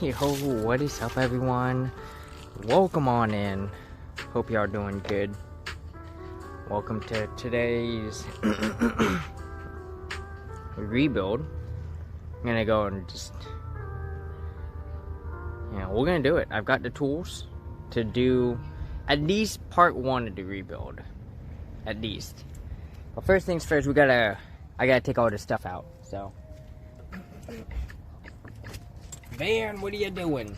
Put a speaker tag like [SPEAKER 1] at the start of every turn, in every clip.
[SPEAKER 1] Yo, what is up everyone? Welcome on in. Hope y'all doing good. Welcome to today's rebuild. I'm gonna go and just, we're gonna do it. I've got the tools to do at least part one of the rebuild. At least. But first things first, I gotta take all this stuff out, so. Van, what are you doing?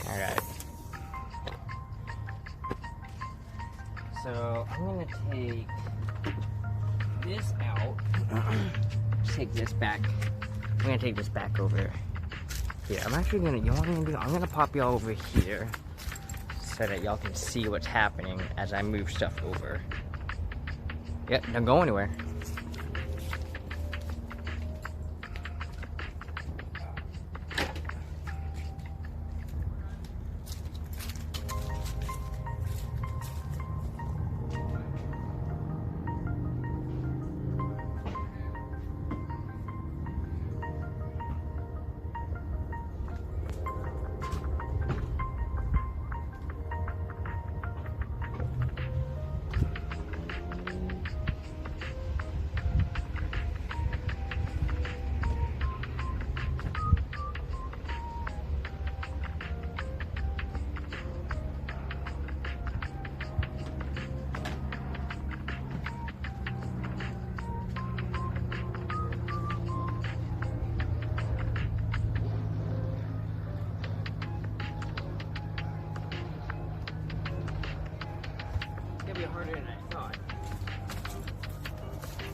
[SPEAKER 1] Alright. So, I'm gonna take this out. Take this back. I'm gonna take this back over here. I'm actually gonna, you know what I'm gonna do? I'm gonna pop y'all over here so that y'all can see what's happening as I move stuff over. Yep, don't go anywhere. Harder than I thought.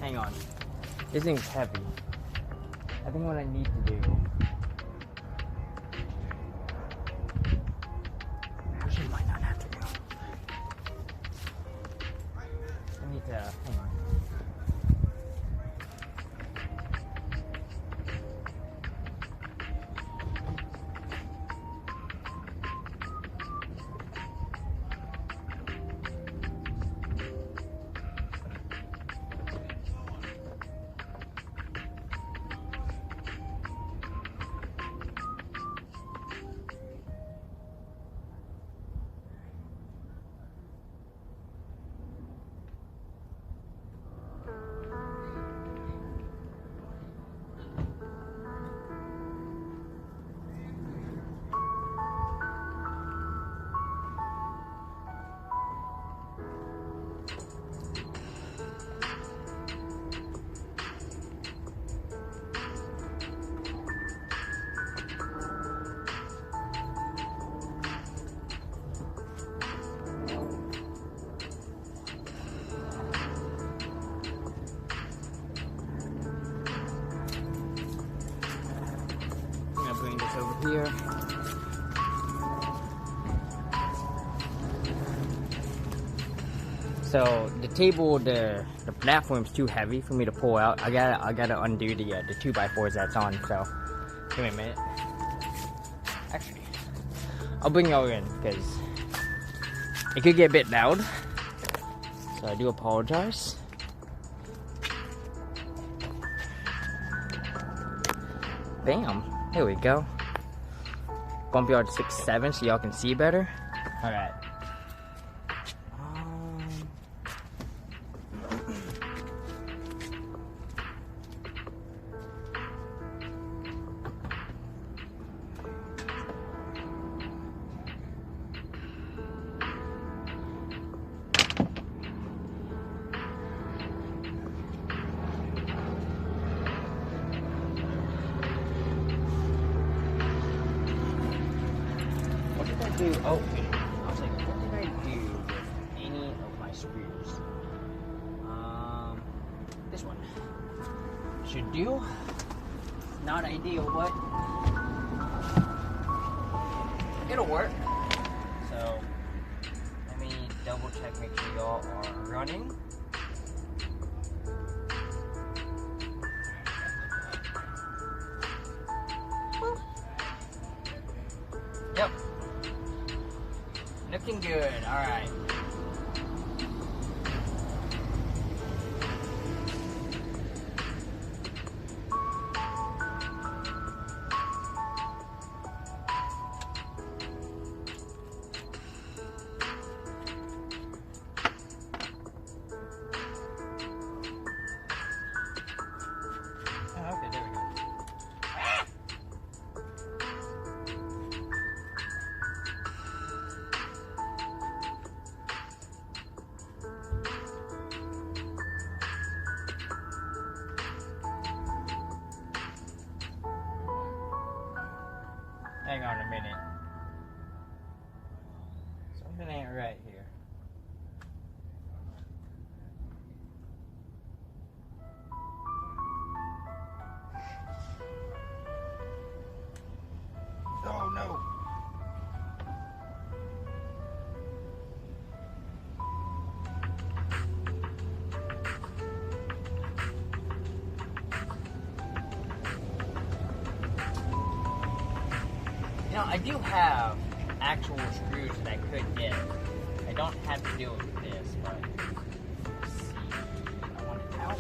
[SPEAKER 1] Hang on. This thing's heavy. I think what I need to do. Actually, might not have to do. I need to. Hang on. Bring this over here. So the table, the platform's too heavy for me to pull out. I gotta undo the 2x4s that's on. So give me a minute. Actually, I'll bring y'all in because it could get a bit loud. So I do apologize. Bam. There we go. Bump y'all to 6.7 so y'all can see better. Alright. I was like, what did I do with any of my screws? This one should do. Not ideal, but it'll work. So let me double check, make sure y'all are running. Yep. Looking good, alright. Hang on a minute. Something ain't right here. Oh no! You know, I do have actual screws that I could get. I don't have to deal with this, but let's see. I want it out.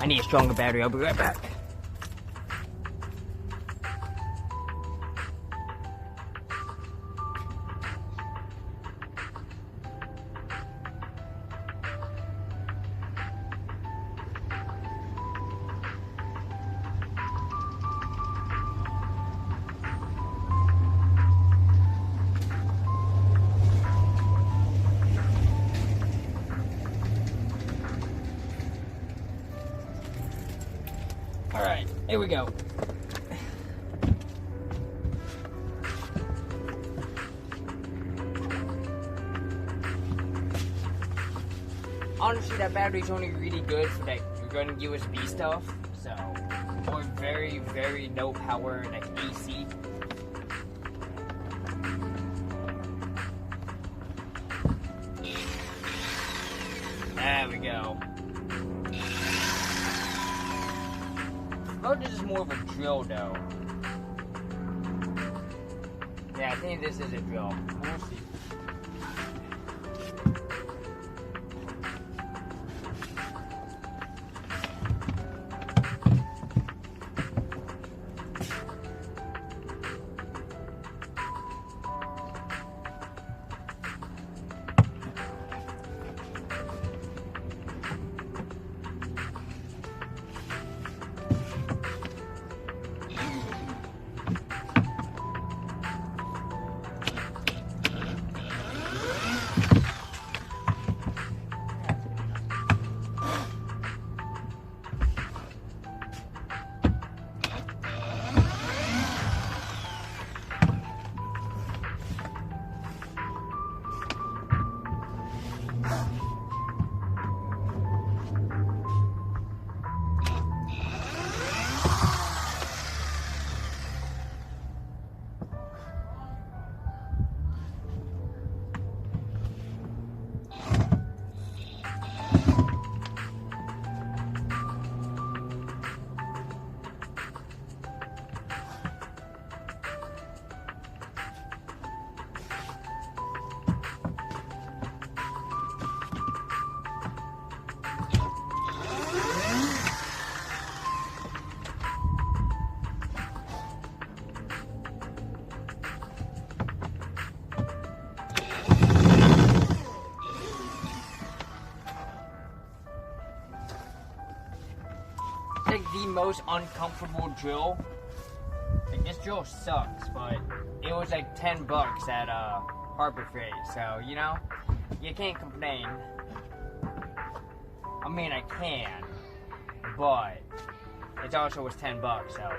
[SPEAKER 1] I need a stronger battery. I'll be right back. Alright, here we go. Honestly, that battery's only really good for like running USB stuff, so, or very, very low power, like AC. There we go. Oh, this is more of a drill, though. Yeah, I think this is a drill. We'll see. Like the most uncomfortable drill. Like this drill sucks, but it was like $10 at Harbor Freight, so you know, you can't complain. I mean, I can, but it also was $10, so.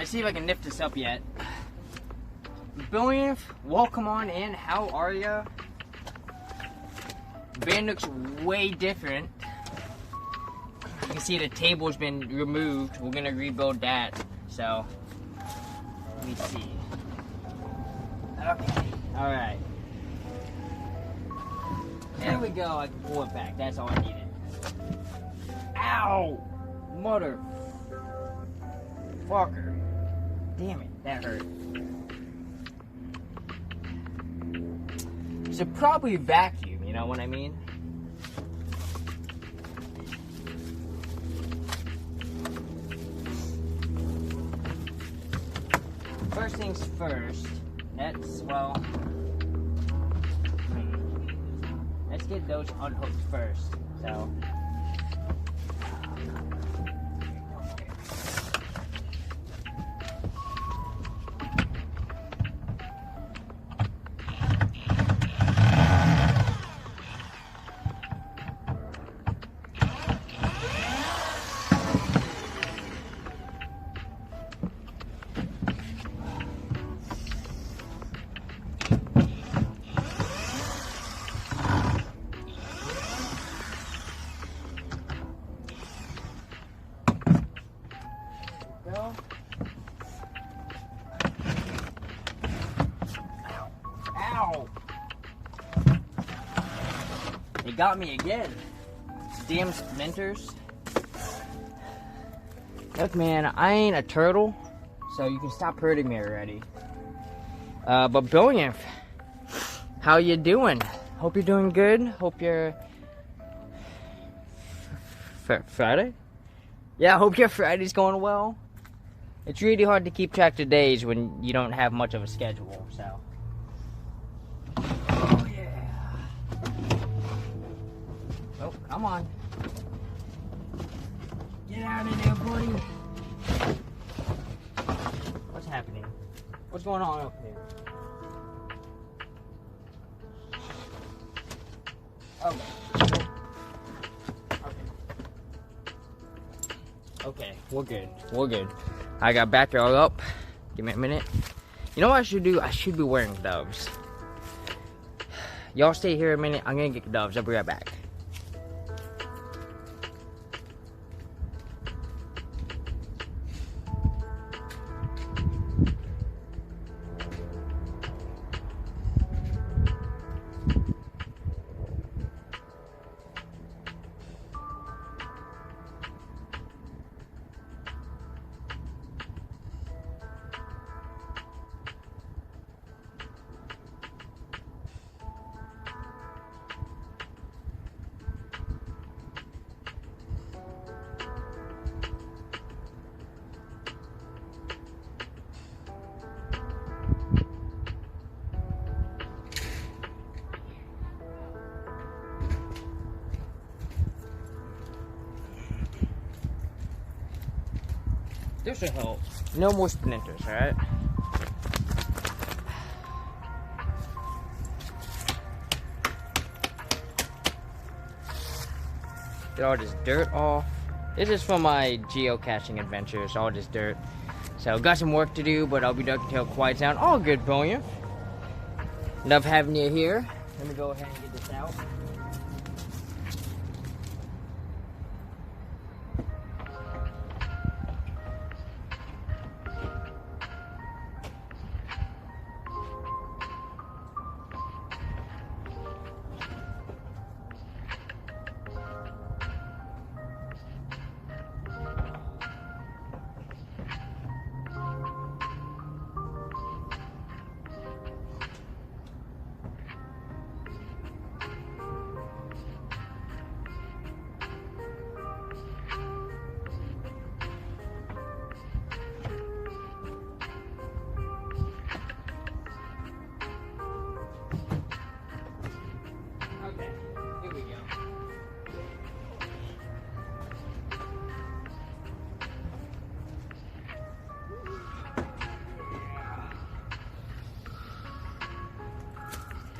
[SPEAKER 1] Let's see if I can lift this up yet. Billionth, welcome on in. How are ya? The van looks way different. You can see the table's been removed. We're gonna rebuild that. So, let me see. Okay, alright. There we go. I can pull it back. That's all I needed. Ow! Mother. Fucker. Damn it, that hurt. Should probably vacuum, you know what I mean? First things first, let's get those unhooked first, so. It got me again. Damn splinters. Look, man, I ain't a turtle, so you can stop hurting me already. But Billionth, how you doing? Hope you're doing good. Hope you're Friday? Yeah, I hope your Friday's going well. It's really hard to keep track of days when you don't have much of a schedule, so. Oh, yeah. Oh, come on. Get out of there, buddy. What's happening? What's going on up here? Okay. Okay, we're good. We're good. I got back all up. Give me a minute. You know what I should do? I should be wearing gloves. Y'all stay here a minute. I'm gonna get gloves. I'll be right back. This should help. No more splinters, alright? Get all this dirt off. This is from my geocaching adventures, all this dirt. So, got some work to do, but I'll be done until it quiets down. All good, Billionth. Love having you here. Let me go ahead and get this out.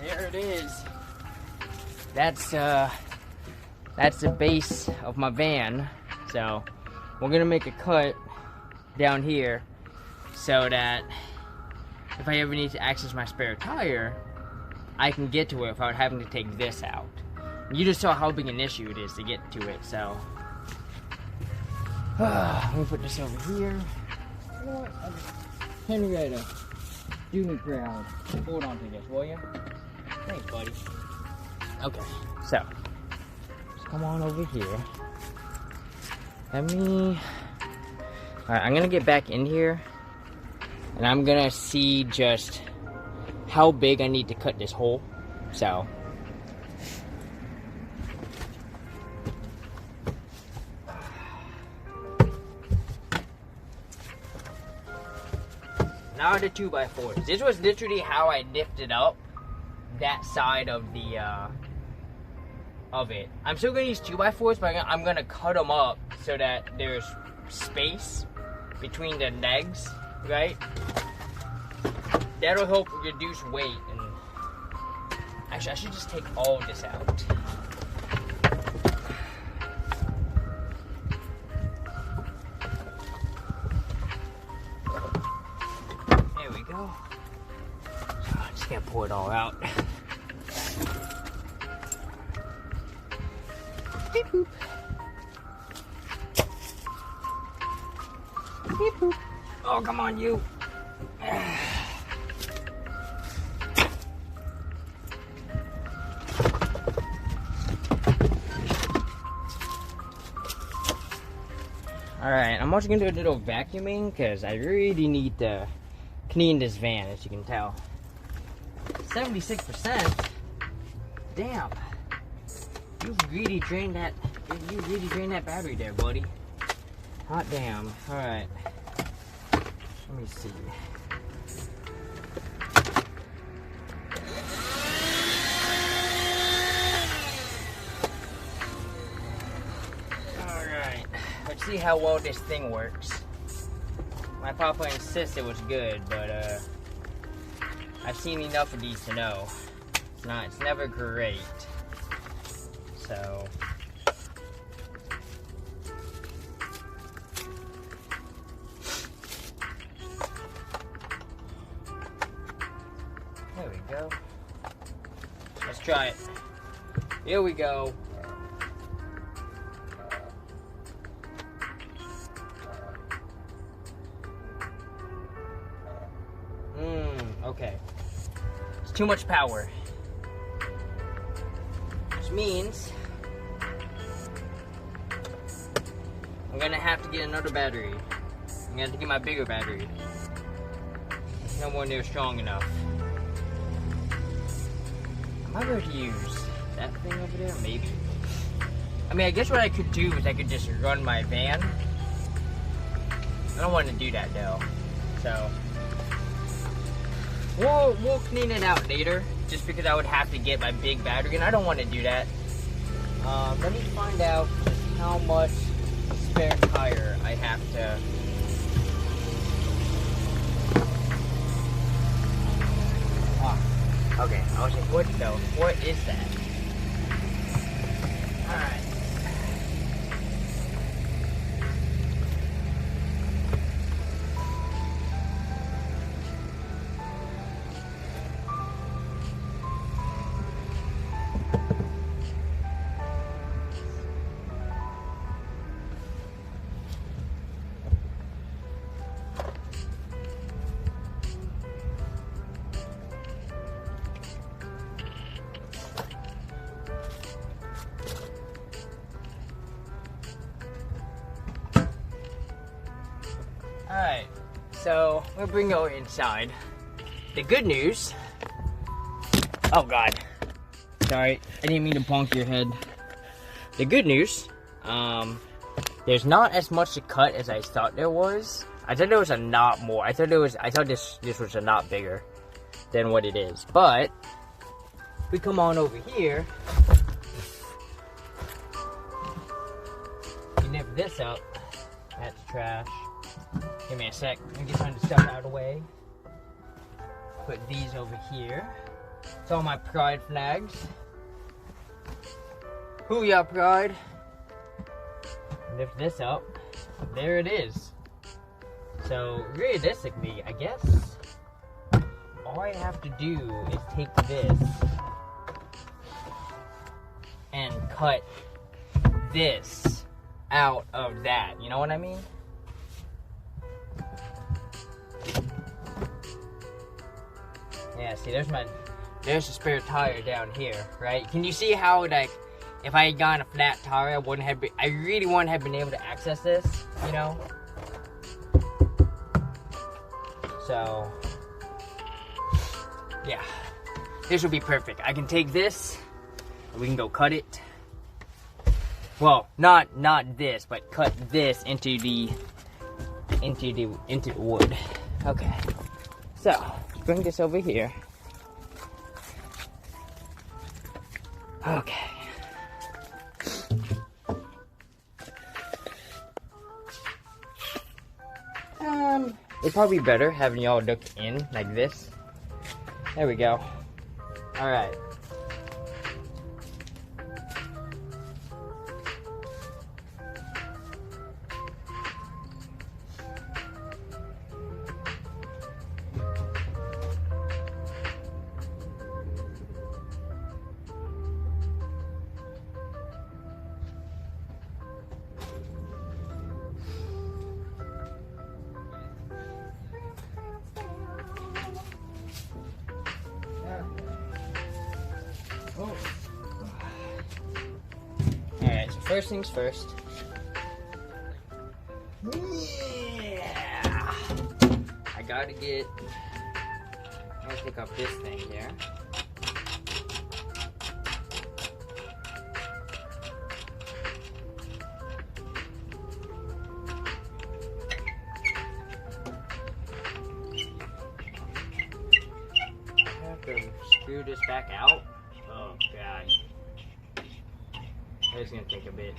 [SPEAKER 1] There it is. That's the base of my van. So we're gonna make a cut down here so that if I ever need to access my spare tire, I can get to it without having to take this out. You just saw how big an issue it is to get to it, so. Let me put this over here. You know what? Henrietta, do me proud. Hold on to this, will you? Thanks, buddy. Okay, so. Just come on over here. Alright, I'm gonna get back in here. And I'm gonna see just how big I need to cut this hole. So. Now the 2x4s. This was literally how I lifted up that side of the of it. I'm still gonna use 2x4s, but I'm gonna cut them up so that there's space between the legs, right? That'll help reduce weight. And actually, I should just take all of this out. Go. So I'm just gonna pour it all out. Beep boop. Beep boop. Oh, come on, you. Alright, I'm also gonna do a little vacuuming because I really need to clean this van, as you can tell. 76%? Damn. You really drained that battery there, buddy. Hot damn. Alright. Let me see. Alright. Let's see how well this thing works. My papa insists it was good, but I've seen enough of these to know it's never great. So there we go. Let's try it. Here we go. Okay. It's too much power. Which means I'm gonna have to get another battery. I'm gonna have to get my bigger battery. No one near strong enough. Am I going to use that thing over there? Maybe. I mean, I guess what I could do is I could just run my van. I don't want to do that though. So we'll clean it out later, just because I would have to get my big battery, and I don't want to do that. Let me find out just how much spare tire I have to. Okay, I was like, what though? What is that? Alright. Alright, so we'll bring you inside. The good news. Oh god. Sorry, I didn't mean to bonk your head. The good news, there's not as much to cut as I thought there was. I thought there was a lot more. I thought this was a lot bigger than what it is. But we come on over here. You lift this up. That's trash. Give me a sec. Let me get some of the stuff out of the way. Put these over here. It's all my pride flags. Hoo-yah, pride. Lift this up. There it is. So realistically, I guess all I have to do is take this and cut this out of that. You know what I mean? Yeah, see, there's a spare tire down here, right? Can you see how, like, if I had gotten a flat tire, I really wouldn't have been able to access this, you know? So, yeah, this will be perfect. I can take this, and we can go cut it. Well, not this, but cut this into the wood. Okay, so let's bring this over here. Okay. It'd probably be better having y'all look in like this. There we go. All right. Alright, so first things first. Yeah! I'm gonna pick up this thing here. I have to screw this back out. Oh god. It's gonna take a bit.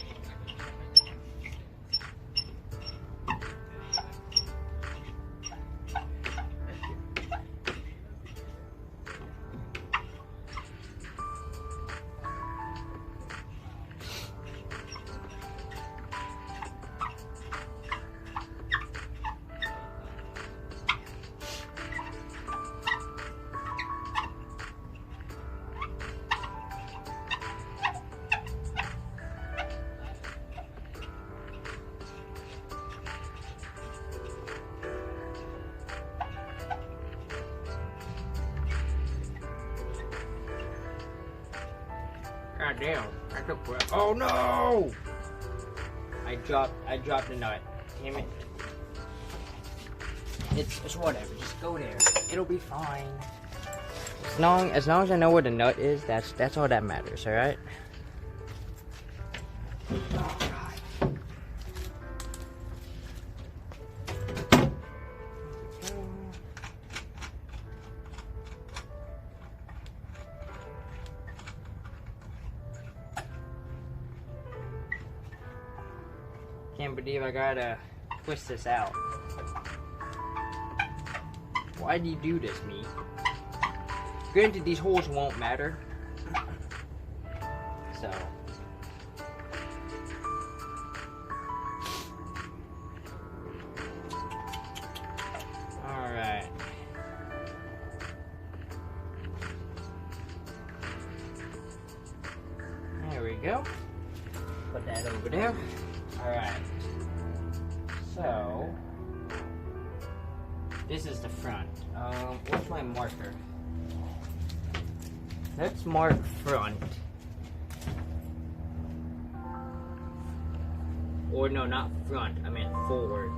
[SPEAKER 1] God damn, I took breath. Oh no! I dropped the nut. Damn it. It's whatever, just go there. It'll be fine. As long as I know where the nut is, that's all that matters, alright? Oh god. Can't believe I gotta twist this out. Why do you do this, me? Granted, these holes won't matter. So. Alright. There we go. Put that over there. Alright. So. This is the front. What's my marker? Let's mark front. Or no, not front. I meant forward.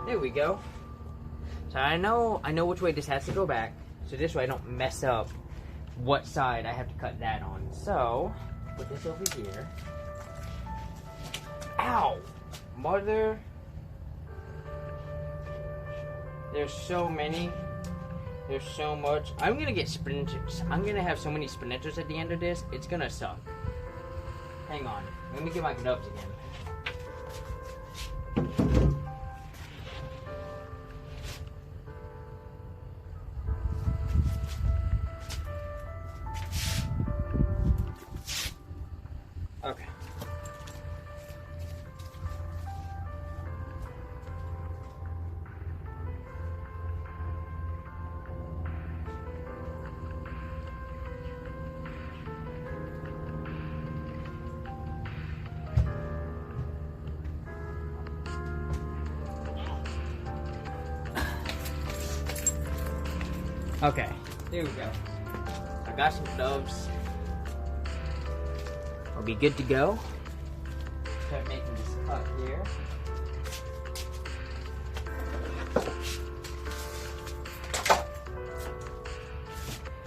[SPEAKER 1] There we go. So I know which way this has to go back. So this way I don't mess up what side I have to cut that on. So, put this over here. Ow! Mother. There's so many. There's so much. I'm gonna get splinters. I'm gonna have so many splinters at the end of this. It's gonna suck. Hang on. Let me get my gloves again. Okay. Okay, there we go. I got some gloves. I'll be good to go. Start making this cut here.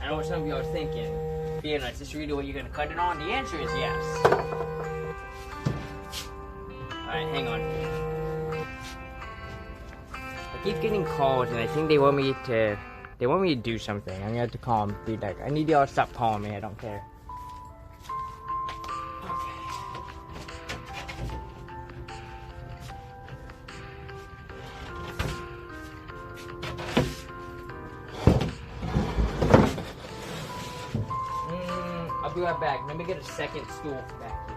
[SPEAKER 1] I know what some of you are thinking. Fiona, is this really what you're gonna cut it on? The answer is yes. Alright, hang on. I keep getting calls and I think they want me to do something. I'm gonna have to call them, be like, I need y'all to stop calling me, I don't care. I'll be right back. Let me get a second stool back here.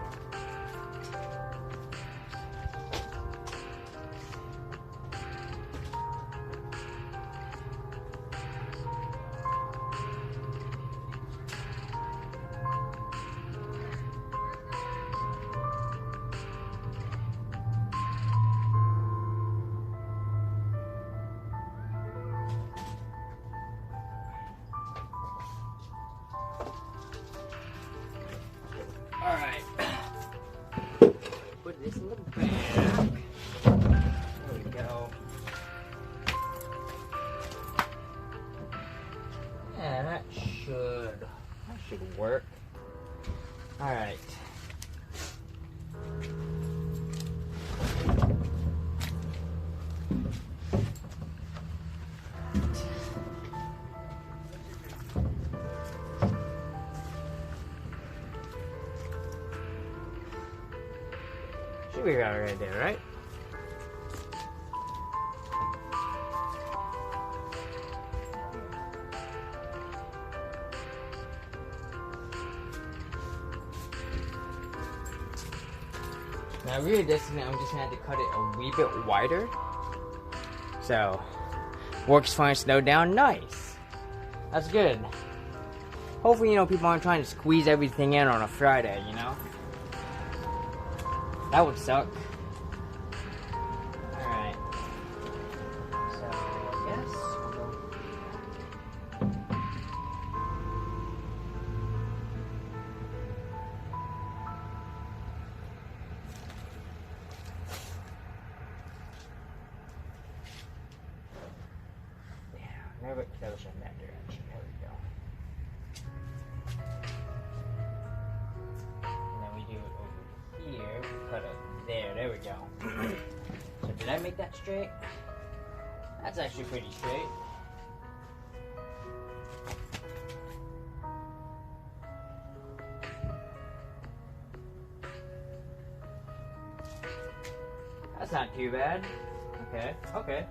[SPEAKER 1] Alright. Put this in the bag. There we go. Yeah, that should work. Alright. Should be right there, right? Now really this I'm just gonna have to cut it a wee bit wider. So works fine, slow down, nice. That's good. Hopefully, people aren't trying to squeeze everything in on a Friday, That would suck. Alright. So, I guess I'll go. Yeah, never close in that direction. There we go. And then we do it over here. Cut it there. There we go. So did I make that straight? That's actually pretty straight. That's not too bad. Okay. Okay.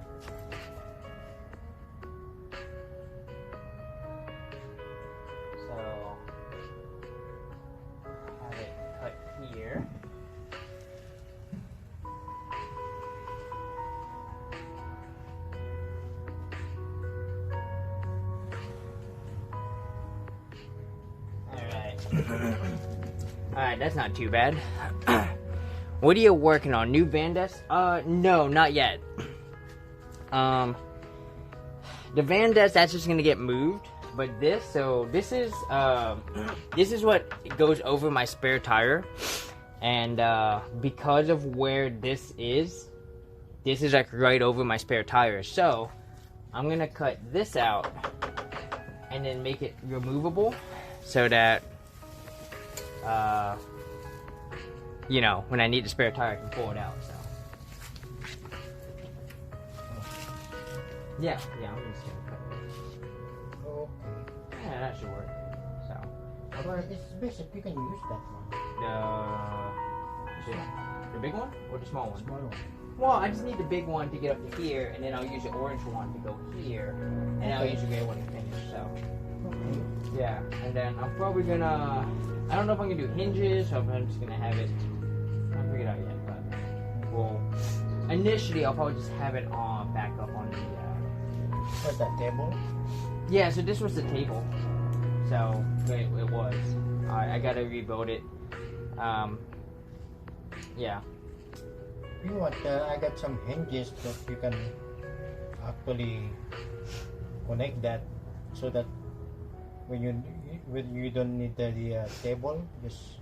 [SPEAKER 1] So have it cut here. Alright, that's not too bad. What are you working on? New van desk? No, not yet. The van desk, that's just gonna get moved. But this is what goes over my spare tire. And because of where this is like right over my spare tire. So I'm gonna cut this out and then make it removable so that when I need the spare tire I can pull it out. So yeah, I'm just gonna cut it.
[SPEAKER 2] Okay.
[SPEAKER 1] Yeah, that should work. So
[SPEAKER 2] But it's basic, you can use that one.
[SPEAKER 1] the big one or the small one?
[SPEAKER 2] Small one.
[SPEAKER 1] Well, I just need the big one to get up to here, and then I'll use the orange one to go here, and I'll use the gray one to finish. So
[SPEAKER 2] Okay.
[SPEAKER 1] yeah, and then I'm probably gonna. I don't know if I'm gonna do hinges or if I'm just gonna have it. I haven't figured out yet, but well, initially I'll probably just have it on back up on the.
[SPEAKER 2] What's that table?
[SPEAKER 1] Yeah, so this was the table. So it was. I gotta rebuild it. Yeah.
[SPEAKER 2] You know what? I got some hinges that you can actually connect that so that when you don't need the table, just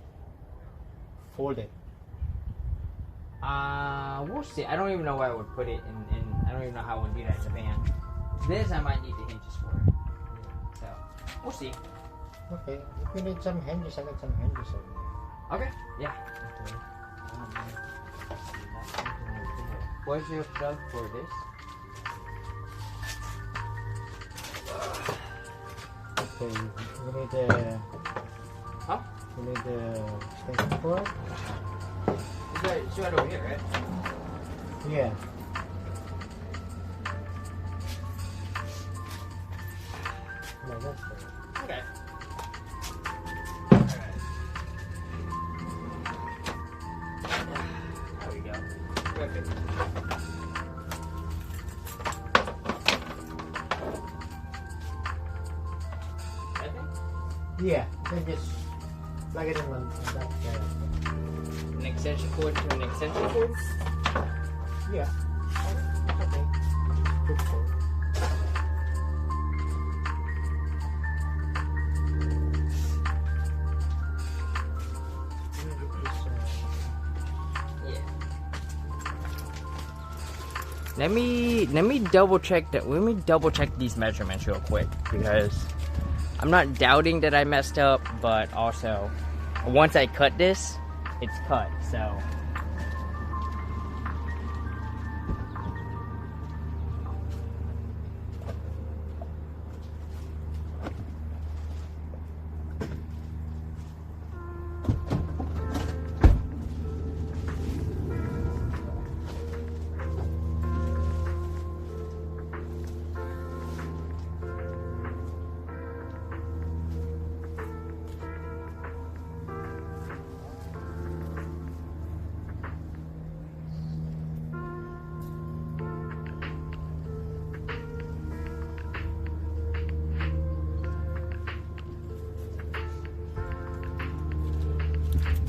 [SPEAKER 2] fold it.
[SPEAKER 1] We'll see. I don't even know where I would put it, and I don't even know how I would do that in the van. This I might need the hinges for. So we'll see.
[SPEAKER 2] Okay, if you need some hinges, I got some hinges over there.
[SPEAKER 1] Okay, yeah.
[SPEAKER 2] Okay.
[SPEAKER 1] Where's your plug for this?
[SPEAKER 2] Okay, we need the.
[SPEAKER 1] Huh?
[SPEAKER 2] We need the extension cord.
[SPEAKER 1] It's right over here, right?
[SPEAKER 2] Yeah. No, that's good.
[SPEAKER 1] Okay. There we go. Perfect.
[SPEAKER 2] Yeah, then just plug it in on that.
[SPEAKER 1] An extension cord to an extension cord?
[SPEAKER 2] Yeah. Okay. Good cord.
[SPEAKER 1] Let me double check that. Let me double check these measurements real quick, because I'm not doubting that I messed up, but also once I cut this, it's cut. So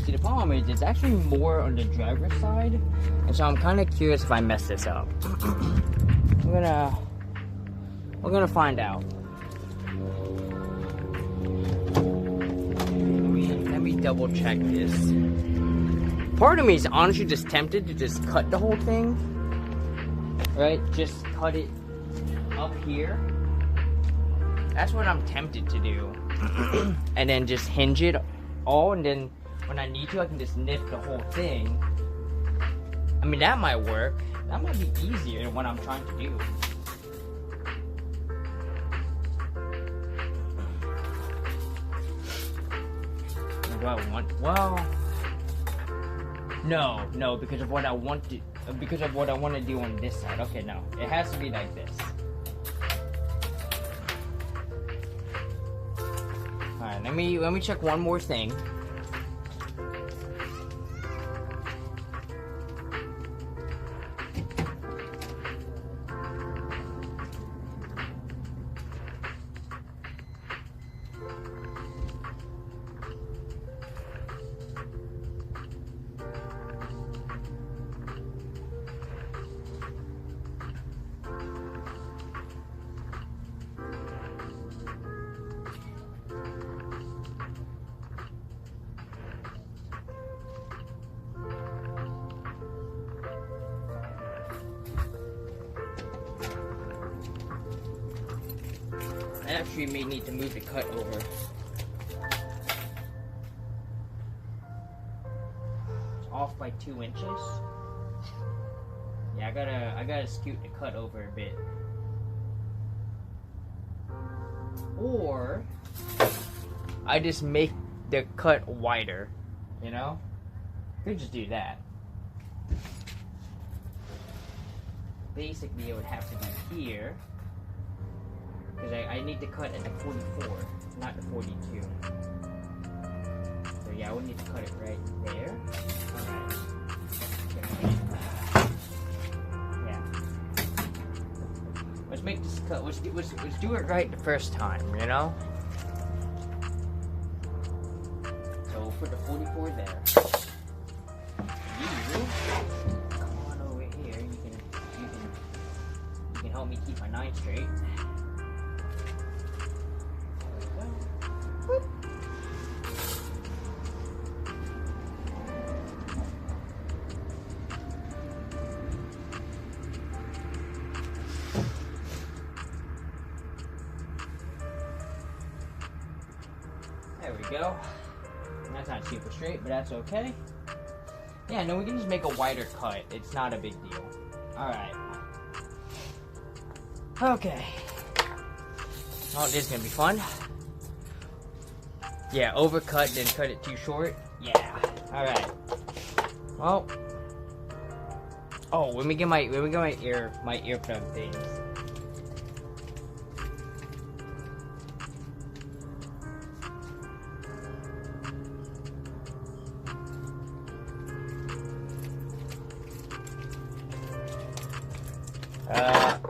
[SPEAKER 1] see, the problem is it's actually more on the driver's side, and so I'm kind of curious if I mess this up. We're gonna find out. Let me double check this. Part of me is honestly just tempted to just cut the whole thing, right? Just cut it up here. That's what I'm tempted to do, and then just hinge it all, and then when I need to, I can just nip the whole thing. I mean, that might work. That might be easier than what I'm trying to do. What do I want? Well, no, because of what I want to, because of what I want to do on this side. Okay, no, it has to be like this. All right, let me check one more thing. I actually may need to move the cut over. It's off by 2 inches. Yeah, I gotta scoot the cut over a bit. Or I just make the cut wider, you know? Could just do that. Basically, it would have to be here. Because I need to cut at the 44, not the 42. So yeah, I would need to cut it right there. Alright. Yeah. Let's make this cut. Let's do it right the first time, you know? So we'll put the 44 there. You come on over here. You can help me keep my 9 straight. There we go. That's not super straight, but that's okay. Yeah, no, we can just make a wider cut. It's not a big deal. Alright. Okay. Oh, this is gonna be fun. Yeah, overcut, then cut it too short. Yeah. Alright. Well. Oh, let me get my earplug things.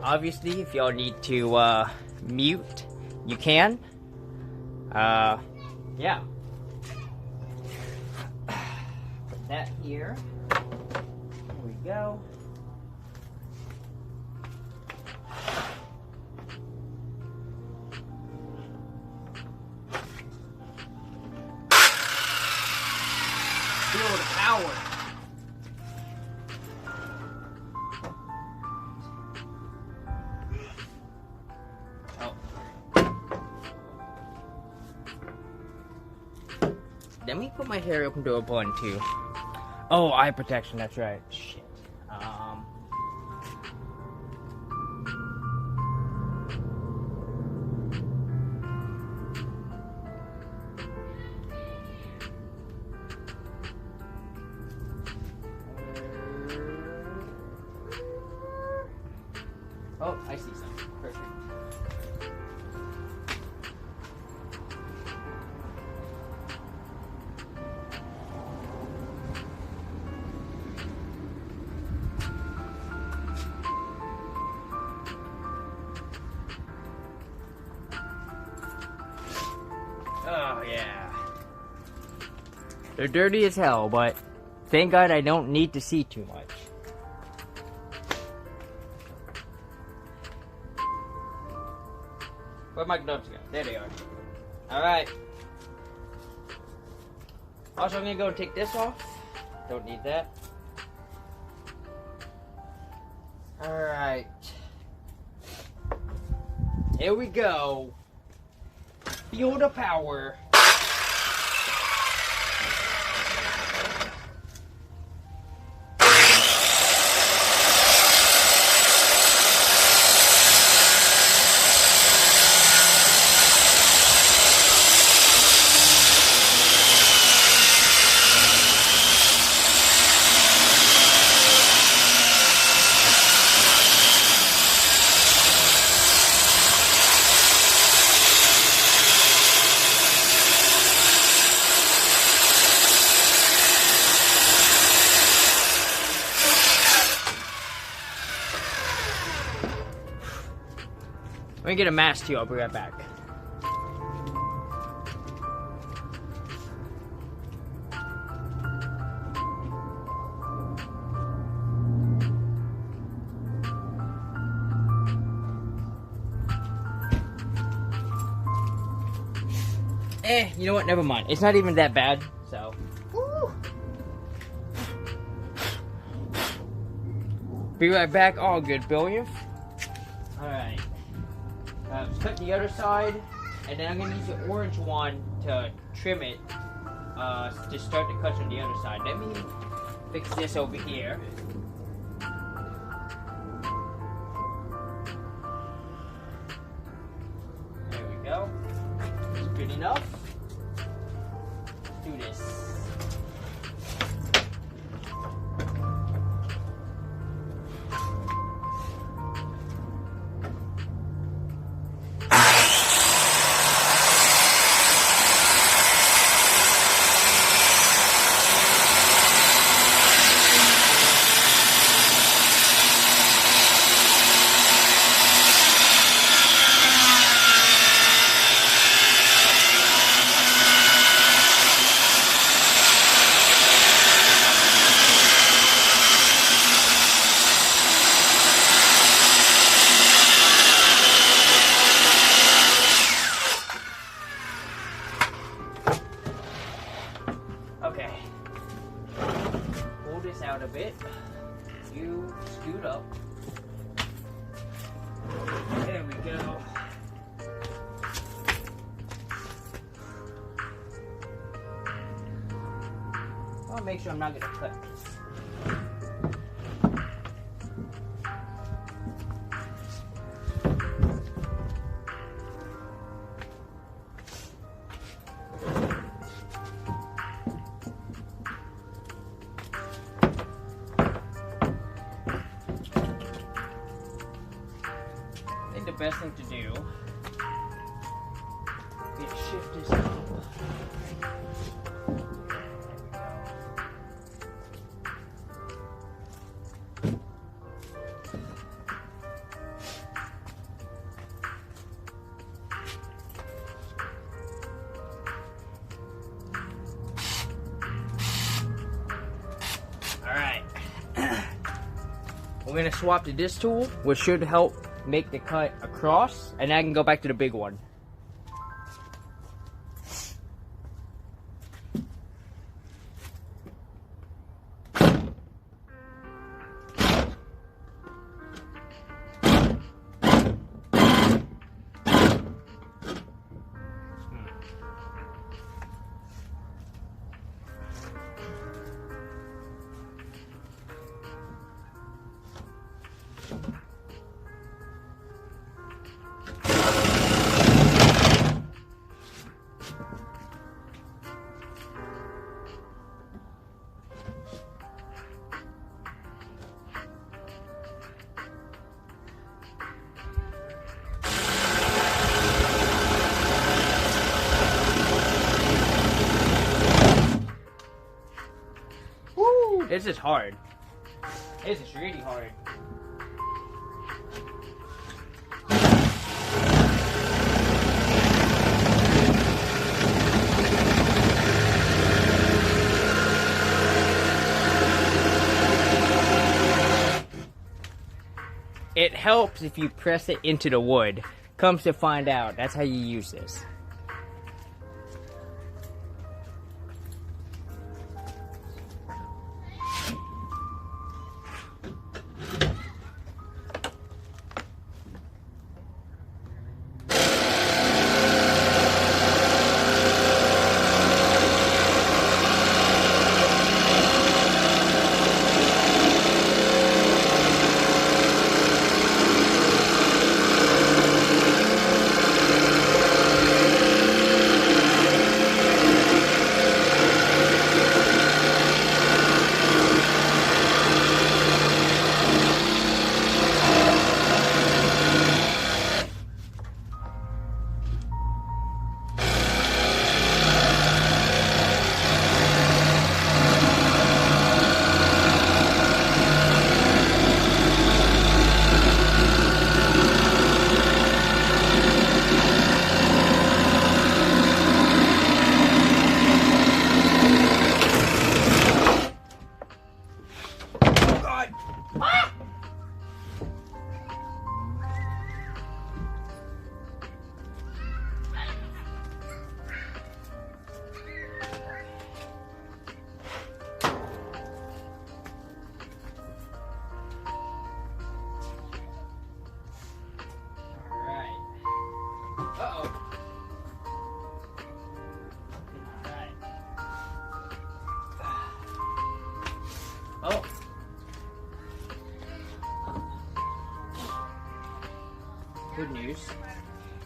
[SPEAKER 1] Obviously, if y'all need to mute, you can. Yeah. Put that here. There we go. Feel the power. Let me put my hair up into a bun too. Oh, eye protection, that's right. Shit. Oh, I see something. Perfect. Oh, yeah. They're dirty as hell, but thank God I don't need to see too much. Where'd my gloves go? There they are. Alright. Also, I'm gonna go take this off. Don't need that. Alright. Here we go. Feel the power. Let me get a mask too, I'll be right back. You know what, never mind. It's not even that bad, so. Woo. Be right back, all good, billionth. Alright. Let's cut the other side, and then I'm going to use the orange one to trim it, to start the cuts on the other side. Let me fix this over here. There we go. It's good enough. Let's do this. Okay. Pull this out a bit. You scoot up. There we go. make sure I'm not gonna cut this. I think the best thing to do is shift this up. Alright. We're gonna swap to this tool, which should help make the cut across, and I can go back to the big one. This is hard. This is really hard. It helps if you press it into the wood. Comes to find out, that's how you use this. Oh. Good news.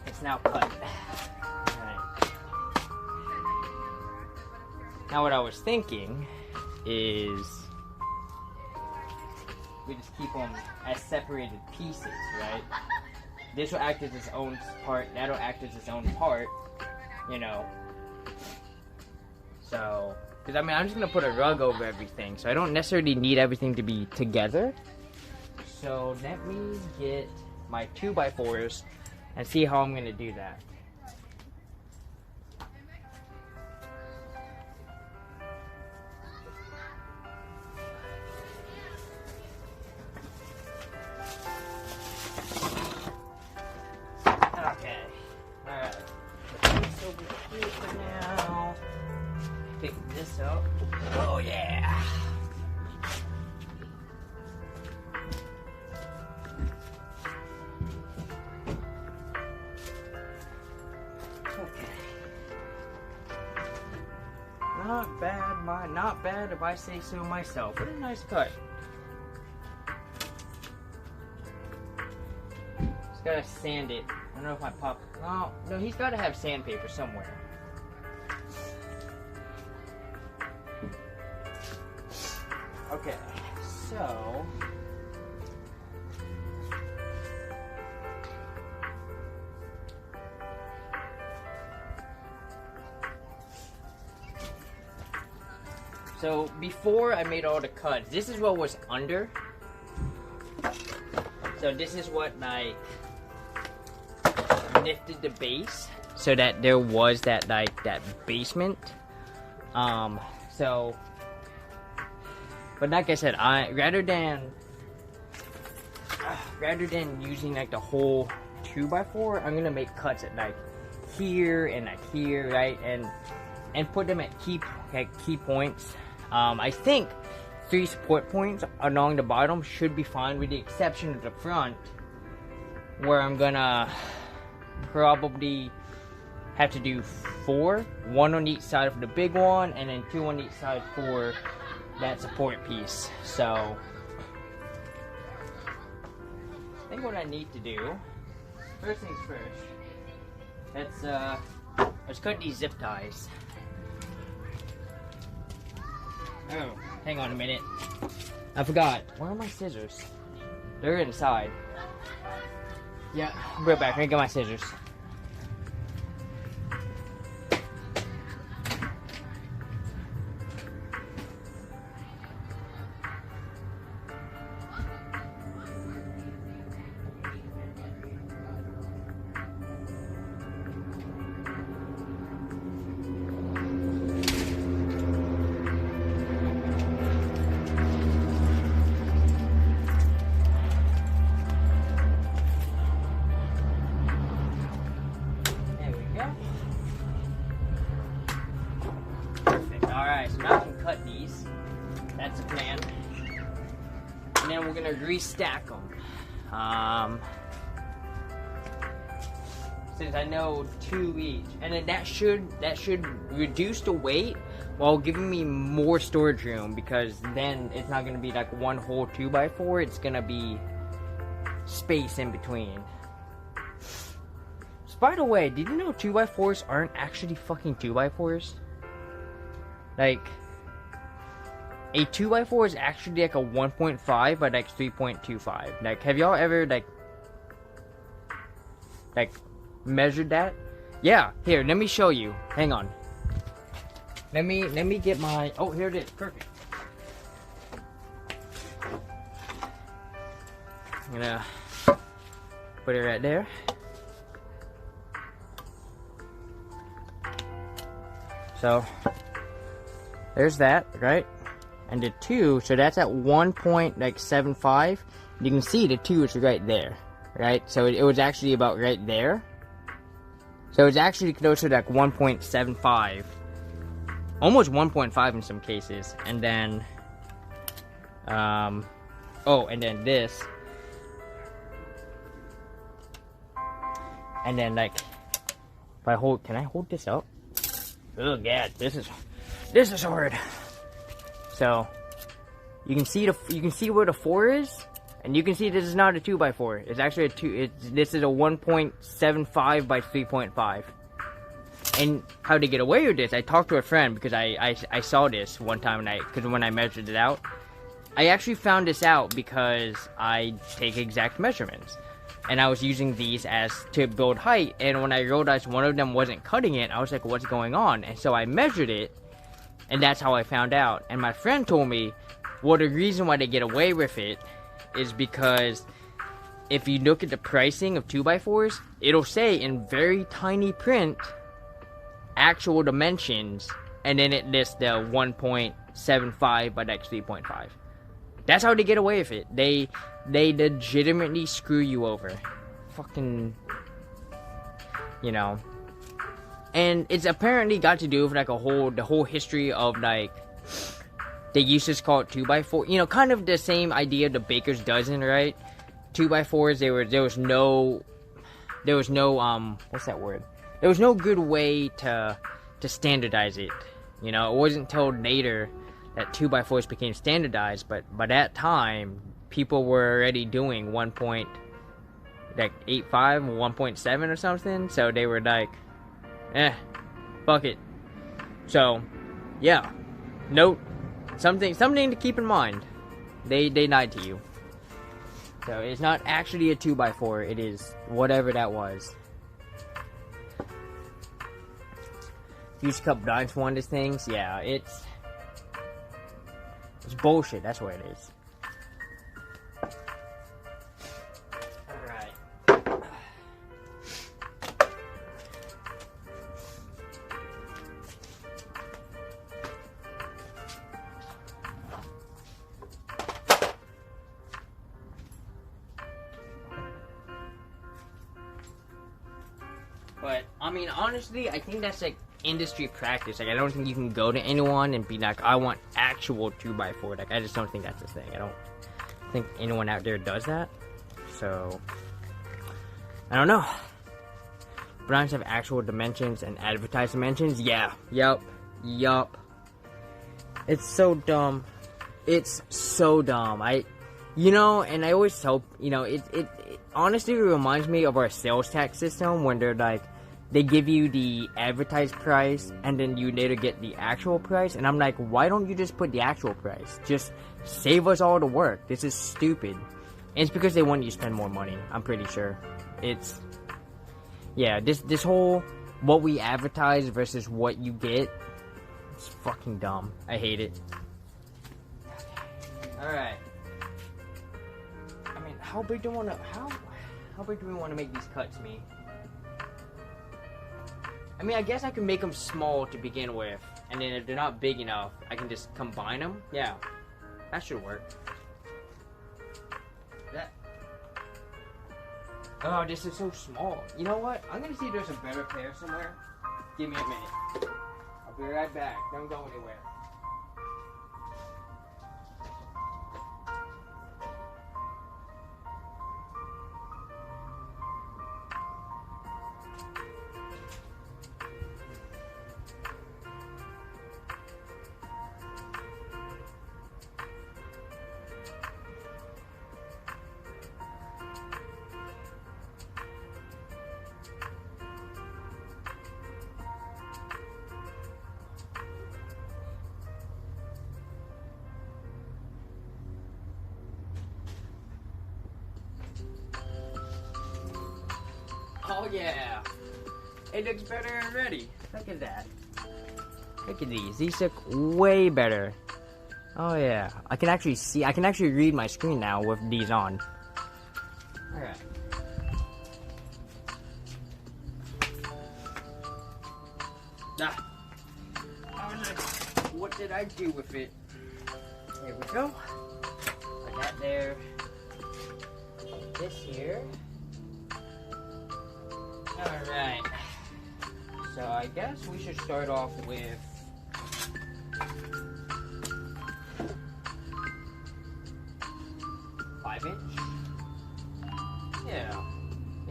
[SPEAKER 1] It's now cut. Alright. Now what I was thinking is we just keep them as separated pieces, right? This will act as its own part, that'll act as its own part, you know. So, because I mean, I'm just going to put a rug over everything, so I don't necessarily need everything to be together. So, let me get my 2x4s and see how I'm going to do that. Okay, alright. Put this over here for now. Pick this up. Oh yeah! Okay. not bad, not bad if I say so myself. What a nice cut. Just gotta sand it. I don't know if I pop. Oh, no, he's gotta have sandpaper somewhere. Okay, so. So before I made all the cuts, this is what was under. So this is what like lifted the base so that there was that like that basement. So but like I said, rather than using like the whole 2x4, I'm gonna make cuts at like here and like here, right, and put them at key points. I think 3 support points along the bottom should be fine, with the exception of the front, where I'm gonna probably have to do 4, 1 on each side for the big one, and then 2 on each side for that support piece. So I think what I need to do, first things first, let's cut these zip ties. Oh, hang on a minute. I forgot. Where are my scissors? They're inside. Yeah, I'll be right back. Let me get my scissors. Alright, so now I can cut these. That's the plan. And then we're gonna restack them. Since I know 2 each. And then that should reduce the weight while giving me more storage room, because then it's not gonna be like one whole 2x4, it's gonna be space in between. So by the way, did you know 2x4s aren't actually fucking 2x4s? Like, a 2x4 is actually like a 1.5 by like 3.25. Like, have y'all ever like measured that? Yeah, here, let me show you. Hang on. Let me get my, oh, here it is. Perfect. I'm gonna put it right there. So there's that, right? And the 2, so that's at 1.75. You can see the 2 is right there, right? So it was actually about right there. So it's actually closer to like 1.75, almost 1.5 in some cases. And then, oh, and then this, and then like, if I hold, can I hold this up? Oh god, this is hard. So you can see where the 4 is, and you can see this is not a 2x4. It's actually a 2. This is a 1.75 by 3.5. And how to get away with this? I talked to a friend because I saw this one time when I measured it out. I actually found this out because I take exact measurements, and I was using these as to build height. And when I realized one of them wasn't cutting it, I was like, "What's going on?" And so I measured it. And that's how I found out. And my friend told me, well, the reason why they get away with it is because if you look at the pricing of 2x4s, it'll say in very tiny print actual dimensions, and then it lists the 1.75 by like 3.5. That's how they get away with it. They legitimately screw you over. Fucking, you know. And it's apparently got to do with like the whole history of like, they used to call it 2x4. You know, kind of the same idea of the baker's dozen, right? 2x4s, there was no what's that word? There was no good way to standardize it. You know, it wasn't until later that 2x4s became standardized, but by that time, people were already doing 1.85 or 1.7 or something, so they were like, fuck it. So, yeah, note, something to keep in mind. They lied to you. So it's not actually a 2x4, it is whatever that was. Fuse cup blinds one of these things, yeah, it's bullshit, that's what it is. Alright. But, I mean, honestly, I think that's like industry practice. Like, I don't think you can go to anyone and be like, I want actual 2x4. Like, I just don't think that's a thing. I don't think anyone out there does that. So, I don't know. Blinds have actual dimensions and advertised dimensions? Yeah. Yup. It's so dumb. It's so dumb. You know, and I always tell, you know, it honestly reminds me of our sales tax system when they're like, they give you the advertised price and then you later get the actual price. And I'm like, why don't you just put the actual price? Just save us all the work. This is stupid. And it's because they want you to spend more money. I'm pretty sure. It's, yeah, this whole what we advertise versus what you get, it's fucking dumb. I hate it. Alright. I mean, how big do we want to make these cuts, me? I mean, I guess I can make them small to begin with, and then if they're not big enough, I can just combine them. Yeah, that should work. Oh, this is so small. You know what? I'm gonna see if there's a better pair somewhere. Give me a minute. I'll be right back. Don't go anywhere. Oh yeah, it looks better already. Look at that. Look at these. These look way better. Oh yeah, I can actually see. I can actually read my screen now with these on. Alright. What did I do with it? There we go. Put that there. This here. Alright. So I guess we should start off with inch. Yeah,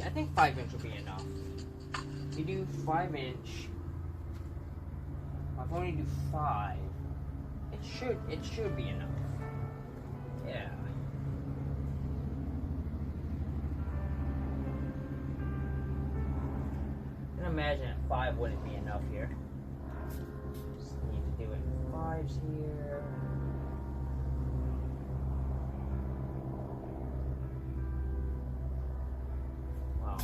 [SPEAKER 1] I think 5 inch will be enough. We do 5 inch. I've only do 5. It should be enough. Yeah. I can imagine at 5 wouldn't be enough here. Just need to do it in 5s here. Wow.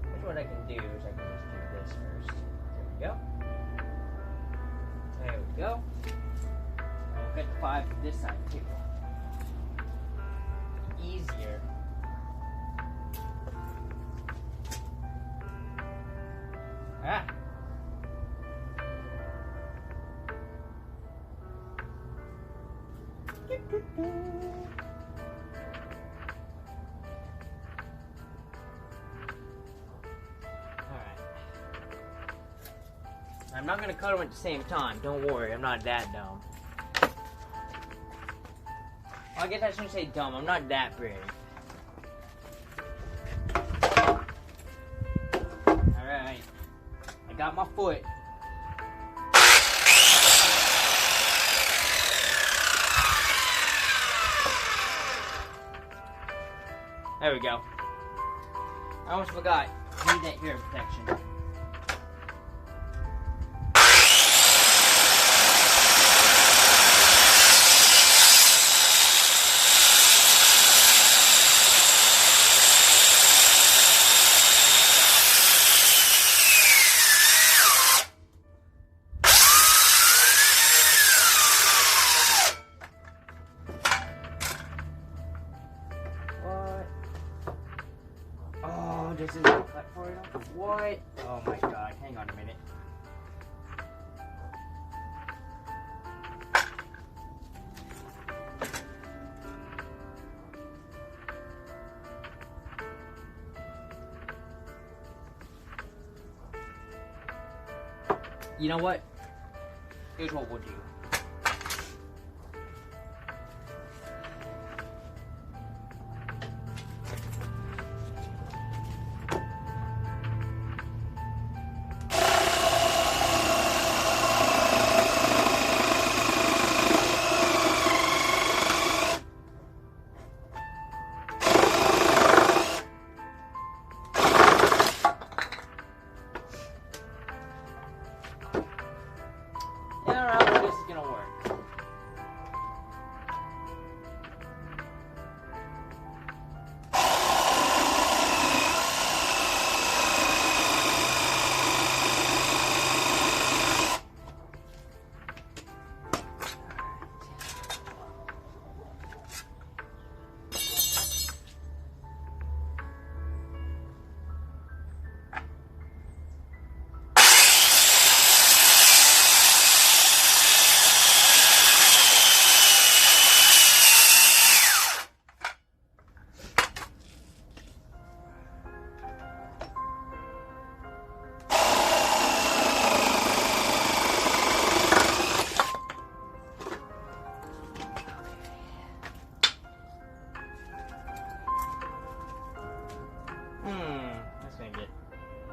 [SPEAKER 1] Here's what I can do is I can just do this first. There we go. There we go. And we'll get 5 to this side too. Easier. Ah. I'm not going to cut them at the same time. Don't worry, I'm not that dumb. Well, I guess I shouldn't say dumb. I'm not that brave. Alright. I got my foot. There we go. I almost forgot. I need that hair protection. This is a cut for it. What? Oh my god, hang on a minute. You know what? Here's what we'll do.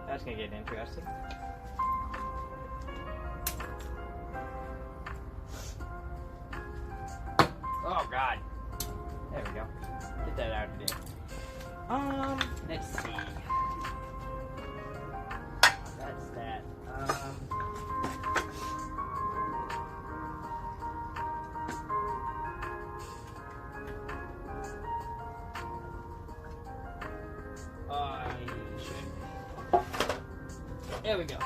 [SPEAKER 1] That's gonna get interesting. Oh god. There we go. Get that out of there. Let's see. That's that. There we go.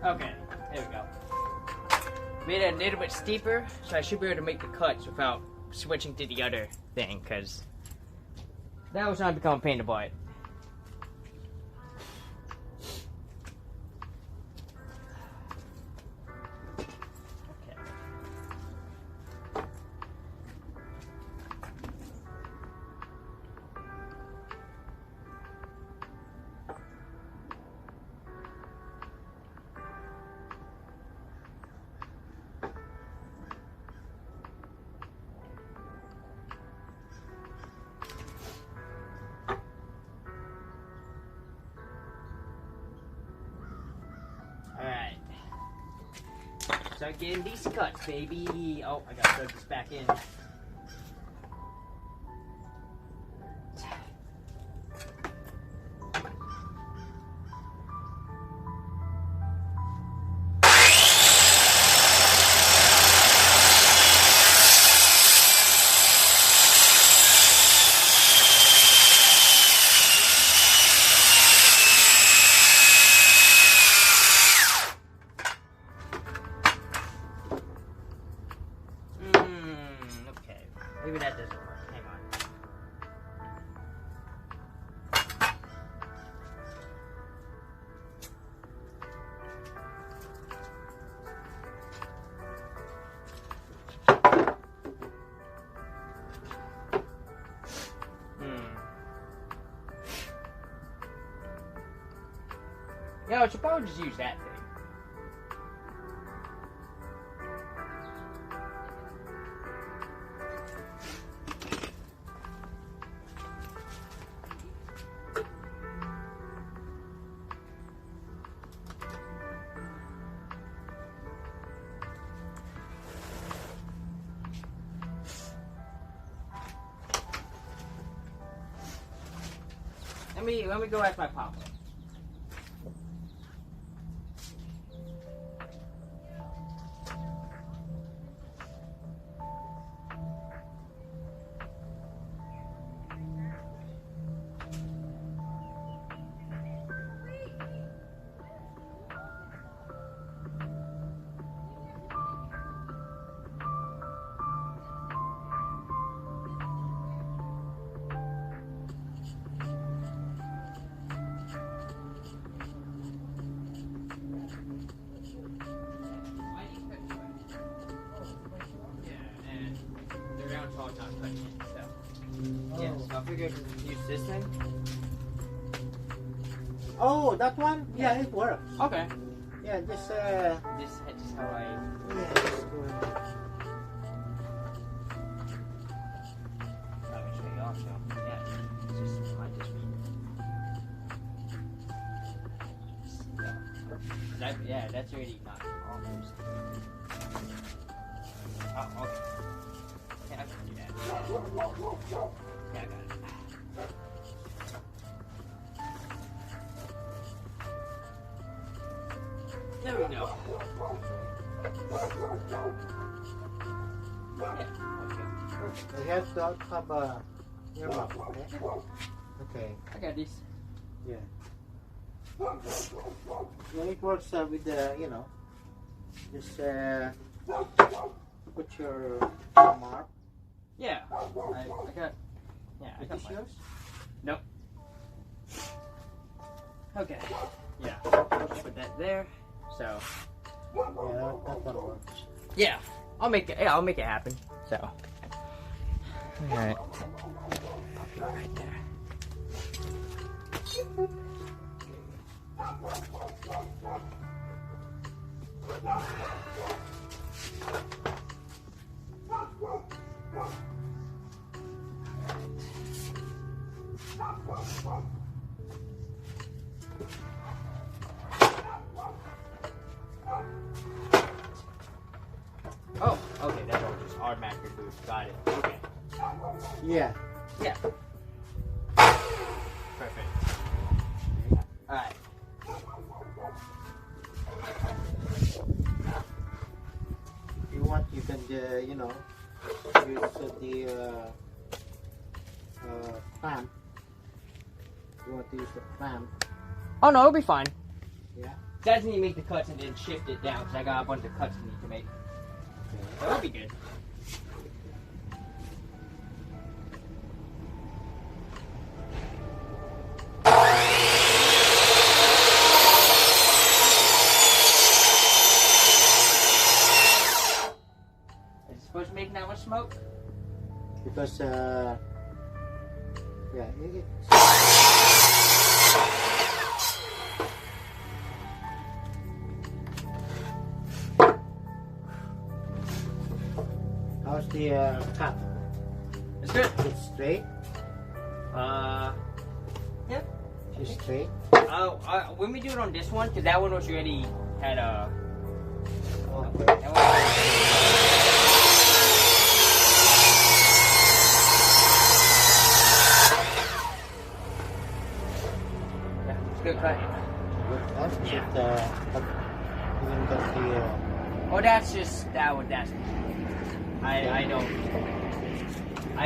[SPEAKER 1] Okay, there we go. Made it a little bit steeper, so I should be able to make the cuts without switching to the other thing, because that was not become a pain in the butt. Alright. Start getting these cuts, baby. Oh, I gotta plug this back in. I should probably just use that thing. Let me go ask my papa. I figured use this thing.
[SPEAKER 2] Oh, that one? Yeah, it works.
[SPEAKER 1] Okay.
[SPEAKER 2] Yeah, just
[SPEAKER 1] This is just how I.
[SPEAKER 2] yeah, just do it.
[SPEAKER 1] Let me show you also. Yeah, it's just might just be. That's already not almost. Oh, okay. Yeah, I can do that. Yeah, I got it. There we go. Yeah,
[SPEAKER 2] You have to have a earmuff, okay? Okay.
[SPEAKER 1] I got this.
[SPEAKER 2] Yeah. When it works with the, you know, just put your mark.
[SPEAKER 1] Yeah, I got. Yeah, I
[SPEAKER 2] Is
[SPEAKER 1] got
[SPEAKER 2] this
[SPEAKER 1] mine.
[SPEAKER 2] yours?
[SPEAKER 1] Nope. Okay. Yeah. Just put that there. So.
[SPEAKER 2] Yeah, that one works.
[SPEAKER 1] Yeah, I'll make it. Yeah, I'll make it happen. So. All right. Pop it right there. Oh, okay, that's all just automatic boost. Got it. Okay.
[SPEAKER 2] Yeah.
[SPEAKER 1] Yeah. Perfect. Alright.
[SPEAKER 2] If you want, you can, you know, use the clamp. You want to use the clamp.
[SPEAKER 1] Oh no, it'll be fine.
[SPEAKER 2] Yeah.
[SPEAKER 1] I just need to make the cuts and then shift it down because I got a bunch of cuts I need to make. That'll be good. Is it supposed to make that much smoke?
[SPEAKER 2] Because, yeah, how's the cut?
[SPEAKER 1] It's good.
[SPEAKER 2] It's straight?
[SPEAKER 1] Yeah.
[SPEAKER 2] It's straight?
[SPEAKER 1] When we do it on this one, because that one was already had a.
[SPEAKER 2] Okay.
[SPEAKER 1] That one yeah, it's good cut.
[SPEAKER 2] Good cut?
[SPEAKER 1] Yeah.
[SPEAKER 2] Even got the,
[SPEAKER 1] Oh, that's just that one. That's I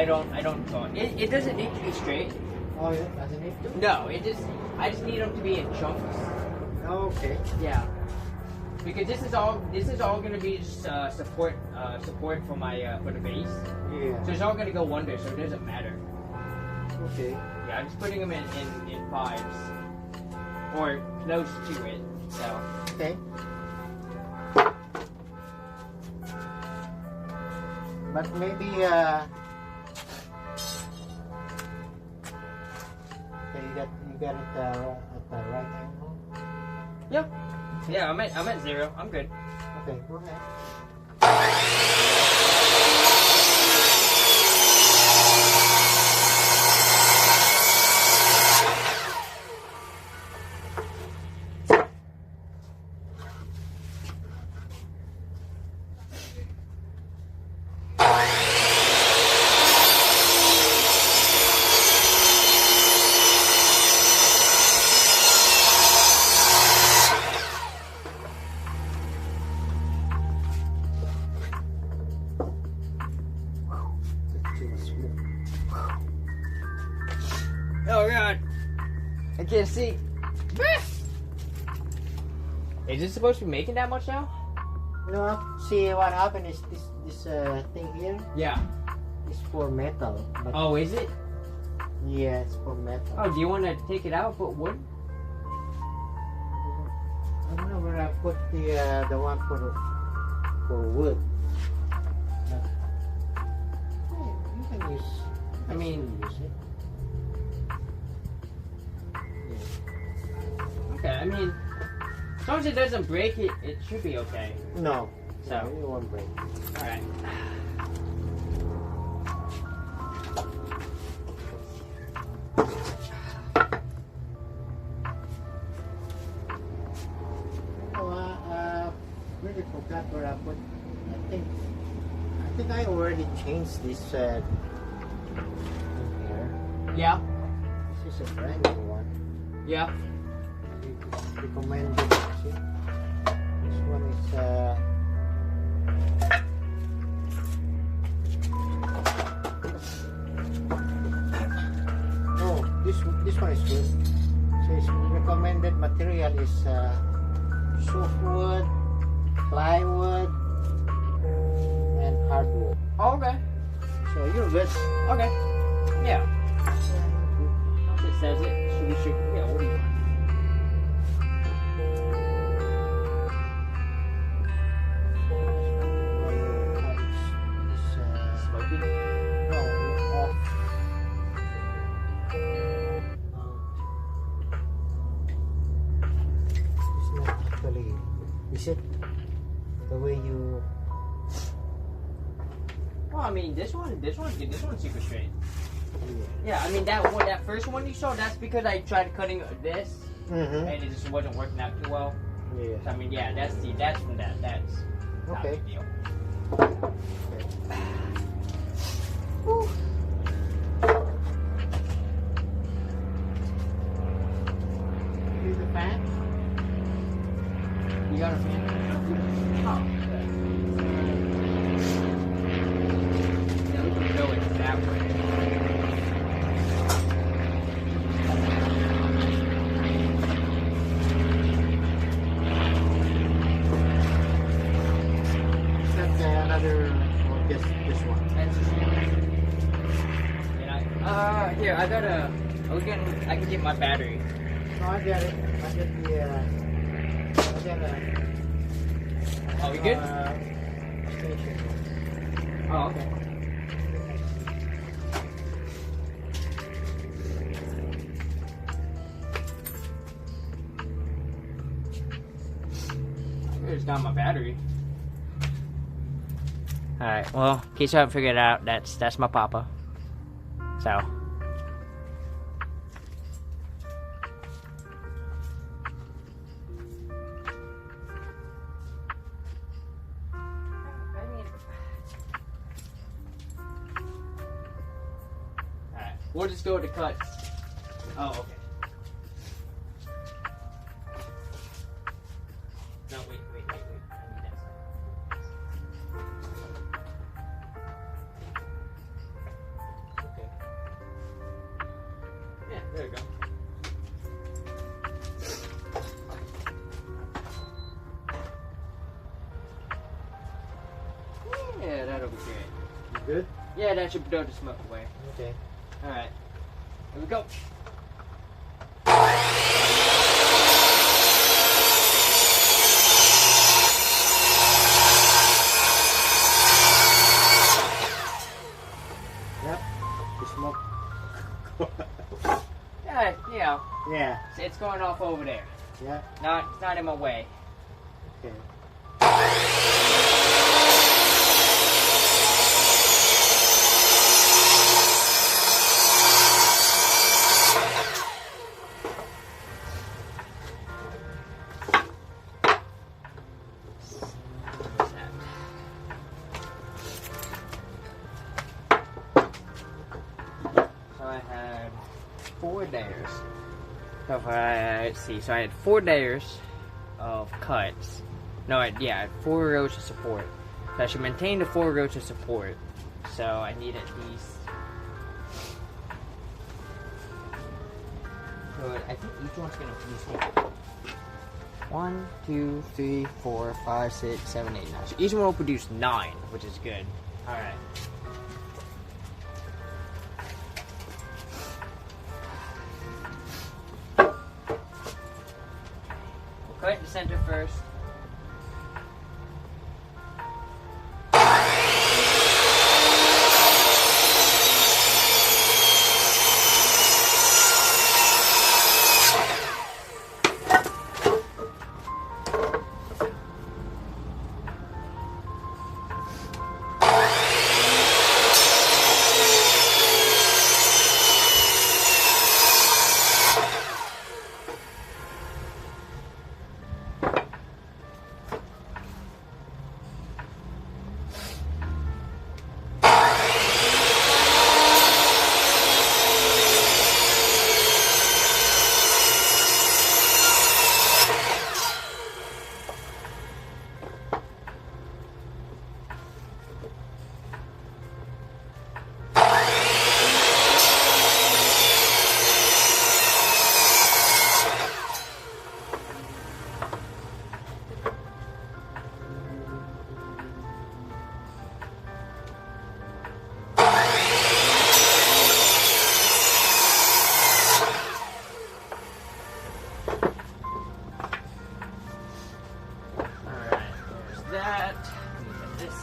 [SPEAKER 1] don't draw. It doesn't need to be straight.
[SPEAKER 2] oh, yeah, doesn't it?
[SPEAKER 1] No, I just need them to be in chunks.
[SPEAKER 2] Oh, okay.
[SPEAKER 1] Yeah. Because this is all gonna be just support for my for the base.
[SPEAKER 2] Yeah.
[SPEAKER 1] So it's all gonna go under, so it doesn't matter.
[SPEAKER 2] Okay.
[SPEAKER 1] Yeah, I'm just putting them in fives or close to it. So
[SPEAKER 2] Okay. But maybe okay, you got it at the right angle.
[SPEAKER 1] yeah, Yeah, I'm at 0. I'm good.
[SPEAKER 2] Okay, go ahead.
[SPEAKER 1] Oh god, I can't see. Is it supposed to be making that much now?
[SPEAKER 2] No, see what happened is this thing here
[SPEAKER 1] Yeah.
[SPEAKER 2] is for metal. But
[SPEAKER 1] Oh, is it?
[SPEAKER 2] yeah, it's for metal.
[SPEAKER 1] Oh, do you want to take it out and put wood?
[SPEAKER 2] I don't know where I put the one for wood. But, yeah, you can use.
[SPEAKER 1] I mean,
[SPEAKER 2] use it.
[SPEAKER 1] okay, I mean, as long as it doesn't break, it should be okay.
[SPEAKER 2] No,
[SPEAKER 1] So,
[SPEAKER 2] it won't break.
[SPEAKER 1] alright.
[SPEAKER 2] Really forgot where I put. I think I already changed this in here.
[SPEAKER 1] Yeah,
[SPEAKER 2] This is a brand new one.
[SPEAKER 1] yeah.
[SPEAKER 2] Recommended. See? This one is oh, this one is good. So its recommended material is softwood, plywood, and hardwood.
[SPEAKER 1] Oh, okay.
[SPEAKER 2] So you're good.
[SPEAKER 1] Okay. Yeah. It says it. We should. Yeah, we'll be fine. Smoky.
[SPEAKER 2] No, off. It's not actually. Is it the way you?
[SPEAKER 1] Well, I mean, this one's super straight. Yeah, I mean that first one you saw, that's because I tried cutting this
[SPEAKER 2] Mm-hmm.
[SPEAKER 1] and it just wasn't working out too well.
[SPEAKER 2] Yeah.
[SPEAKER 1] So, I mean, yeah, that's from that. That's not a
[SPEAKER 2] Okay.
[SPEAKER 1] big deal.
[SPEAKER 2] Use the fan.
[SPEAKER 1] You got a fan? Oh, okay. Yeah, we can go it that way.
[SPEAKER 2] That's another. Or just this one.
[SPEAKER 1] That's just and here, I can get my battery.
[SPEAKER 2] No, I get it. I get the.
[SPEAKER 1] Oh, we good?
[SPEAKER 2] Station.
[SPEAKER 1] Oh, okay. It's not my battery. Alright, well, in case you haven't figured it out, that's my papa. So. Alright, we'll just go to cut. Oh, okay. No, wait. I need that side.
[SPEAKER 2] Okay.
[SPEAKER 1] Yeah, there we go. Yeah, that'll be great.
[SPEAKER 2] You good?
[SPEAKER 1] Yeah, that should blow the smoke away.
[SPEAKER 2] Okay.
[SPEAKER 1] Alright. Here we go.
[SPEAKER 2] Yep. The smoke.
[SPEAKER 1] Yeah,
[SPEAKER 2] Yeah.
[SPEAKER 1] it's going off over there.
[SPEAKER 2] Yeah.
[SPEAKER 1] It's not in my way.
[SPEAKER 2] Okay.
[SPEAKER 1] So I had 4 layers. So if let's see, so I had 4 layers of cuts. No, I had 4 rows of support. So I should maintain the 4 rows of support. So I need at least. So I think each one's gonna produce me 1, 2, 3, 4, 5, 6, 7, 8, 9. So each one will produce 9, which is good. Alright. We'll cut the center first.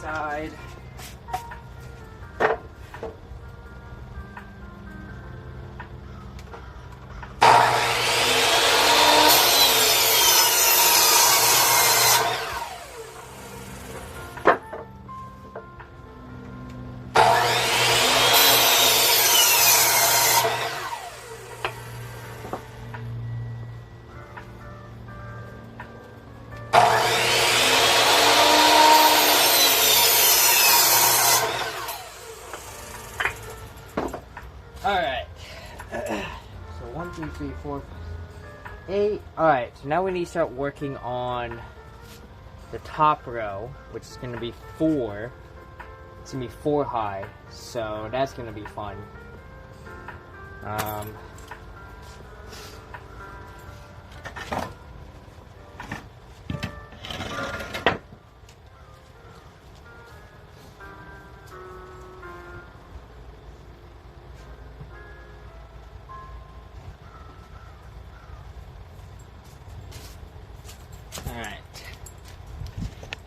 [SPEAKER 1] Side. Alright. So 1, 2, 3, 4, 8. Alright, so now we need to start working on the top row, which is going to be 4. It's going to be 4 high, so that's going to be fun. Alright.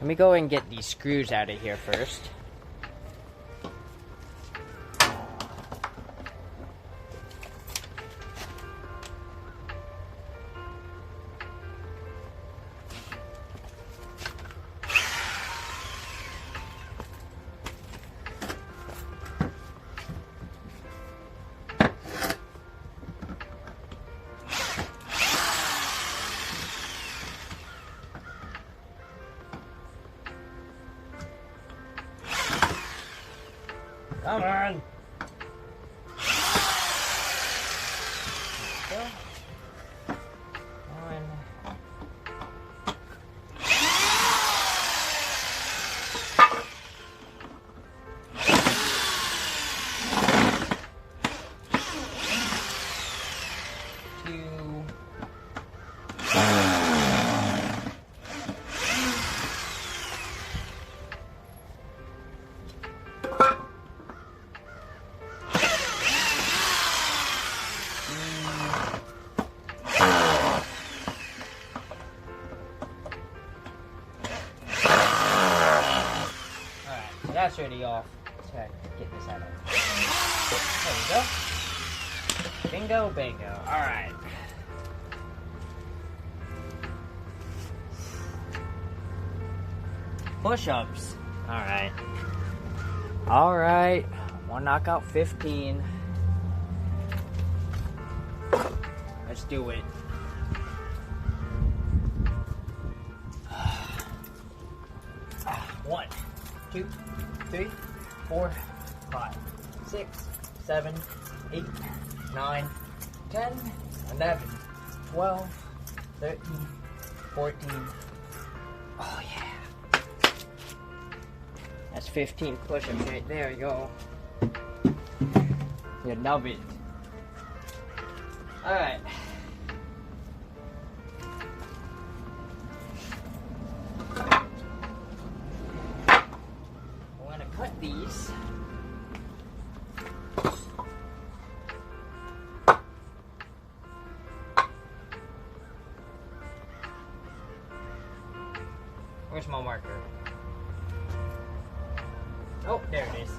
[SPEAKER 1] Let me go and get these screws out of here first. Come on. Go. 1. That's already off. Let's try to get this out of there. There we go. Bingo, bingo. Alright. push-ups. Alright. Alright. One knockout 15. Let's do it. One, 2, 3, 4, 5, 6, 7, 8, 9, 10, 11, 12, 13, 14. Oh yeah. That's 15 push-ups right there, yo. You love it. Alright. I'm gonna cut these. Where's my marker? Oh, there it is.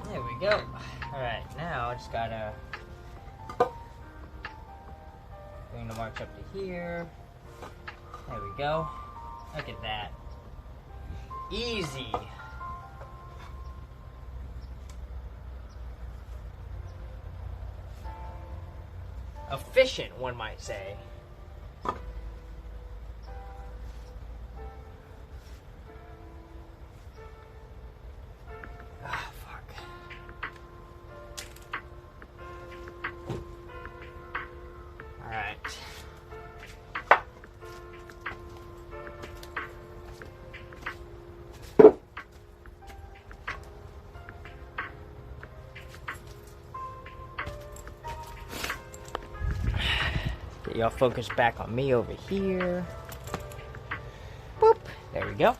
[SPEAKER 1] There we go. Alright, now I just gotta bring the marks up to here. There we go. Look at that. Easy. Efficient, one might say. Get y'all focus back on me over here. Boop. There we go.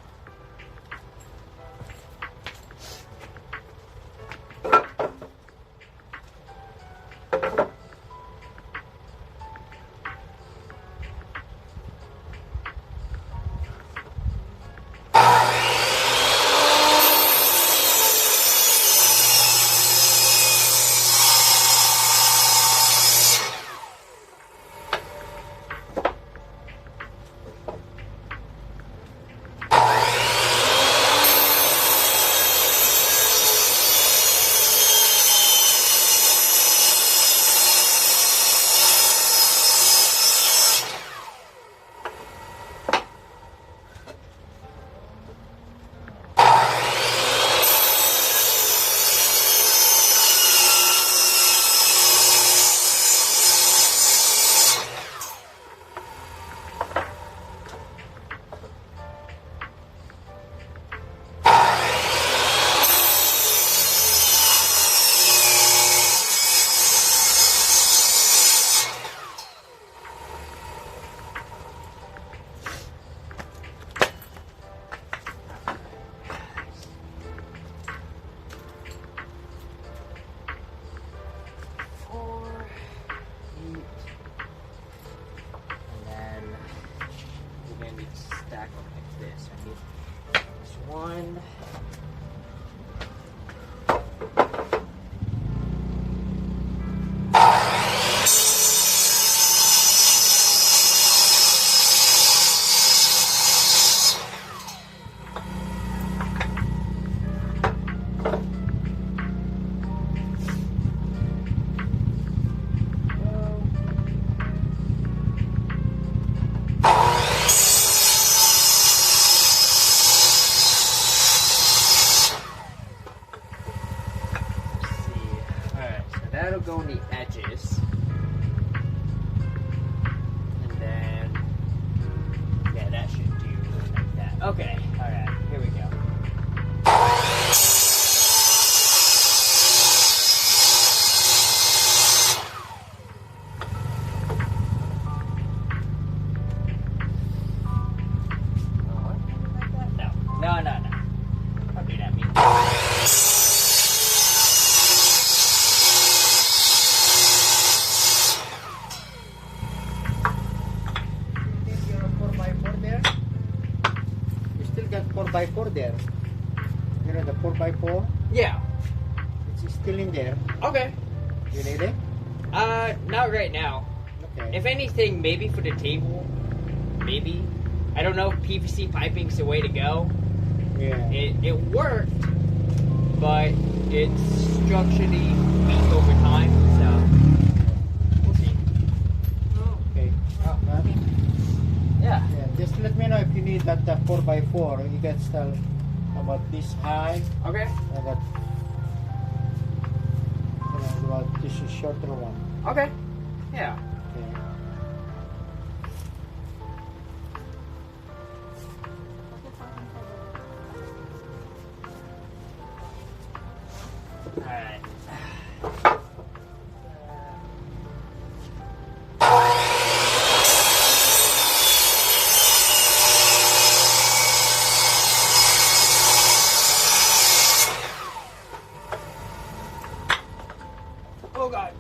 [SPEAKER 1] Stack them like this. I need this one. That'll go on the edges. And then, yeah, that should do like that. Okay, alright, here we go. No. Don't do that, me.
[SPEAKER 2] there. You know the 4x4?
[SPEAKER 1] Yeah.
[SPEAKER 2] It's still in there.
[SPEAKER 1] Okay.
[SPEAKER 2] You need it?
[SPEAKER 1] Not right now.
[SPEAKER 2] Okay.
[SPEAKER 1] If anything, maybe for the table. Maybe. I don't know if PVC piping's the way to go.
[SPEAKER 2] Yeah.
[SPEAKER 1] It worked, but it's structurally weak over time, so we'll see.
[SPEAKER 2] Okay.
[SPEAKER 1] Yeah.
[SPEAKER 2] Yeah. Just let me know if you need that 4x4. You can tell about this high.
[SPEAKER 1] Okay.
[SPEAKER 2] And that. You know, about this shorter one.
[SPEAKER 1] Okay. Yeah.
[SPEAKER 2] Okay.
[SPEAKER 1] Alright. Oh God.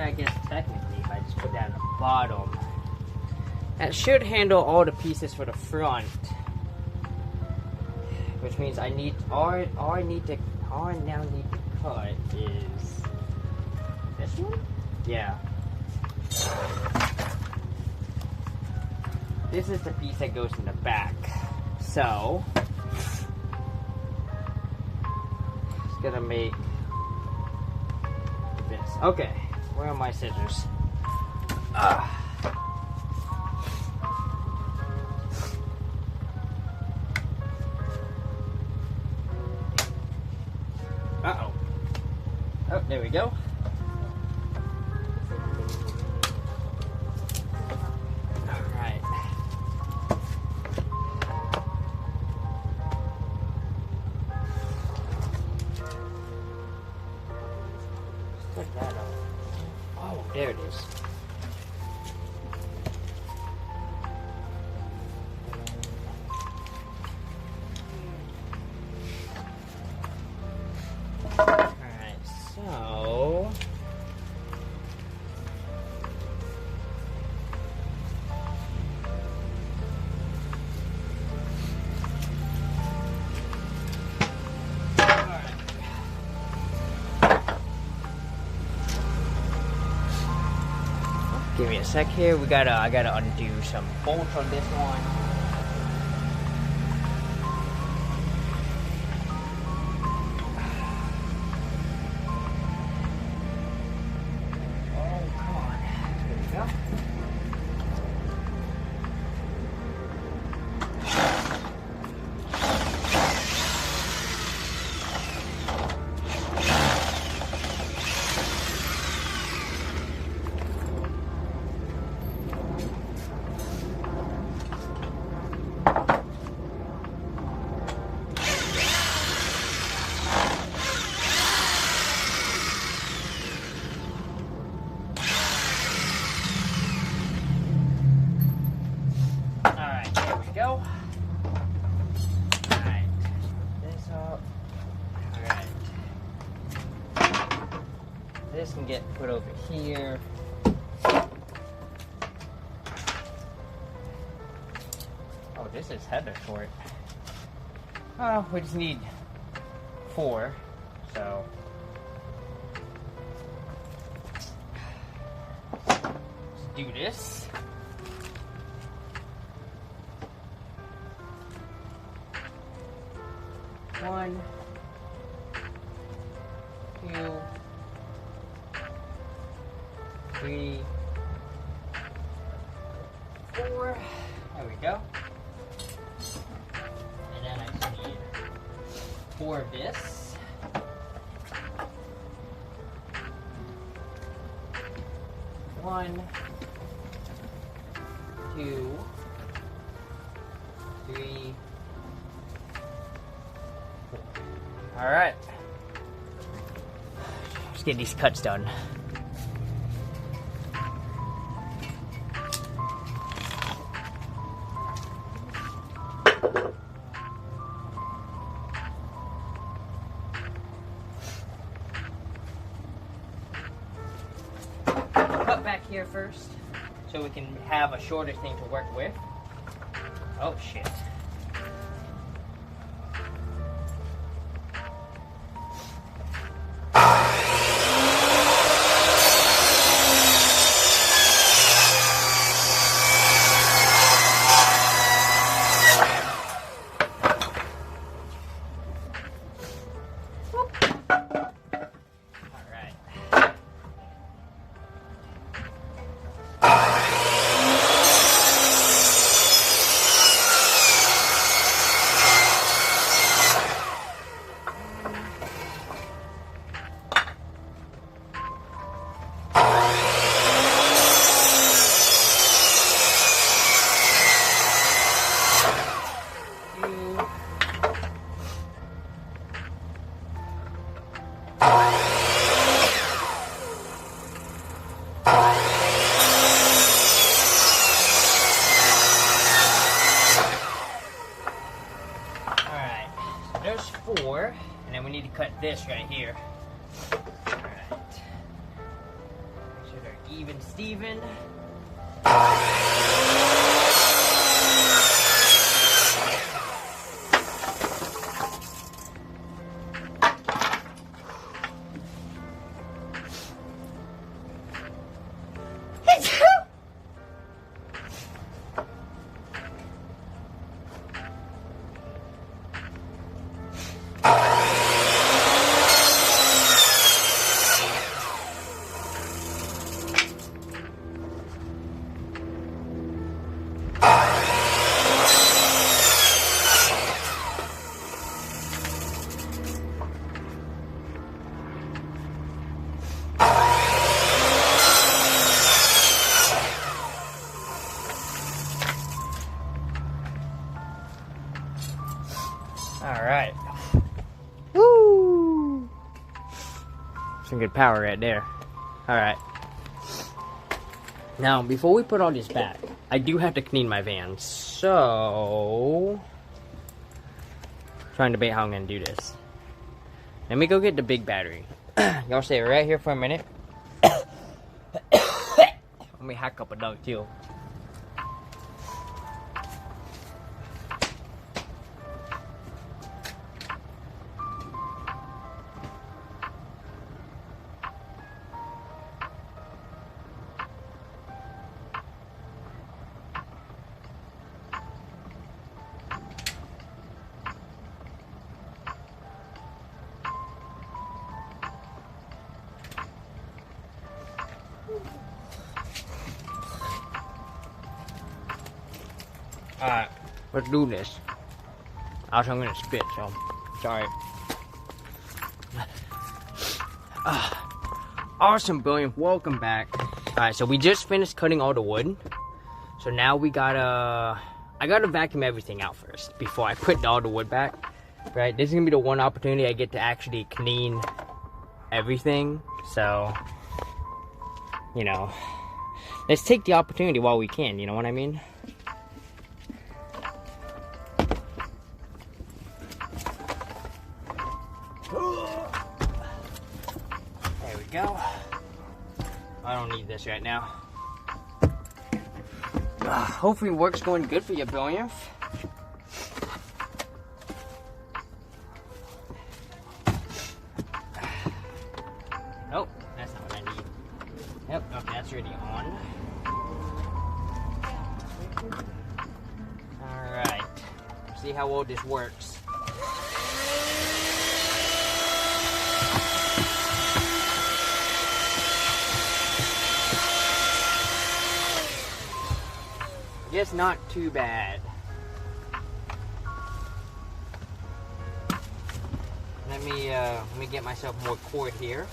[SPEAKER 1] I guess technically if I just put that on the bottom, that should handle all the pieces for the front. Which means I need all I now need to cut is this one? Yeah. This is the piece that goes in the back. So it's gonna make this. Okay, where are my scissors? Uh-oh. Oh, there we go. Alright. Check that out. Oh, there it is. Alright, so give me a sec here. I gotta undo some bolts on this one. Oh, come on. There we go. Alright, there we go. Alright, this up. Alright. This can get put over here. Oh, this is header for it. Oh, we just need 4, so. Let's do this. One, 2, 3, 4. There we go. And then I just need 4 of this. 1, 2, 3, 4. Alright. Let's get these cuts done. Cut back here first so we can have a shorter thing to work with. Oh shit. There's 4, and then we need to cut this right here. Alright. Make sure they're even Steven. Alright. Woo! Some good power right there. Alright. Now, before we put all this back, I do have to clean my van. So, trying to debate how I'm going to do this. Let me go get the big battery. Y'all stay right here for a minute. Let me hack up a dog too. Alright, let's do this. Also, I'm gonna spit, so sorry. Awesome, Billion. Welcome back. Alright, so we just finished cutting all the wood. So now we gotta... I gotta vacuum everything out first before I put all the wood back. Right? This is gonna be the one opportunity I get to actually clean everything. So, you know, let's take the opportunity while we can, you know what I mean? There we go. I don't need this right now. Hopefully work's going good for you, Billion. Oh, that's not what I need. Yep, okay, that's already on. Alright. See how well this works. Guess not too bad. Let me get myself more cord here.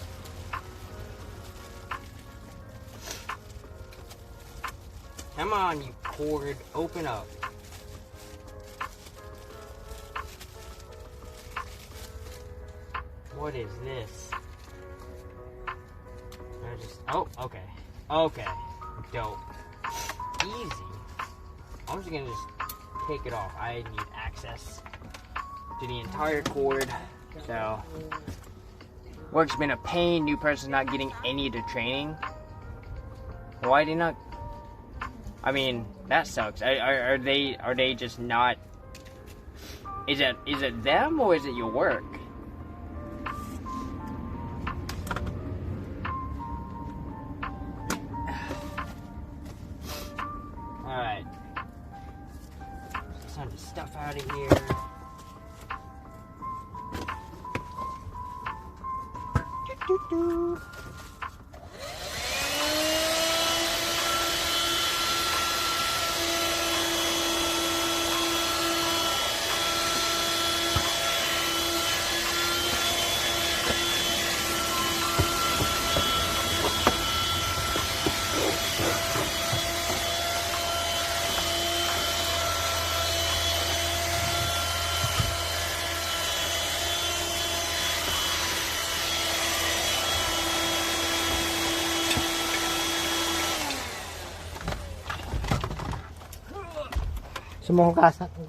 [SPEAKER 1] Come on, you cord, open up. What is this? Oh, okay. Okay. Dope. Easy. I'm just gonna just take it off. I need access to the entire cord. So, work's been a pain. New person's not getting any of the training. Why did not? I mean, that sucks. Are they just not? Is it them or is it your work? All right. Get some of the stuff out of here. Doo-doo-doo.
[SPEAKER 2] Gusto mo hugasan ko?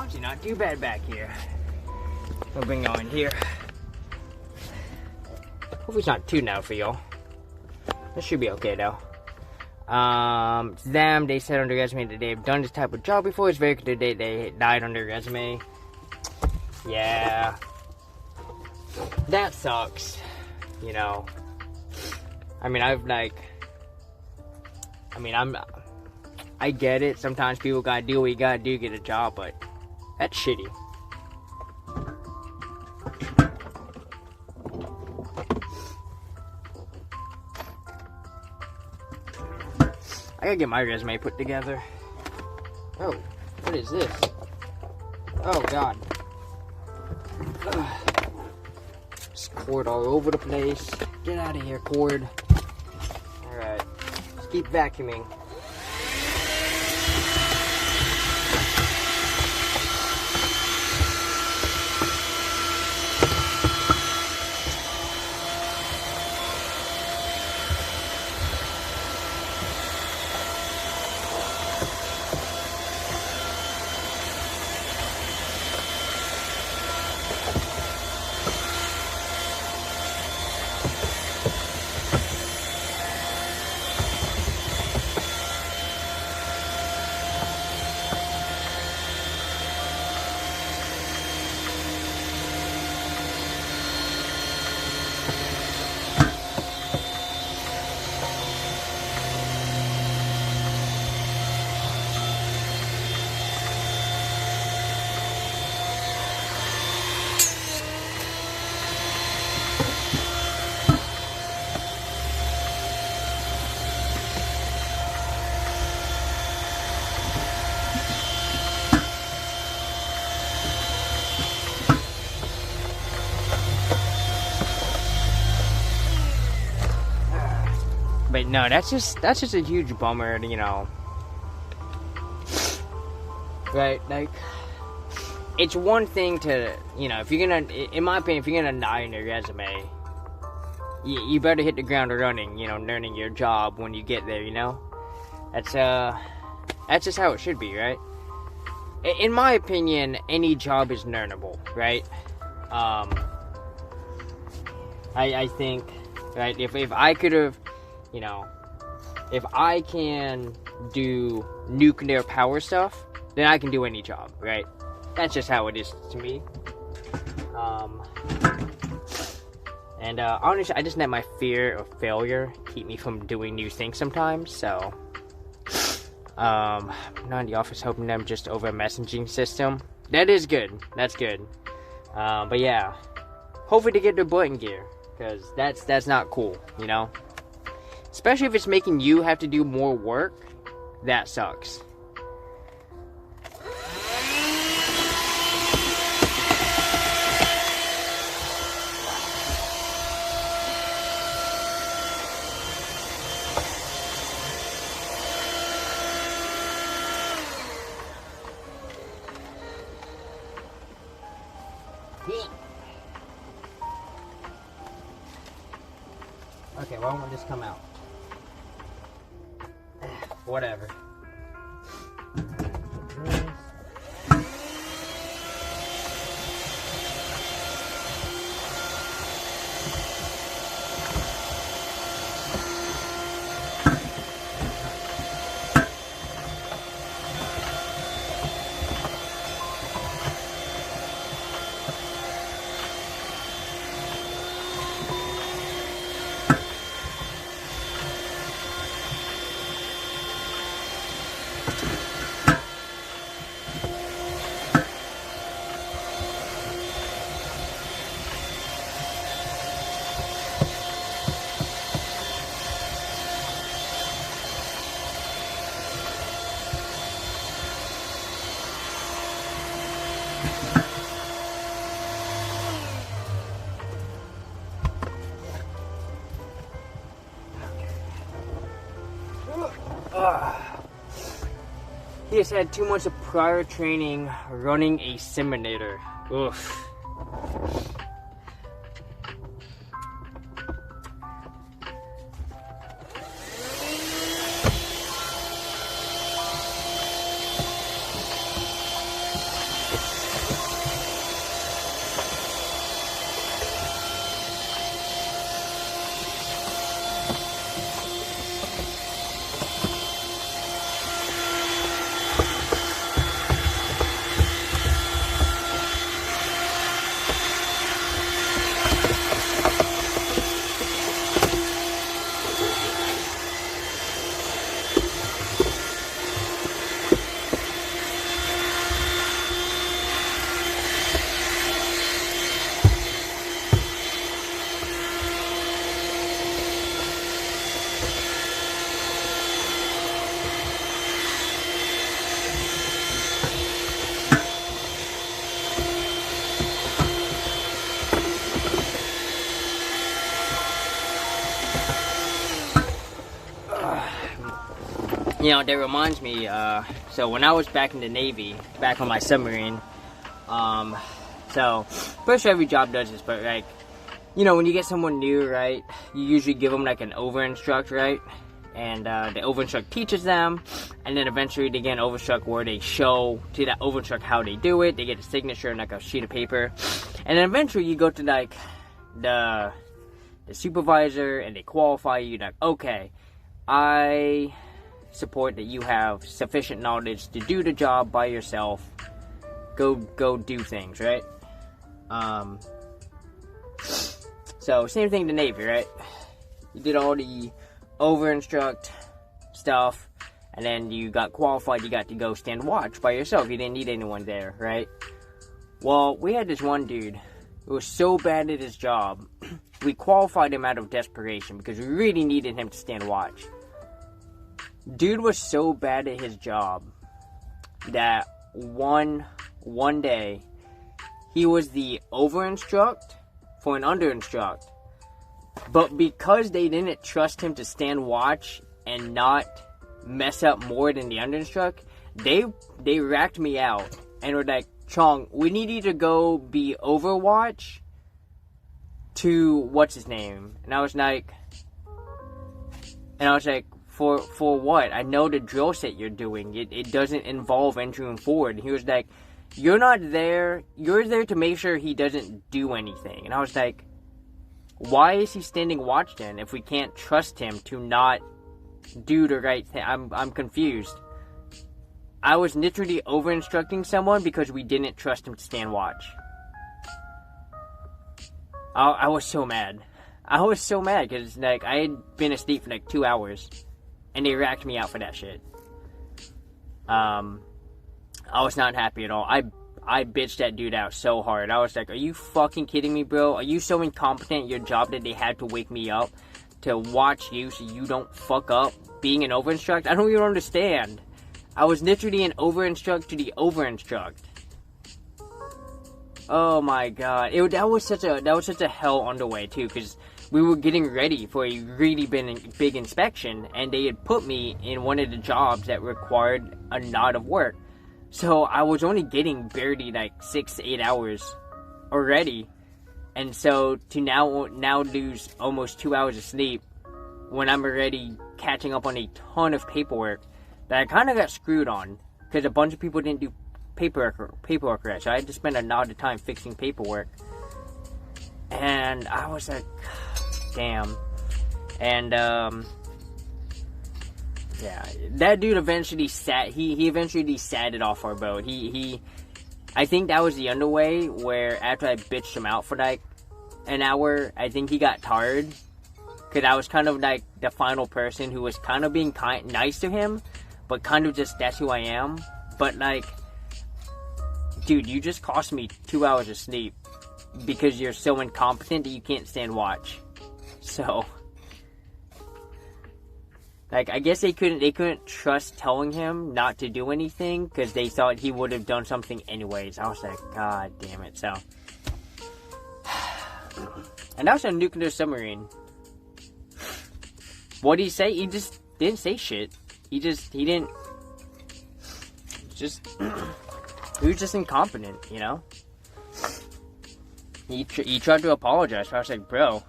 [SPEAKER 1] Actually, not too bad back here. We'll bring on here. Hopefully it's not too loud for y'all. This should be okay though. It's them. They said on their resume that they've done this type of job before. It's very good that they died on their resume. Yeah, that sucks. You know. I mean, I get it. Sometimes people gotta do what you gotta do to get a job, but that's shitty. I gotta get my resume put together. Oh, what is this? Oh god. There's cord all over the place. Get out of here, cord. Alright. Let's keep vacuuming. But no, that's just a huge bummer, you know. Right? Like, it's one thing to, you know, if you're gonna, in my opinion, if you're gonna die on your resume, you better hit the ground running, you know, learning your job when you get there, you know? That's just how it should be, right? In my opinion, any job is learnable, right? I think right? If I could have, you know, if I can do nuclear power stuff, then I can do any job, right? That's just how it is to me. And honestly, I just let my fear of failure keep me from doing new things sometimes. So, not in the office helping them just over a messaging system. That is good. That's good. But yeah, hopefully to get their butt in gear, because that's not cool, you know. Especially if it's making you have to do more work. That sucks. Okay, why won't this come out? Whatever. He has had 2 months of prior training running a simulator. Oof. You know, that reminds me, so when I was back in the Navy, back on my submarine, so, pretty sure every job does this, but like, you know, when you get someone new, right, you usually give them like an over-instruct, right, and the over-instruct teaches them, and then eventually they get an over-instruct where they show to that over-instruct how they do it, they get a signature and like a sheet of paper, and then eventually you go to like, the supervisor, and they qualify you, like, okay, I support that you have sufficient knowledge to do the job by yourself. Go do things, right? So same thing to Navy, right? You did all the over-instruct stuff, and then you got qualified, you got to go stand watch by yourself. You didn't need anyone there, right? Well, we had this one dude who was so bad at his job, we qualified him out of desperation because we really needed him to stand watch. Dude was so bad at his job that one day he was the over-instruct for an under-instruct. But because they didn't trust him to stand watch and not mess up more than the under-instruct, they racked me out and were like, Chong, we need you to go be Overwatch to what's his name? And I was like, for what? I know the drill set you're doing. It doesn't involve entering forward. He was like, you're not there. You're there to make sure he doesn't do anything. And I was like, Why is he standing watch then if we can't trust him to not do the right thing? I'm confused. I was literally over-instructing someone because we didn't trust him to stand watch. I was so mad. I was so mad because, like, I had been asleep for, like, 2 hours. And they racked me out for that shit. I was not happy at all. I bitched that dude out so hard. I was like, are you fucking kidding me, bro? Are you so incompetent at your job that they had to wake me up to watch you so you don't fuck up being an over-instruct? I don't even understand. I was literally an over-instruct to the over-instruct. Oh my god. That was such a hell on the way too, because we were getting ready for a really big inspection, and they had put me in one of the jobs that required a lot of work. So I was only getting barely like 6 to 8 hours already. And so to now lose almost 2 hours of sleep when I'm already catching up on a ton of paperwork that I kind of got screwed on because a bunch of people didn't do paperwork right. So I had to spend a lot of time fixing paperwork. And I was like, damn. And yeah, that dude eventually he eventually sat it off our boat. I think that was the underway where after I bitched him out for like an hour, I think he got tired. Because I was kind of like the final person who was kind of being nice to him, but kind of just, that's who I am. But like, dude, you just cost me 2 hours of sleep because you're so incompetent that you can't stand watch. So, like, I guess they couldn't trust telling him not to do anything because they thought he would have done something anyways. I was like, god damn it. So, and that was a nuclear submarine. What did he say? He just didn't say shit. He was just incompetent, you know? He tried to apologize, but I was like, bro,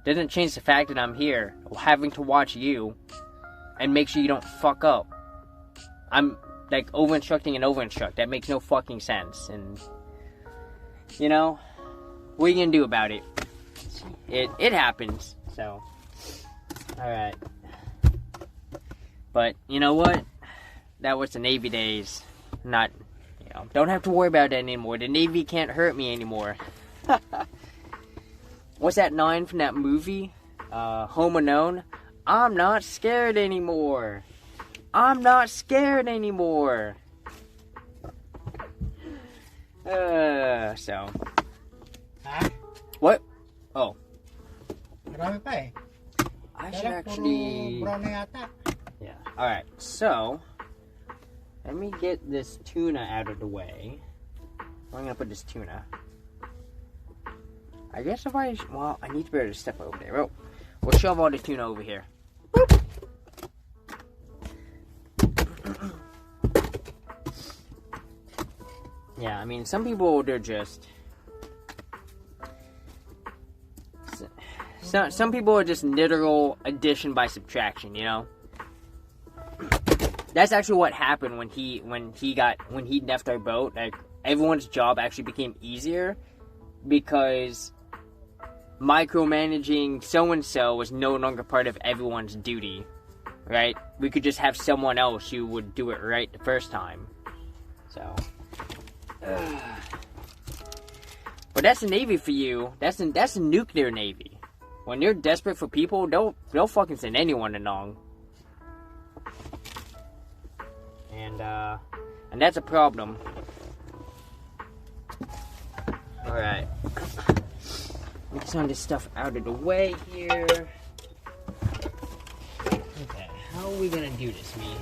[SPEAKER 1] doesn't change the fact that I'm here, having to watch you, and make sure you don't fuck up. I'm, like, over-instructing and over-instruct. That makes no fucking sense, and, you know, what are you gonna do about it? It happens, so, alright. But, you know what? That was the Navy days. Not, you know, don't have to worry about that anymore. The Navy can't hurt me anymore. What's that line from that movie? Home Alone? I'm not scared anymore. I'm not scared anymore. So.
[SPEAKER 2] Ha?
[SPEAKER 1] What? Oh.
[SPEAKER 2] Marami pa eh.
[SPEAKER 1] I should actually...
[SPEAKER 2] Puro brown na yata.
[SPEAKER 1] Yeah. Alright, so... Let me get this tuna out of the way. I'm gonna put this tuna. I guess if I... Well, I need to be able to step over there. Oh, we'll shove all the tuna over here. Yeah, I mean, some people, they're just... Some people are just literal addition by subtraction, you know? That's actually what happened when he left our boat. Like, everyone's job actually became easier because micromanaging so-and-so was no longer part of everyone's duty, right? We could just have someone else who would do it right the first time. So, but that's the Navy for you. That's the nuclear Navy. When you're desperate for people, they'll fucking send anyone along. And that's a problem. Alright. Get some of this stuff out of the way here. Okay, how are we gonna do this, me?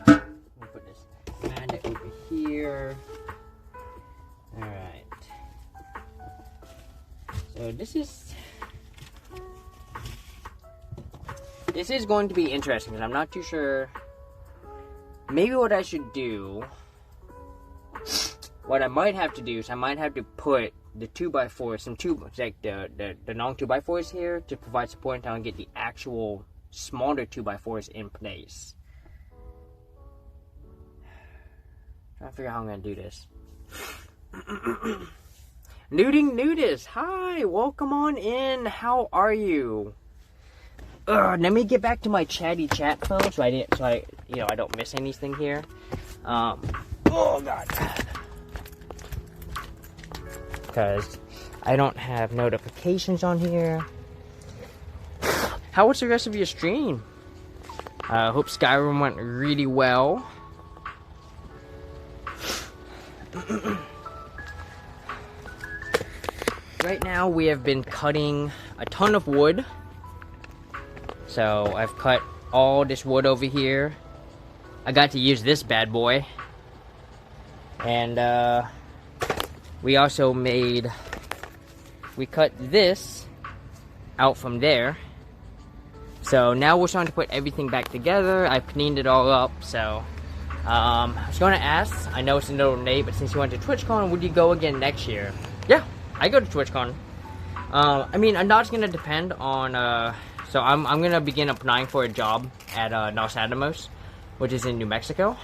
[SPEAKER 1] We'll put this magnet over here. Alright. So this is going to be interesting because I'm not too sure. Maybe what I should do, what I might have to do is I might have to put the 2x4s, like the long 2x4s here to provide support until I get the actual smaller 2x4s in place. Trying to figure out how I'm gonna do this. Nuding Nudist, hi, welcome on in. How are you? Let me get back to my chatty chat phone so I don't miss anything here. Oh god. Because I don't have notifications on here. How was the rest of your stream? Hope Skyrim went really well. Right now we have been cutting a ton of wood. So I've cut all this wood over here. I got to use this bad boy. And we also we cut this out from there. So now we're starting to put everything back together. I cleaned it all up, so I was going to ask, I know it's a little late, but since you went to TwitchCon, would you go again next year? Yeah, I go to TwitchCon. I mean, I'm not going to depend on, so I'm going to begin applying for a job at Los Alamos, which is in New Mexico.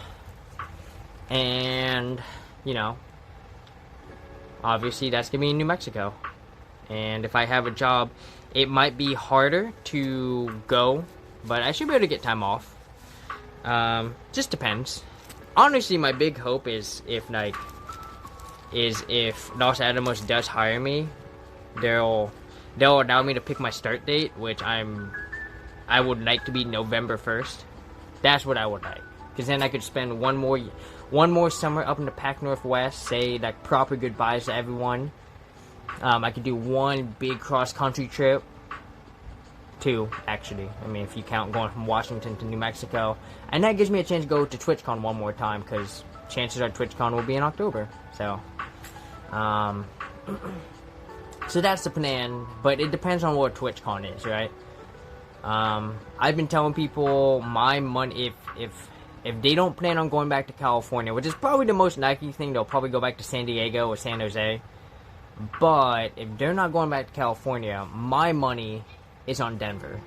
[SPEAKER 1] And, you know, obviously that's going to be in New Mexico. And if I have a job, it might be harder to go, but I should be able to get time off. Just depends. Honestly, my big hope is if Los Alamos does hire me, they'll allow me to pick my start date, which I would like to be November 1st. That's what I would like, because then I could spend one more summer up in the Pac Northwest, say like proper goodbyes to everyone. I could do one big cross-country trip. 2, actually. I mean, if you count going from Washington to New Mexico. And that gives me a chance to go to TwitchCon one more time, because chances are TwitchCon will be in October. So, so that's the plan, but it depends on what TwitchCon is, right? I've been telling people my money, if they don't plan on going back to California, which is probably the most likely thing, they'll probably go back to San Diego or San Jose. But if they're not going back to California, my money is on Denver.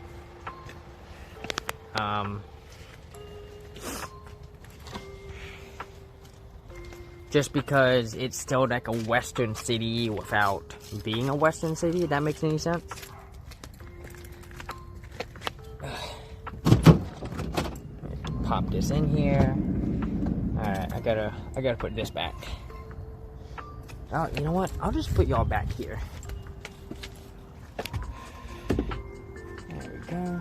[SPEAKER 1] Just because it's still like a western city without being a western city, if that makes any sense. Pop this in here. Alright, I gotta put this back. Oh, you know what? I'll just put y'all back here. There we go.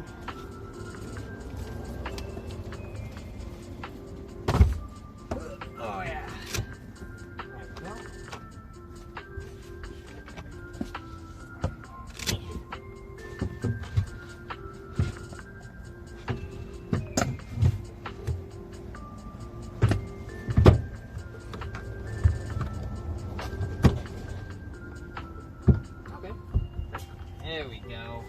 [SPEAKER 1] Oh, yeah. There we go. There we go.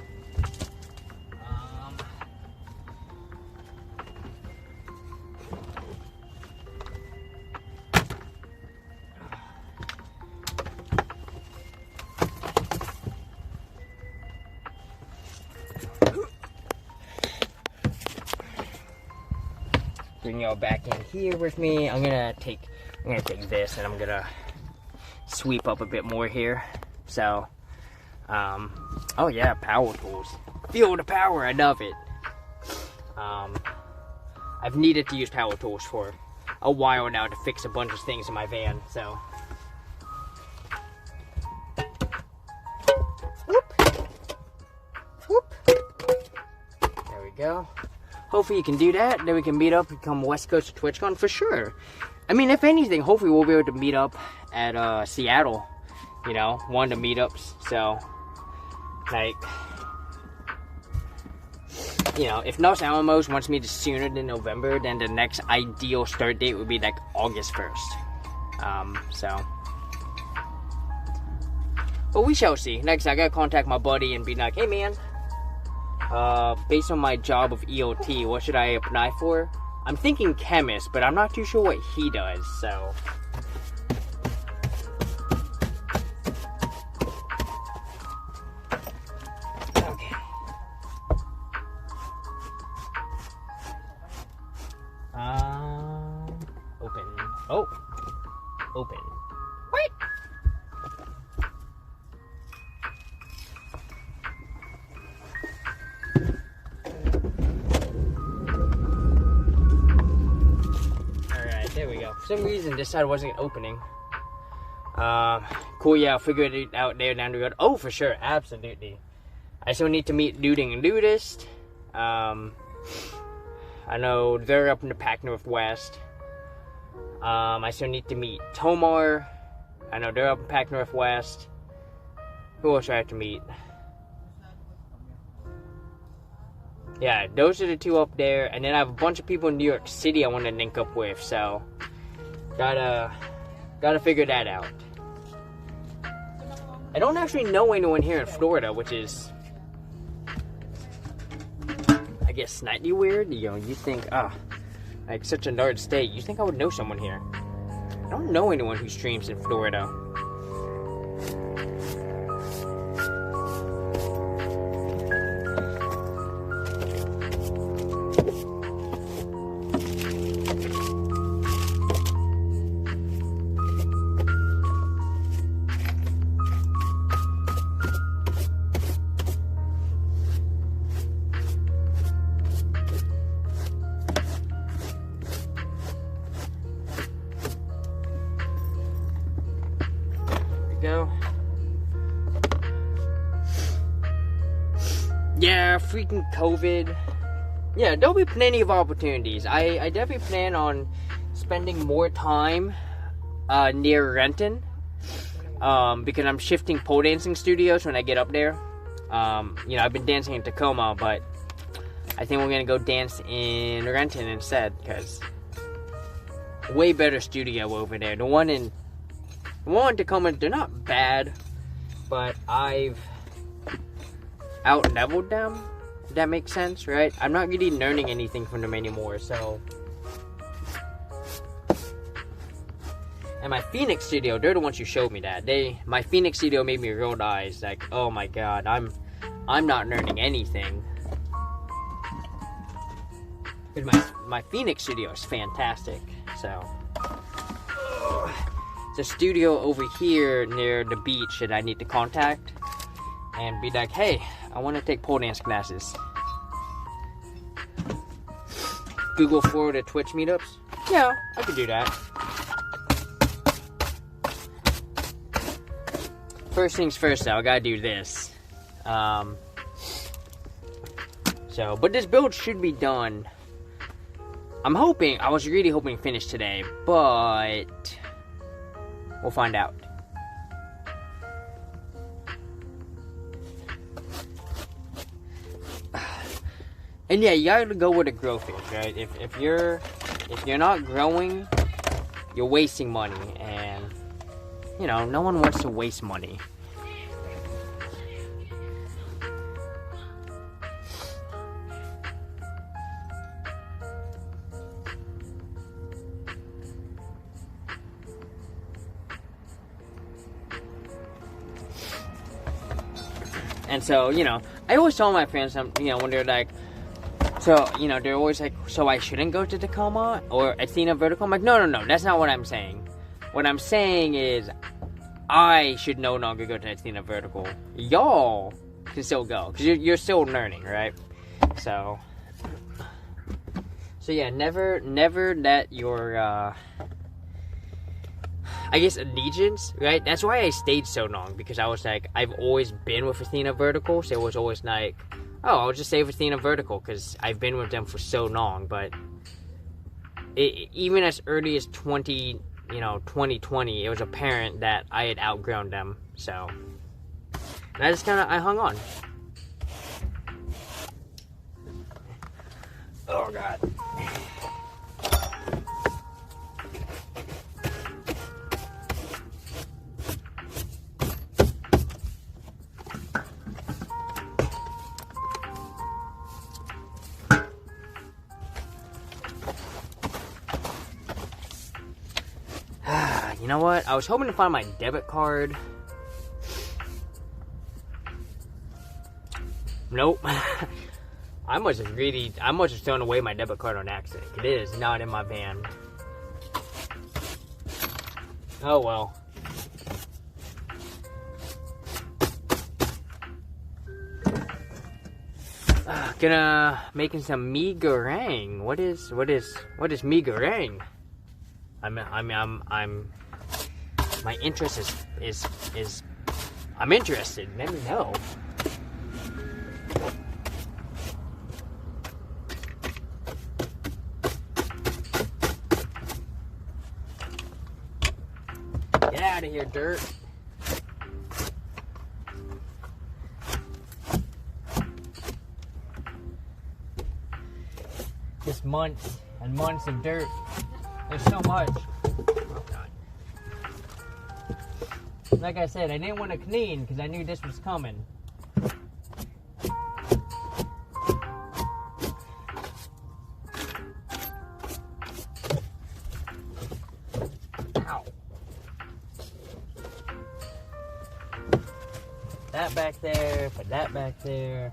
[SPEAKER 1] Bring y'all back in here with me. I'm gonna take this and I'm gonna sweep up a bit more here. So, oh yeah, power tools. Feel the power, I love it. I've needed to use power tools for a while now to fix a bunch of things in my van, so. Whoop. Whoop. There we go. Hopefully you can do that, then we can meet up and come West Coast to TwitchCon for sure. I mean, if anything, hopefully we'll be able to meet up at Seattle. You know, one of the meetups, so. Like, you know, if Los Alamos wants me to sooner than November, then the next ideal start date would be like August 1st. So. But we shall see. Next, I gotta contact my buddy and be like, hey man, based on my job of EOT, what should I apply for? I'm thinking chemist, but I'm not too sure what he does, so. Open. Oh, open. What? Alright, there we go. For some reason, this side wasn't opening. Cool, yeah, I'll figure it out there down the road. Oh, for sure, absolutely. I still need to meet Duding and Dudist. I know they're up in the Pac Northwest. I still need to meet Tomar. I know they're up in Pac Northwest. Who else do I have to meet? Yeah, those are the two up there. And then I have a bunch of people in New York City I want to link up with. So, gotta figure that out. I don't actually know anyone here in Florida, which is, I guess, slightly weird. You know, you think, like such a large state, you think I would know someone here. I don't know anyone who streams in Florida. Go. Yeah, freaking COVID. Yeah, there'll be plenty of opportunities. I definitely plan on spending more time near Renton. Because I'm shifting pole dancing studios when I get up there. You know, I've been dancing in Tacoma, but I think we're gonna go dance in Renton instead, because way better studio over there. The one in Tacoma, they're not bad, but I've out-leveled them, if that makes sense, right? I'm not really learning anything from them anymore, so. And my Phoenix studio, they're the ones who showed me that. My Phoenix studio made me realize, like, oh my god, I'm not learning anything. Because my Phoenix studio is fantastic, so. It's a studio over here near the beach that I need to contact and be like, hey, I want to take pole dance classes. Google Florida Twitch meetups? Yeah, I could do that. First things first though, I gotta do this. But this build should be done. I was really hoping to finish today, but we'll find out. And yeah, you gotta go where the growth is, right? If you're not growing, you're wasting money, and you know, no one wants to waste money. And so, you know, I always tell my friends, you know, when they're like, so, you know, they're always like, so I shouldn't go to Tacoma or Athena Vertical? I'm like, no, that's not what I'm saying. What I'm saying is, I should no longer go to Athena Vertical. Y'all can still go, because you're still learning, right? So yeah, never let your, I guess, allegiance, right? That's why I stayed so long, because I was like, I've always been with Athena Vertical, so it was always like, oh, I'll just stay with Athena Vertical, because I've been with them for so long. But even as early as 2020, it was apparent that I had outgrown them, so. And I just I hung on. Oh, God. You know what? I was hoping to find my debit card. Nope. I must have thrown away my debit card on accident. It is not in my van. Oh well. Making some mee goreng. What is mee goreng? My interest is I'm interested. Let me know. Get out of here, dirt. Just months and months of dirt. There's so much. Oh, God. Like I said, I didn't want to clean because I knew this was coming. Ow. That back there, put that back there.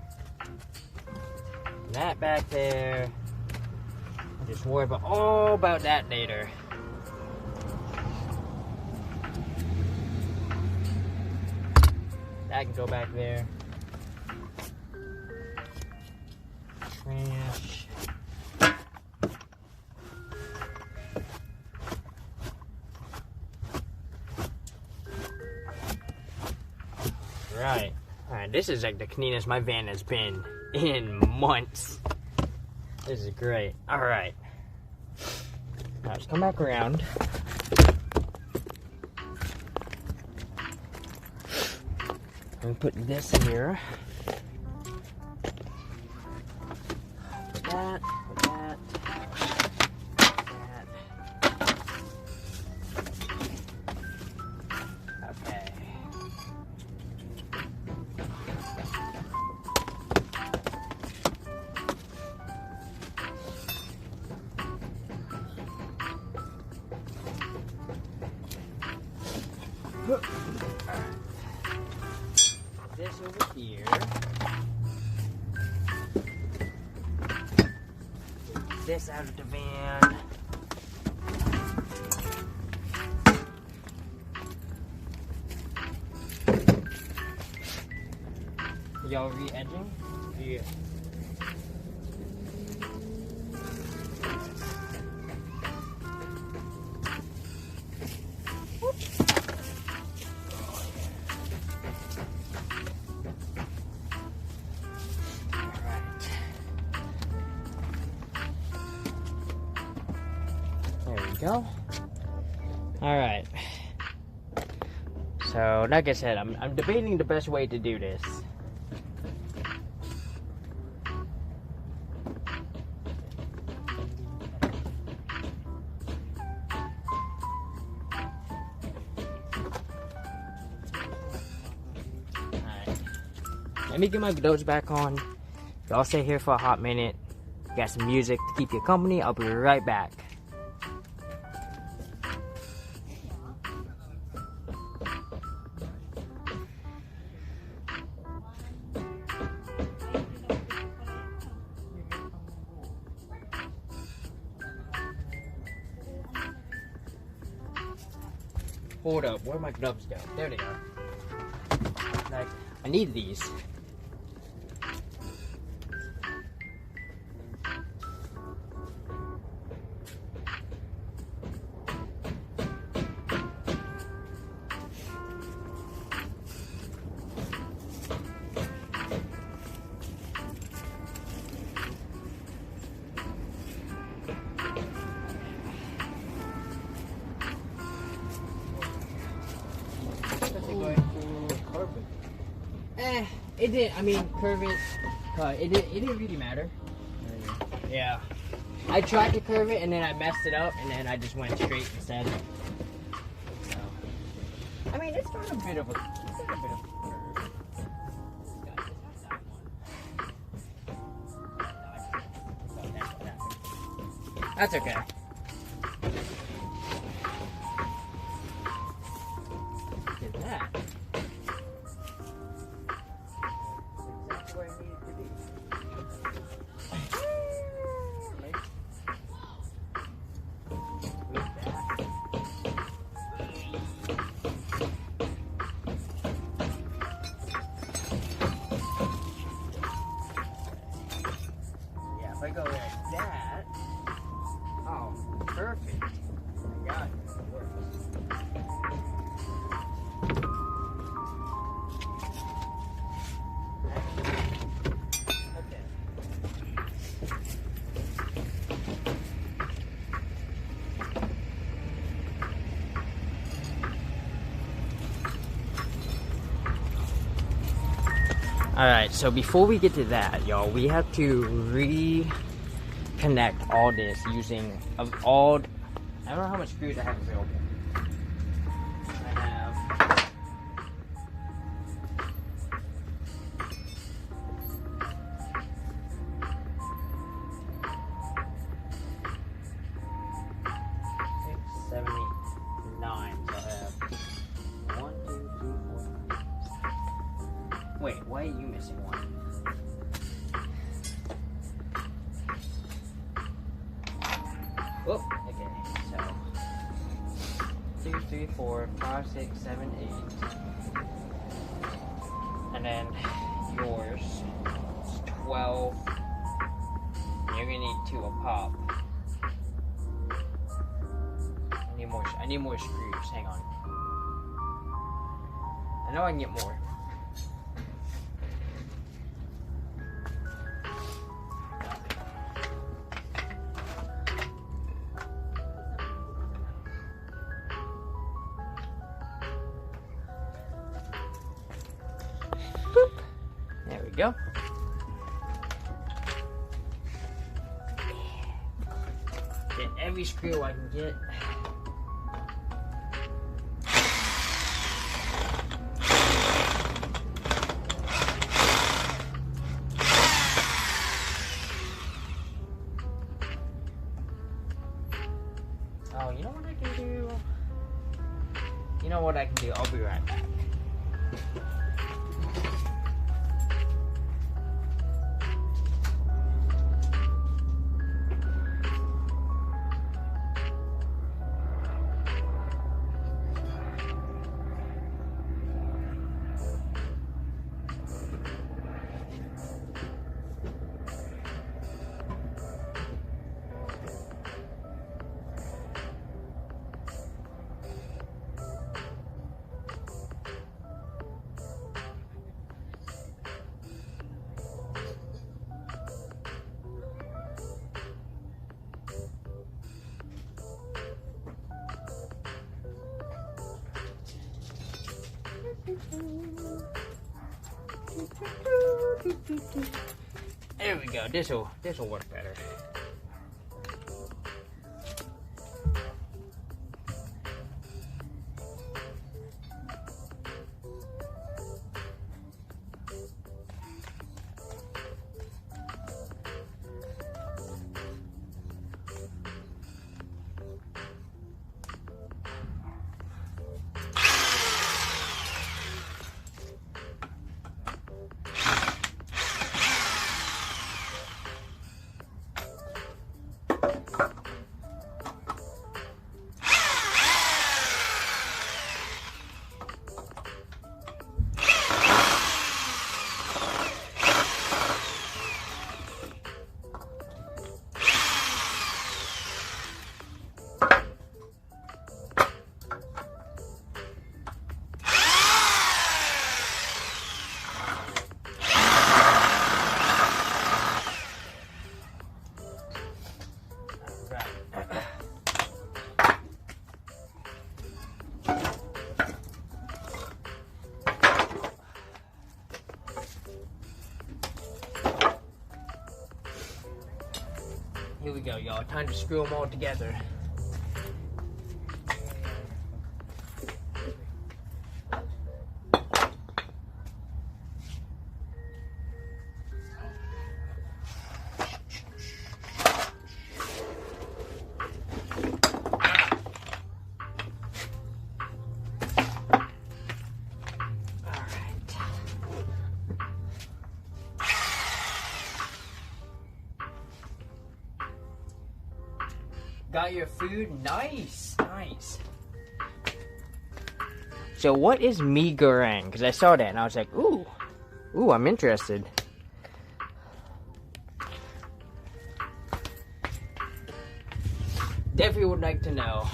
[SPEAKER 1] That back there. Just worry about all about that later. That can go back there. Trash. Right. Alright, this is like the cleanest my van has been in months. This is great. Alright. Now let's come back around. And put this here. Put that, put that, that. Okay. This over here. This out of the van. Y'all re-edging? Yeah. Go. All right. So, like I said, I'm debating the best way to do this. All right. Let me get my gloves back on. Y'all stay here for a hot minute. Got some music to keep you company. I'll be right back. Hold up, where'd my gloves go? There they are. Like, I need these. It did. I mean, curve it. It didn't really matter. Yeah. I tried to curve it and then I messed it up and then I just went straight instead. So, I mean, it's got a bit of a. It's got a bit of a curve. That's okay. Look at that. Where I need it to be. Like that. I go like that, oh, perfect. I got it. It works. Okay. Alright, so before we get to that, y'all, we have to reconnect all this using I don't know how much screws I have available. I have 6, 7, 8, 9. So I have 1, 2, 3, 4. Wait, why are you missing one? Oh, okay, so 2, 3, 4, 5, 6, 7, 8. And then yours is 12. You're gonna need 2 a pop. I need more screws, hang on. I know I can get more. There we go. Get every screw I can get. Oh, you know what I can do? You know what I can do? I'll be right back. There we go. This'll work better. Here we go, y'all. Time to screw them all together. Got your food? Nice, nice. So what is mee goreng? Because I saw that and I was like, ooh, I'm interested. would like to know.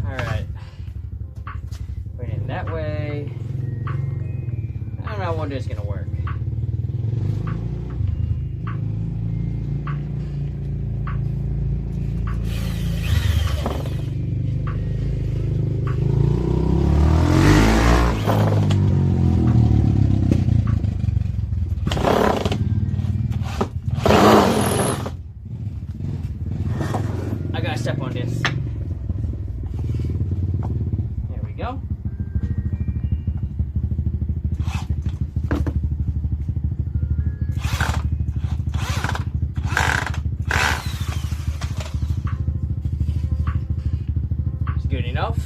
[SPEAKER 1] Alright. Put it that way. I don't know what is gonna work. I gotta step on this. There we go. It's good enough.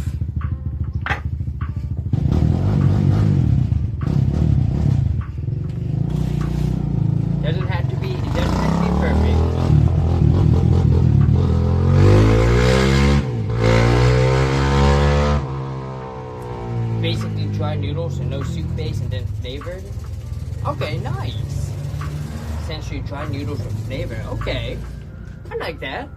[SPEAKER 1] Doesn't have to be perfect. Basically dry noodles and no soup base and then flavored. Okay, nice. Essentially dry noodles with flavor. Okay, I like that.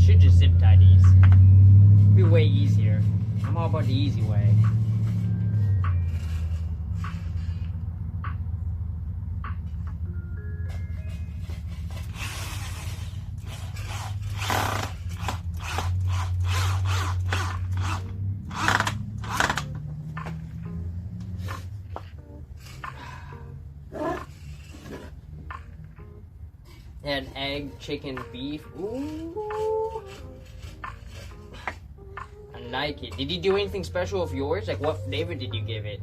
[SPEAKER 1] Should just zip tie these. Be way easier. I'm all about the easy way. And egg, chicken, beef. Ooh. I like it. Did you do anything special with yours? Like, what flavor did you give it?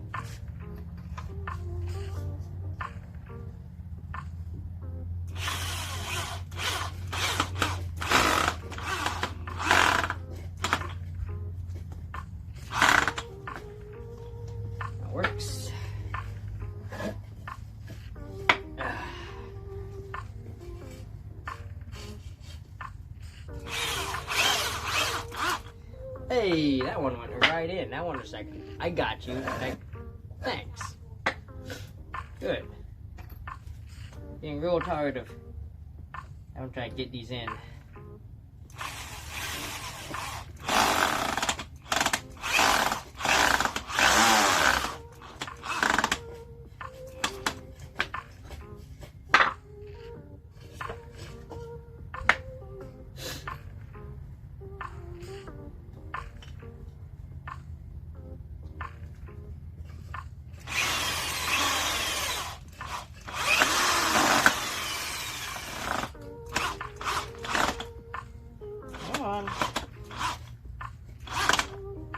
[SPEAKER 1] That works. Hey, that one went right in. That one was like, I got you. Like, thanks. Good. Getting real tired of having to try to get these in.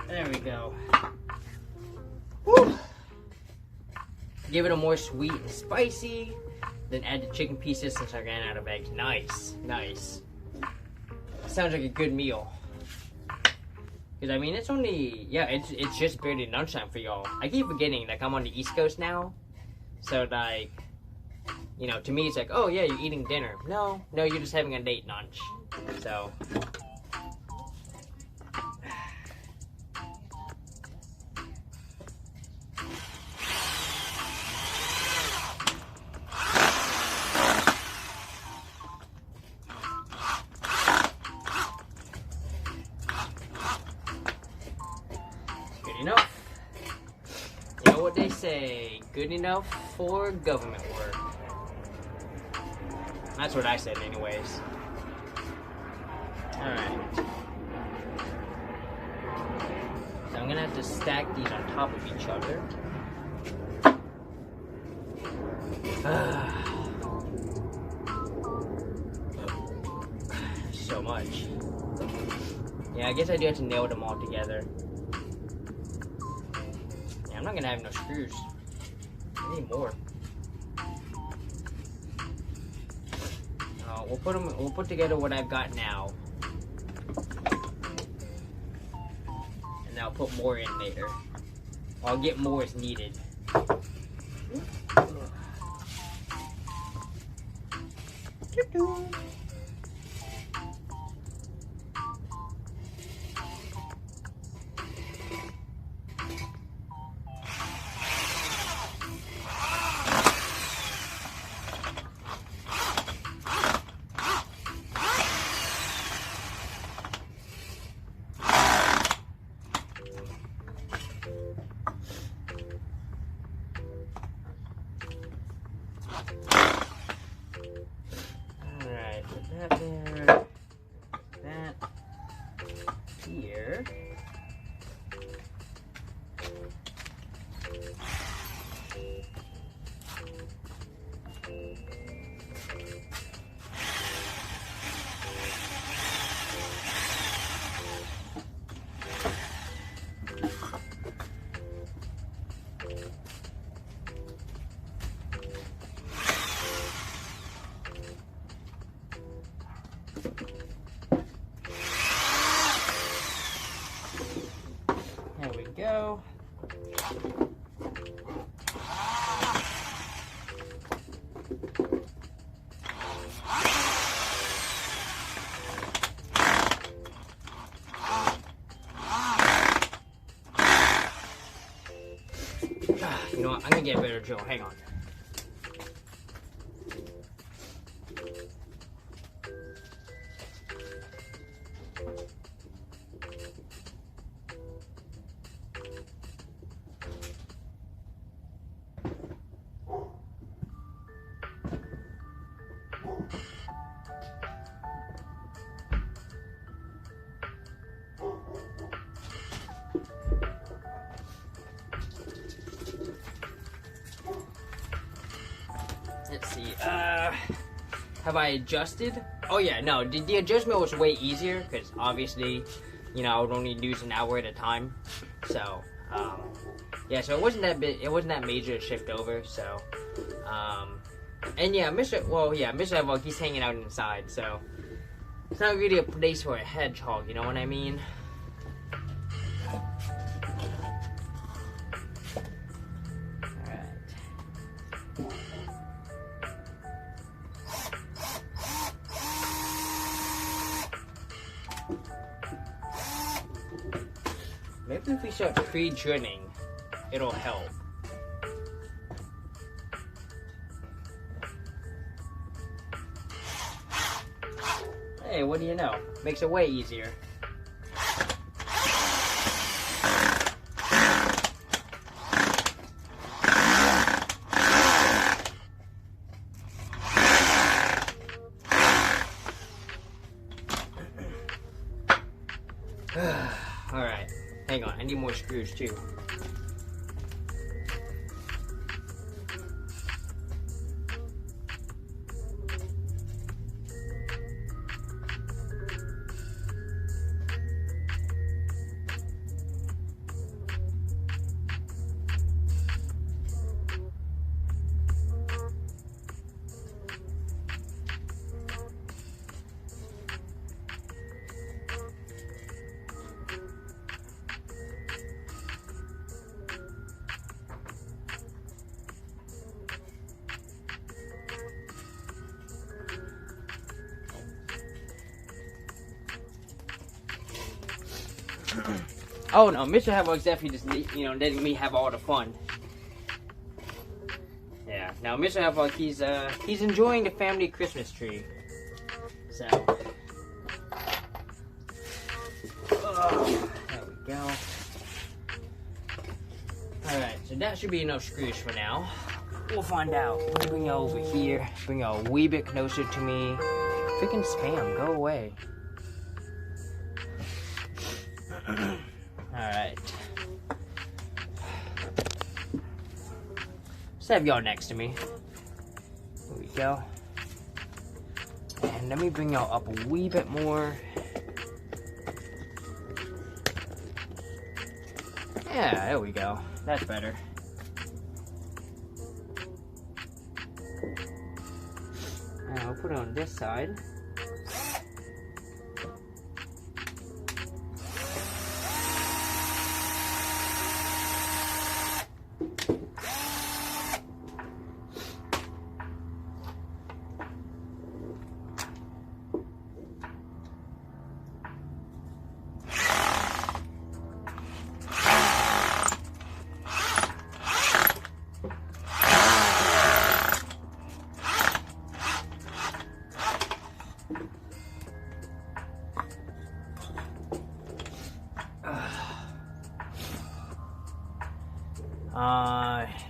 [SPEAKER 1] There we go. Woo! Give it a more sweet and spicy. Then add the chicken pieces since I ran out of eggs. Nice, nice. Sounds like a good meal. Because I mean, it's only, yeah, it's just barely lunchtime for y'all. I keep forgetting, like, I'm on the East Coast now. So, like, you know, to me, it's like, oh, yeah, you're eating dinner. No, you're just having a late lunch. So. Enough. You know what they say, good enough for government work. That's what I said anyways. Alright. So I'm gonna have to stack these on top of each other. So much. Yeah, I guess I do have to nail them all together. I'm not gonna have no screws. I need more. We'll put together what I've got now. And now I'll put more in later. I'll get more as needed. Alright, put that there. That here. There we go. You know what? I'm gonna get a better drill. Hang on. Let's see, have I adjusted? Oh yeah, no, the adjustment was way easier, because obviously, you know, I would only use an hour at a time, so, yeah, so it wasn't that major to shift over, so, and yeah, Mr. Evok, he's hanging out inside, so, it's not really a place for a hedgehog, you know what I mean? Maybe if we start pre-drilling, it'll help. Hey, what do you know? Makes it way easier. Alright. Hang on, I need more screws too. Oh no, Mr. Havok's definitely just, you know, letting me have all the fun. Yeah, now Mr. Havok, he's enjoying the family Christmas tree. So, there we go. Alright, so that should be enough screws for now. We'll find out. Let's bring you over here. Bring you a wee bit closer to me. Freaking spam, go away. Alright. Let's have y'all next to me. There we go. And let me bring y'all up a wee bit more. Yeah, there we go. That's better. Now I'll put it on this side.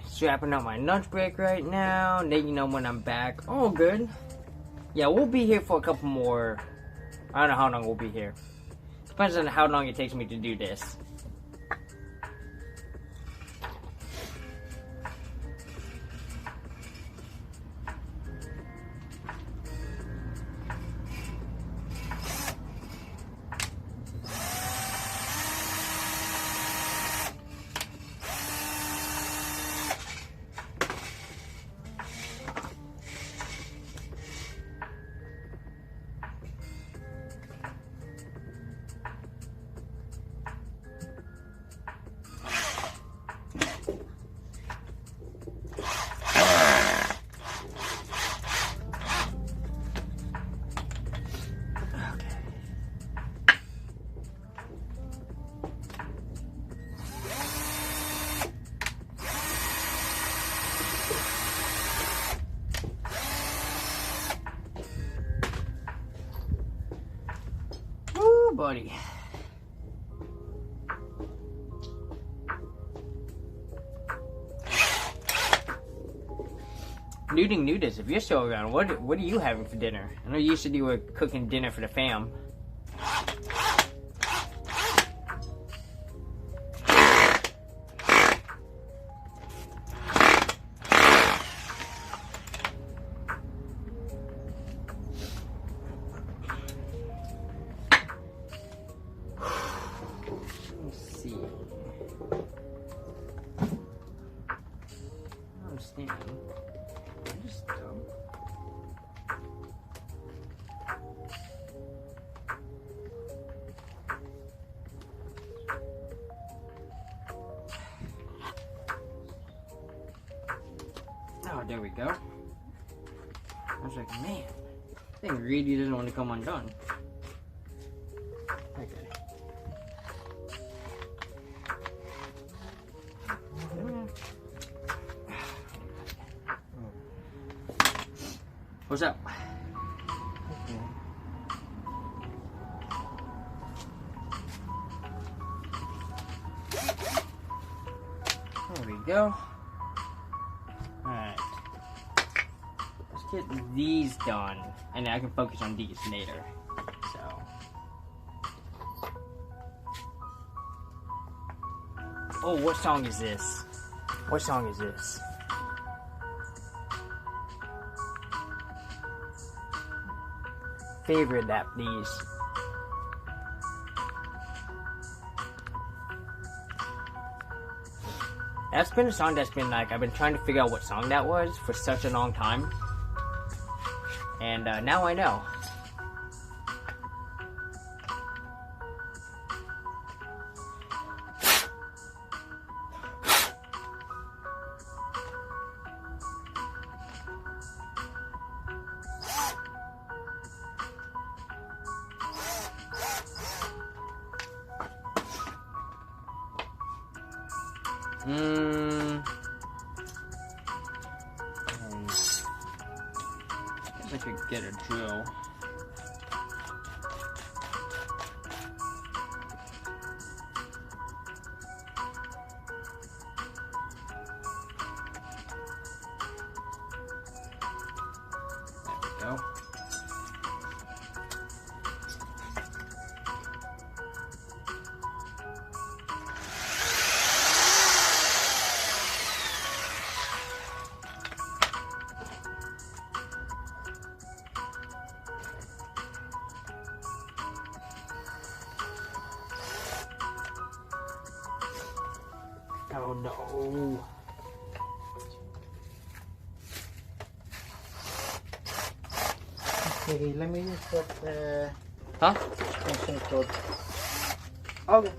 [SPEAKER 1] Strapping up my lunch break right now. Letting you know when I'm back. Oh, good. Yeah, we'll be here for a couple more. I don't know how long we'll be here. Depends on how long it takes me to do this. Buddy. Nuding Nudist, if you're still around, what are you having for dinner? I know you said you were cooking dinner for the fam. Oh, there we go. I was like, man, I think really doesn't want to come undone. Okay. What's up? There we go. Alright. Let's get these done, and then I can focus on these later. So. Oh, what song is this? What song is this? Favorite that, please. That's been a song that's been like, I've been trying to figure out what song that was for such a long time. And now I know. I could get a drill. There we go. Oh no.
[SPEAKER 2] Okay, let me just put
[SPEAKER 1] Huh?
[SPEAKER 2] extension cord.
[SPEAKER 1] Okay.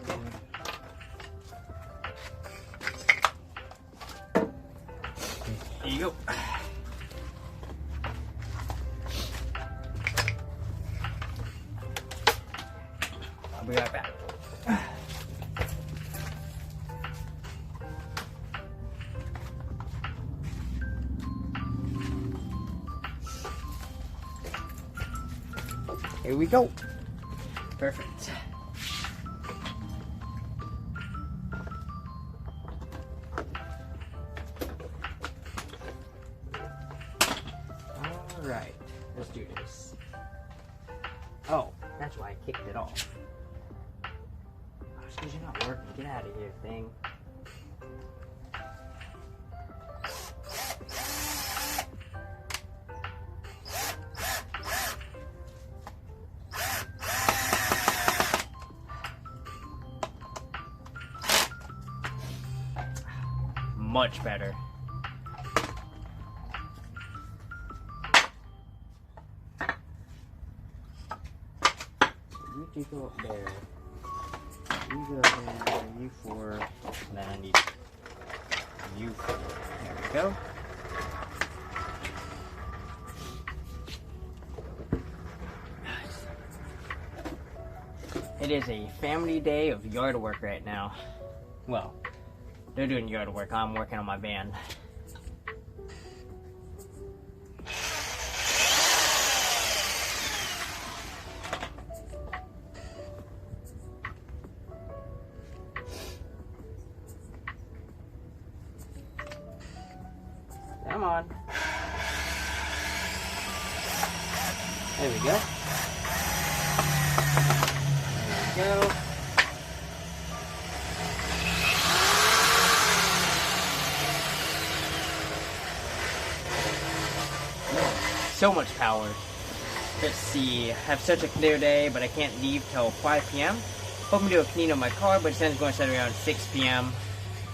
[SPEAKER 1] Here you go. I'll be right back. Here we go. Perfect. Alright, let's do this. Oh, that's why I kicked it off. Oh, it's because you're not working. Get out of here, thing. Much better. You go up there. You go there. You four. Then I need you four. There we go. It is a family day of yard work right now. Well, they're doing yard work. I'm working on my van. Come on. There we go. There we go. So much power. Let's see. I have such a clear day, but I can't leave till 5 p.m. Hoping to do a clean of my car, but it says it's going to set around 6 p.m.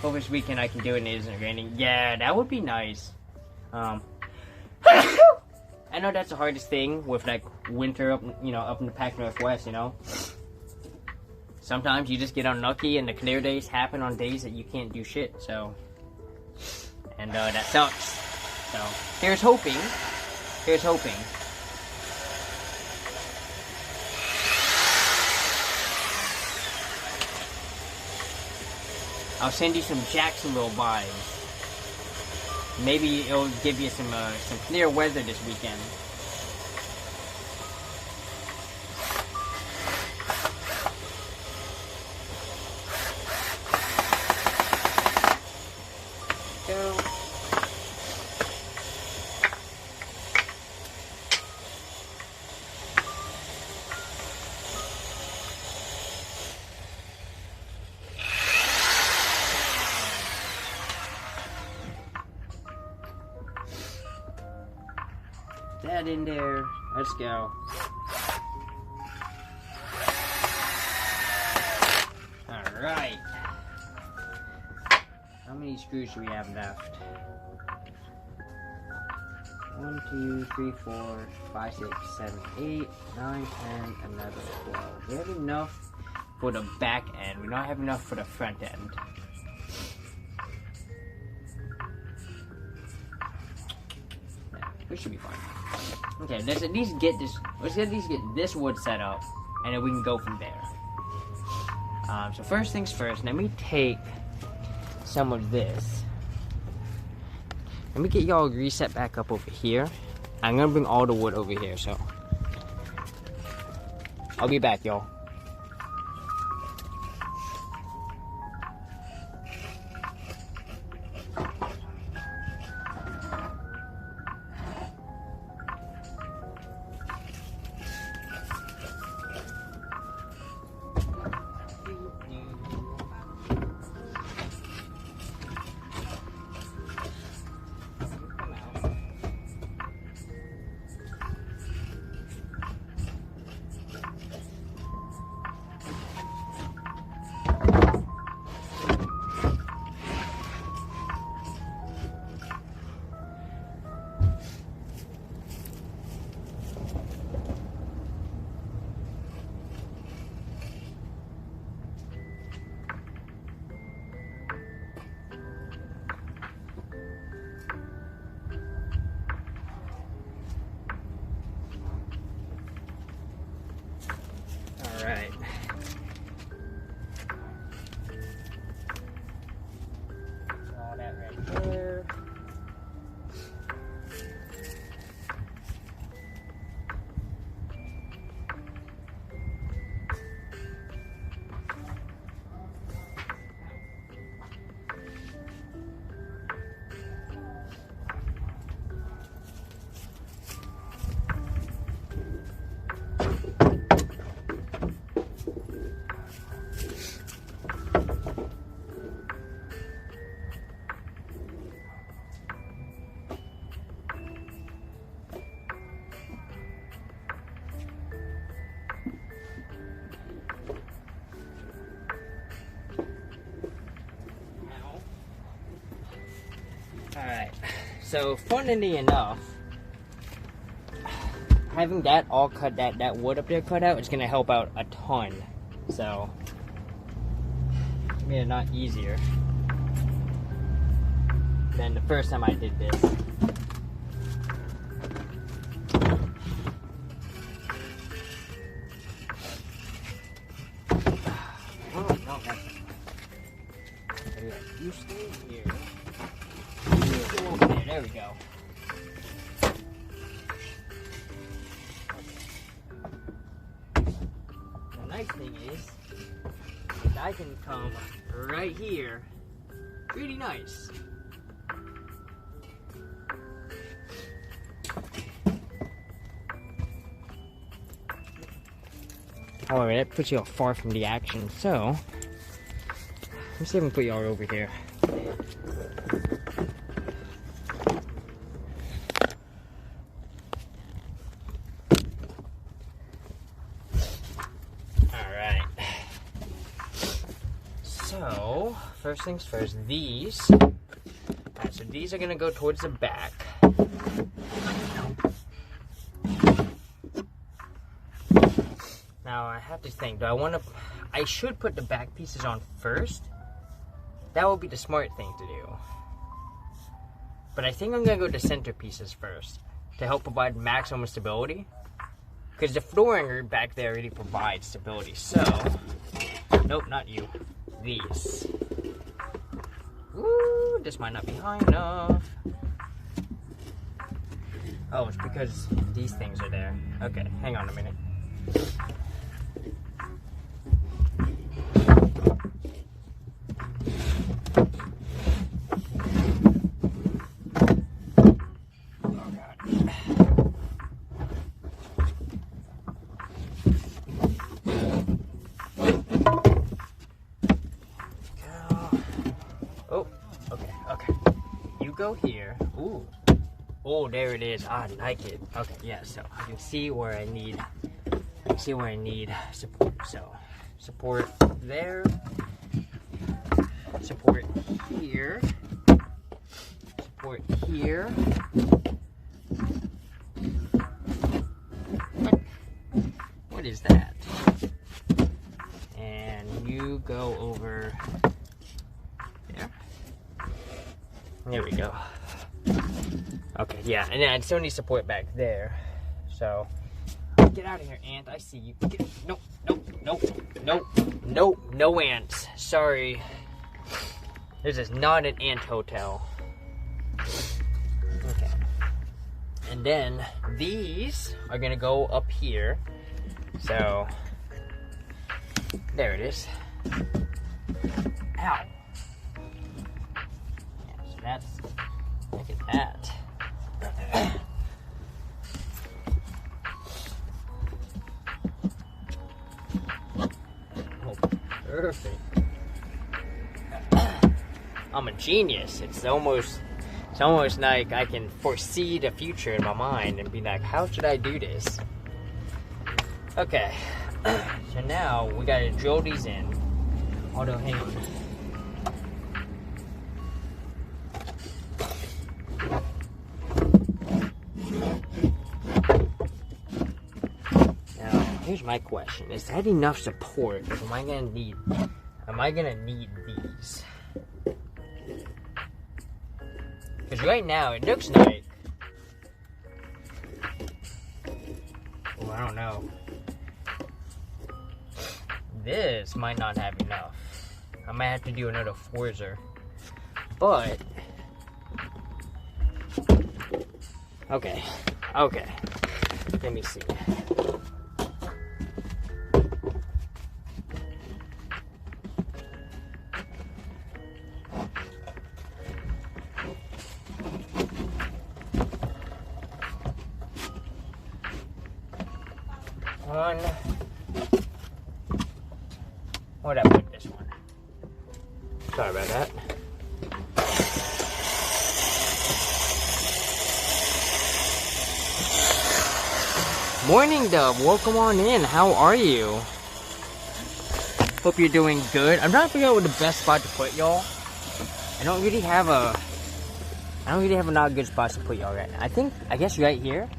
[SPEAKER 1] Hope this weekend I can do it and it isn't raining. Yeah, that would be nice. I know that's the hardest thing with like winter up, up in the Pac Northwest, Sometimes you just get unlucky and the clear days happen on days that you can't do shit, so. And that sucks. So, here's hoping. Here's hoping. I'll send you some Jacksonville vibes. Maybe it'll give you some clear weather this weekend. Go. That in there. Let's go. Alright. How many screws do we have left? 1, 2, 3, 4, 5, 6, 7, 8, 9, 10, 11, 12. We have enough for the back end. We don't have enough for the front end. We should be fine. Okay, let's at least get this. Let's at least get this wood set up, and then we can go from there. So first things first. Let me take some of this. Let me get y'all reset back up over here. I'm gonna bring all the wood over here. So I'll be back, y'all. So, funnily enough, having that all cut, that wood up there cut out, is gonna help out a ton. So, made it not easier than the first time I did this. Oh, no, you stay here. You go over there. There we go. The nice thing is I can come right here. Pretty nice. However, that puts you all far from the action, so let's see if we can put y'all over here. Alright. So, first things first, these. Alright, so these are gonna go towards the back. Now I have to think, I should put the back pieces on first. That would be the smart thing to do. But I think I'm gonna go to center pieces first to help provide maximum stability. Because the flooring back there already provides stability. So, nope, not you. These. Ooh, this might not be high enough. Oh, it's because these things are there. Okay, hang on a minute. Go here. Ooh. Oh, there it is. I like it. Okay, yeah, so I can see where I need support. So support there. Support here. Support here. What is that? And you go over there. There we go. Okay, yeah, and then I still need support back there. So, get out of here, ant. I see you. Nope, no ants. Sorry. This is not an ant hotel. Okay. And then, these are gonna go up here. So, there it is. Ow. That's, look at that. Oh, perfect. I'm a genius. It's almost like I can foresee the future in my mind and be like, how should I do this? Okay. So now we gotta drill these in. Although, hang on. Here's my question: is that enough support? Or am I gonna need these? Because right now it looks like, oh, I don't know. This might not have enough. I might have to do another Forza. But okay. Let me see. Where'd I put this one? Sorry about that. Morning, Dove. Welcome on in. How are you? Hope you're doing good. I'm trying to figure out what the best spot to put y'all. I don't really have a I don't really have a good spots to put y'all right now. I guess right here.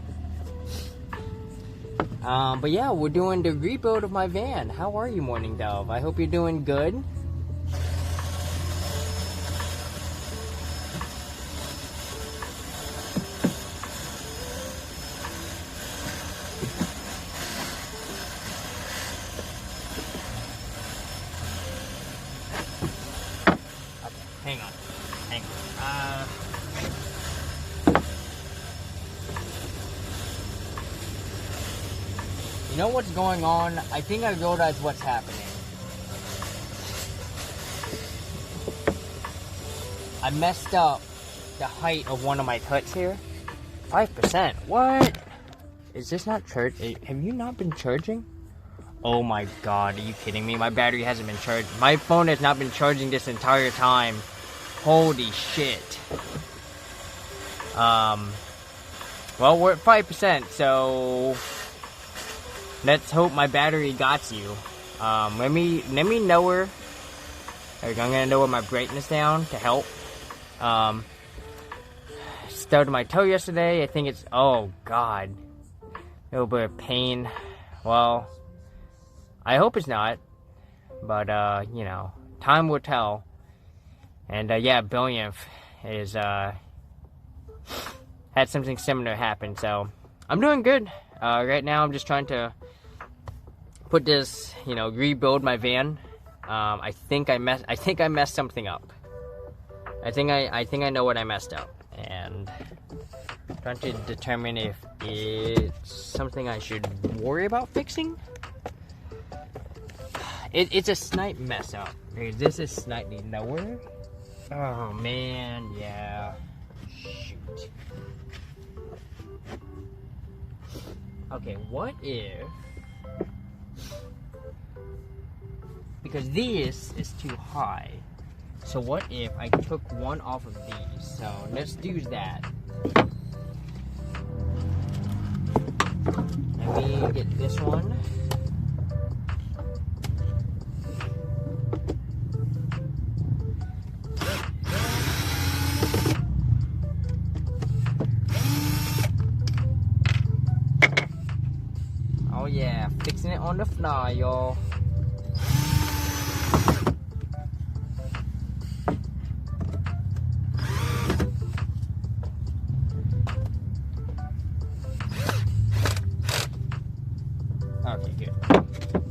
[SPEAKER 1] But yeah, we're doing the rebuild of my van. How are you, Morning Dove? I hope you're doing good. Hang on. You know what's going on? I think I realized what's happening. I messed up the height of one of my cuts here. 5%. What? Is this not charged? Have you not been charging? Oh my god, are you kidding me? My battery hasn't been charged. My phone has not been charging this entire time. Holy shit. Well, we're at 5%, so let's hope my battery got you. Let me lower. I'm gonna lower my brightness down to help. Stubbed my toe yesterday. I think it's, oh god, a little bit of pain. Well, I hope it's not, but you know, time will tell. And yeah, Billionth is had something similar happen, so I'm doing good. Right now, I'm just trying to put this, you know, rebuild my van. I think I messed something up. I think I know what I messed up, and trying to determine if it's something I should worry about fixing. It's a slight mess up. This is slightly lower. Oh man, yeah. Shoot. Okay, what if, because this is too high, so what if I took one off of these? So let's do that. Let me get this one. Oh yeah, fixing it on the fly, y'all. Okay, good.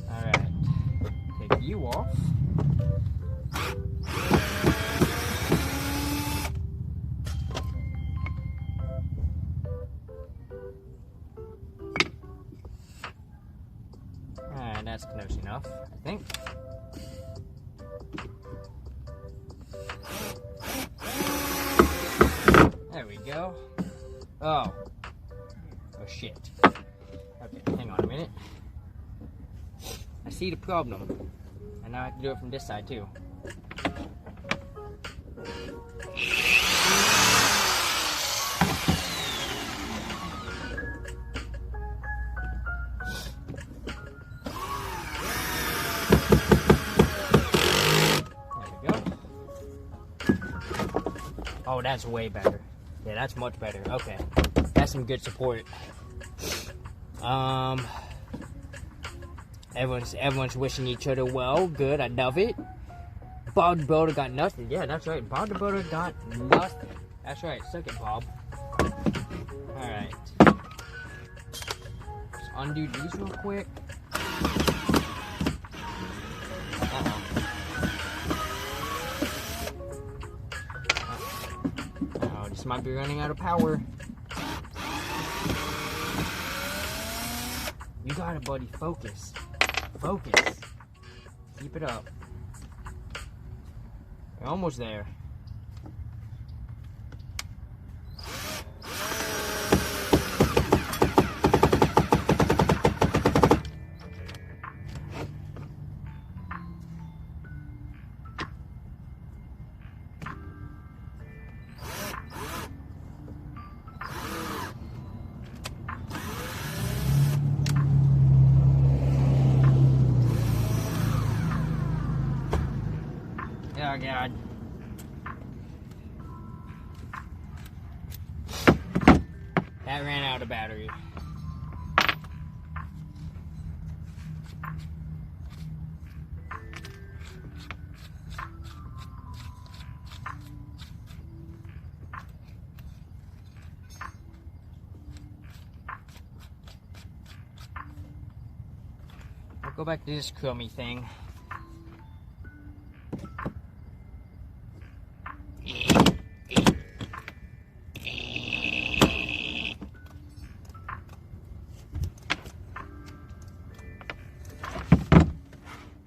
[SPEAKER 1] Alright. Take you off. Alright, that's close enough, I think. There we go. Oh. Oh shit. Okay, hang on a minute. I see the problem. And now I have to do it from this side too. There we go. Oh, that's way better. Yeah, that's much better. Okay. That's some good support. Everyone's wishing each other well. Good, I love it. Bob the Builder got nothing. Yeah, that's right. Bob the Builder got nothing. That's right. Suck it, Bob. Alright. Let's undo these real quick. Oh, this might be running out of power. You got it, buddy. Focus. Focus. Keep it up. You're almost there. Oh god. out of battery. I'll go back to this crummy thing.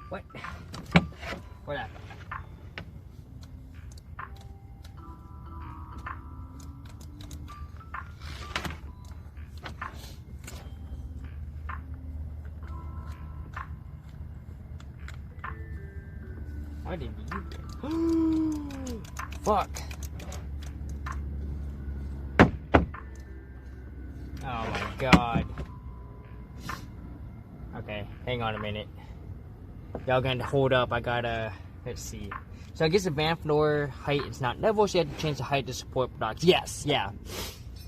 [SPEAKER 1] What? What happened? Why didn't you? Fuck. Oh my god. Okay, hang on a minute. Y'all gonna hold up. I gotta, let's see. So I guess the van floor height is not level, so you have to change the height to support blocks. Yes, yeah.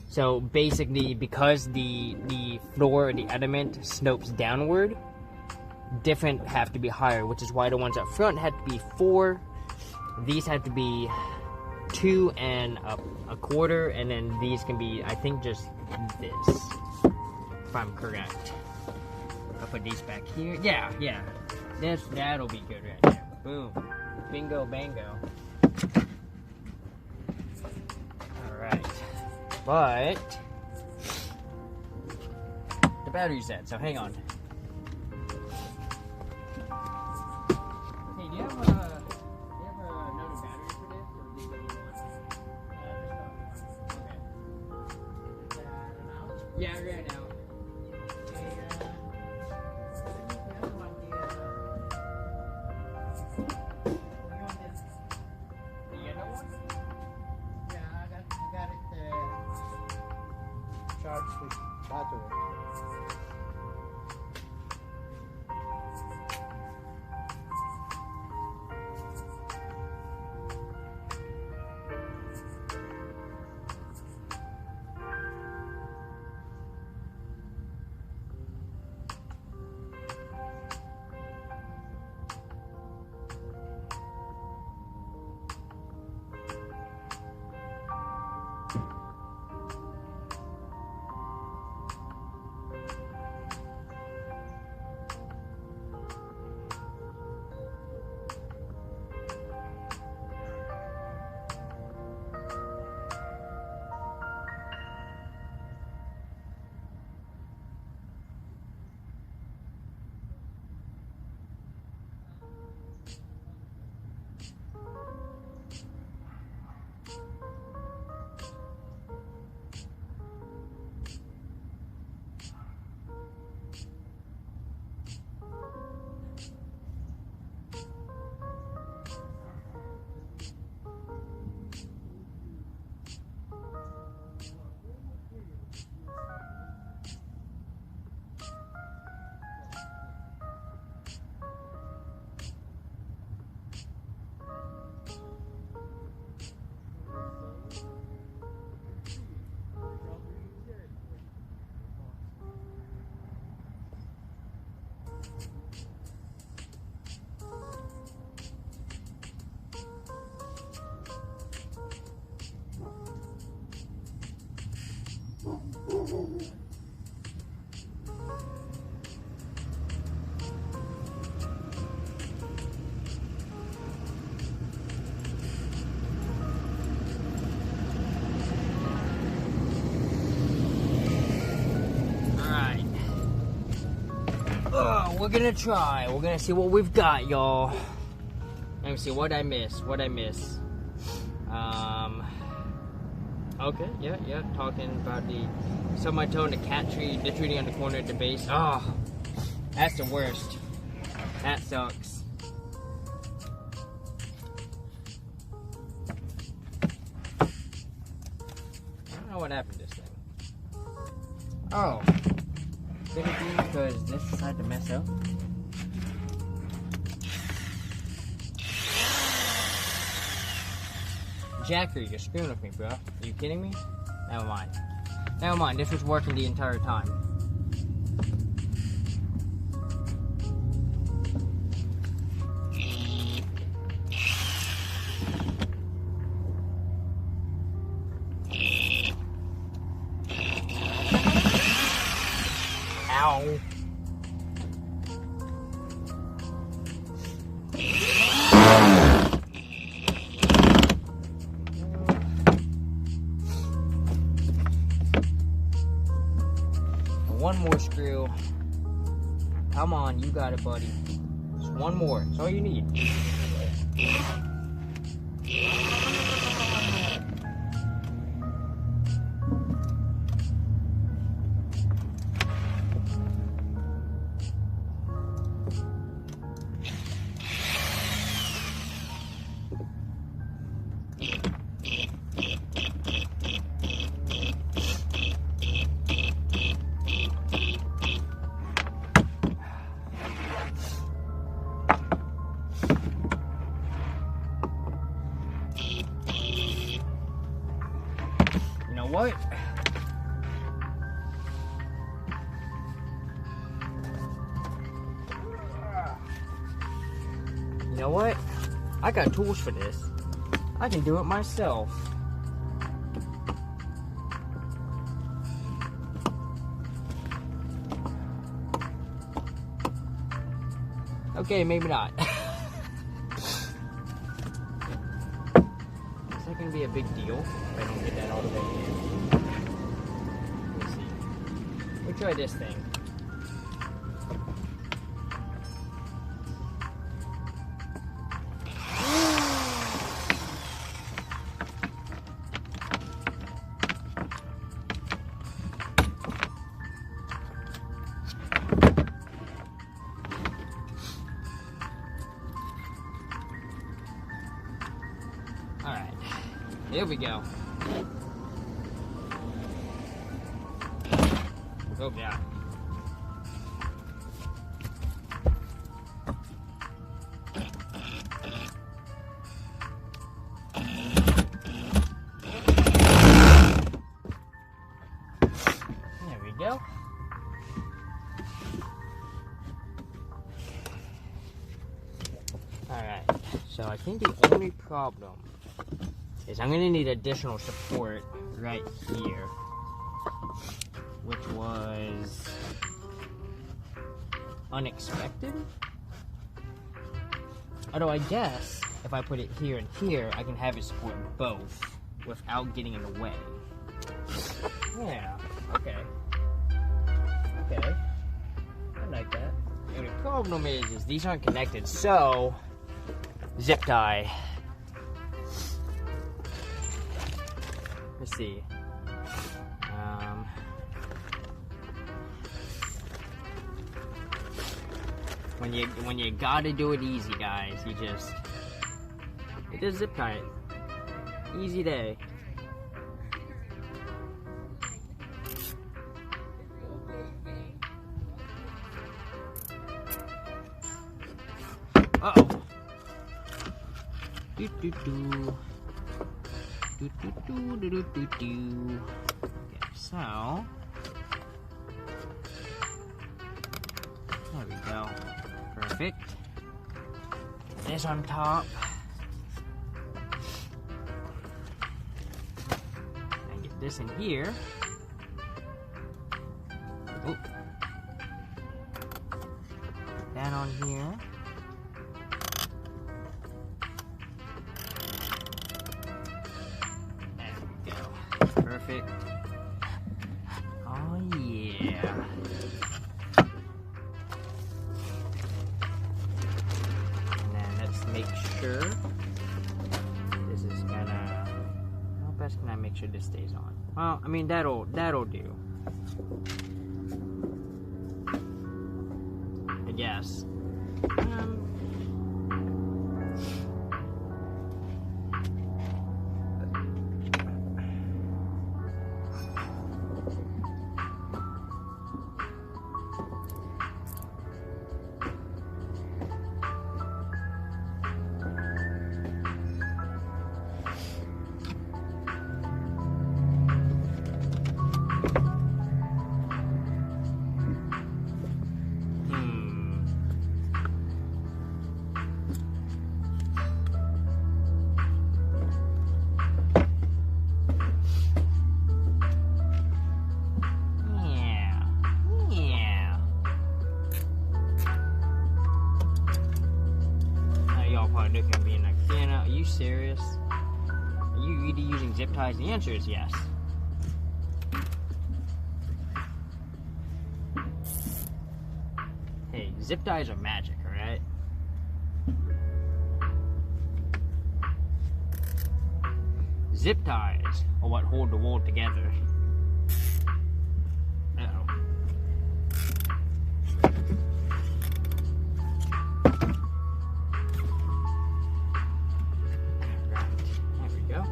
[SPEAKER 1] So basically, because the floor, the element slopes downward, different have to be higher, which is why the ones up front had to be 4. These have to be 2 and a quarter, and then these can be, I think, just this, if I'm correct. I'll put these back here. Yeah, yeah. That'll be good right there. Boom. Bingo bango. Alright. But the battery's dead, so hang on. Hey, do you have another battery for this? Or do you want one? Okay. Yeah, right now.
[SPEAKER 2] Charged with battery.
[SPEAKER 1] We're gonna try. We're gonna see what we've got, y'all. Let me see what I miss. Okay, yeah. Talking about the semi-tone, the cat tree, literally on the corner at the base. Oh, that's the worst. That sucks. I don't know what happened to this thing. Oh. Could it be because this decided to mess up? Jacker, you're screwing with me, bro. Are you kidding me? Never mind. Never mind, this was working the entire time. Ow. One more screw. Come on, you got it, buddy. Just one more. That's all you need. You know what? You know what? I got tools for this. I can do it myself. Okay, maybe not. Is that gonna be a big deal if I don't get that all the way in? Let's see. We'll try this thing. Alright, here we go. Oh, yeah. There we go. Alright, so I think the only problem is I'm gonna need additional support right here, which was unexpected. Although I guess if I put it here and here, I can have it support both without getting in the way. Yeah, okay. Okay, I like that. The only problem is these aren't connected, so zip tie. Let's see. When you gotta do it easy, guys, you just zip tie it. Easy day. Uh-oh. Do do do. Do do do do do do do. Okay, so there we go. Perfect. This on top. And get this in here. Oop. That on here. Perfect. Oh yeah. And then let's make sure this is gonna. How best can I make sure this stays on? Well, I mean that'll do. I guess. probably looking at being like, Fiona, are you serious? Are you really using zip ties? The answer is yes. Hey, zip ties are magic, alright? Zip ties are what hold the world together. Uh-oh. There we go.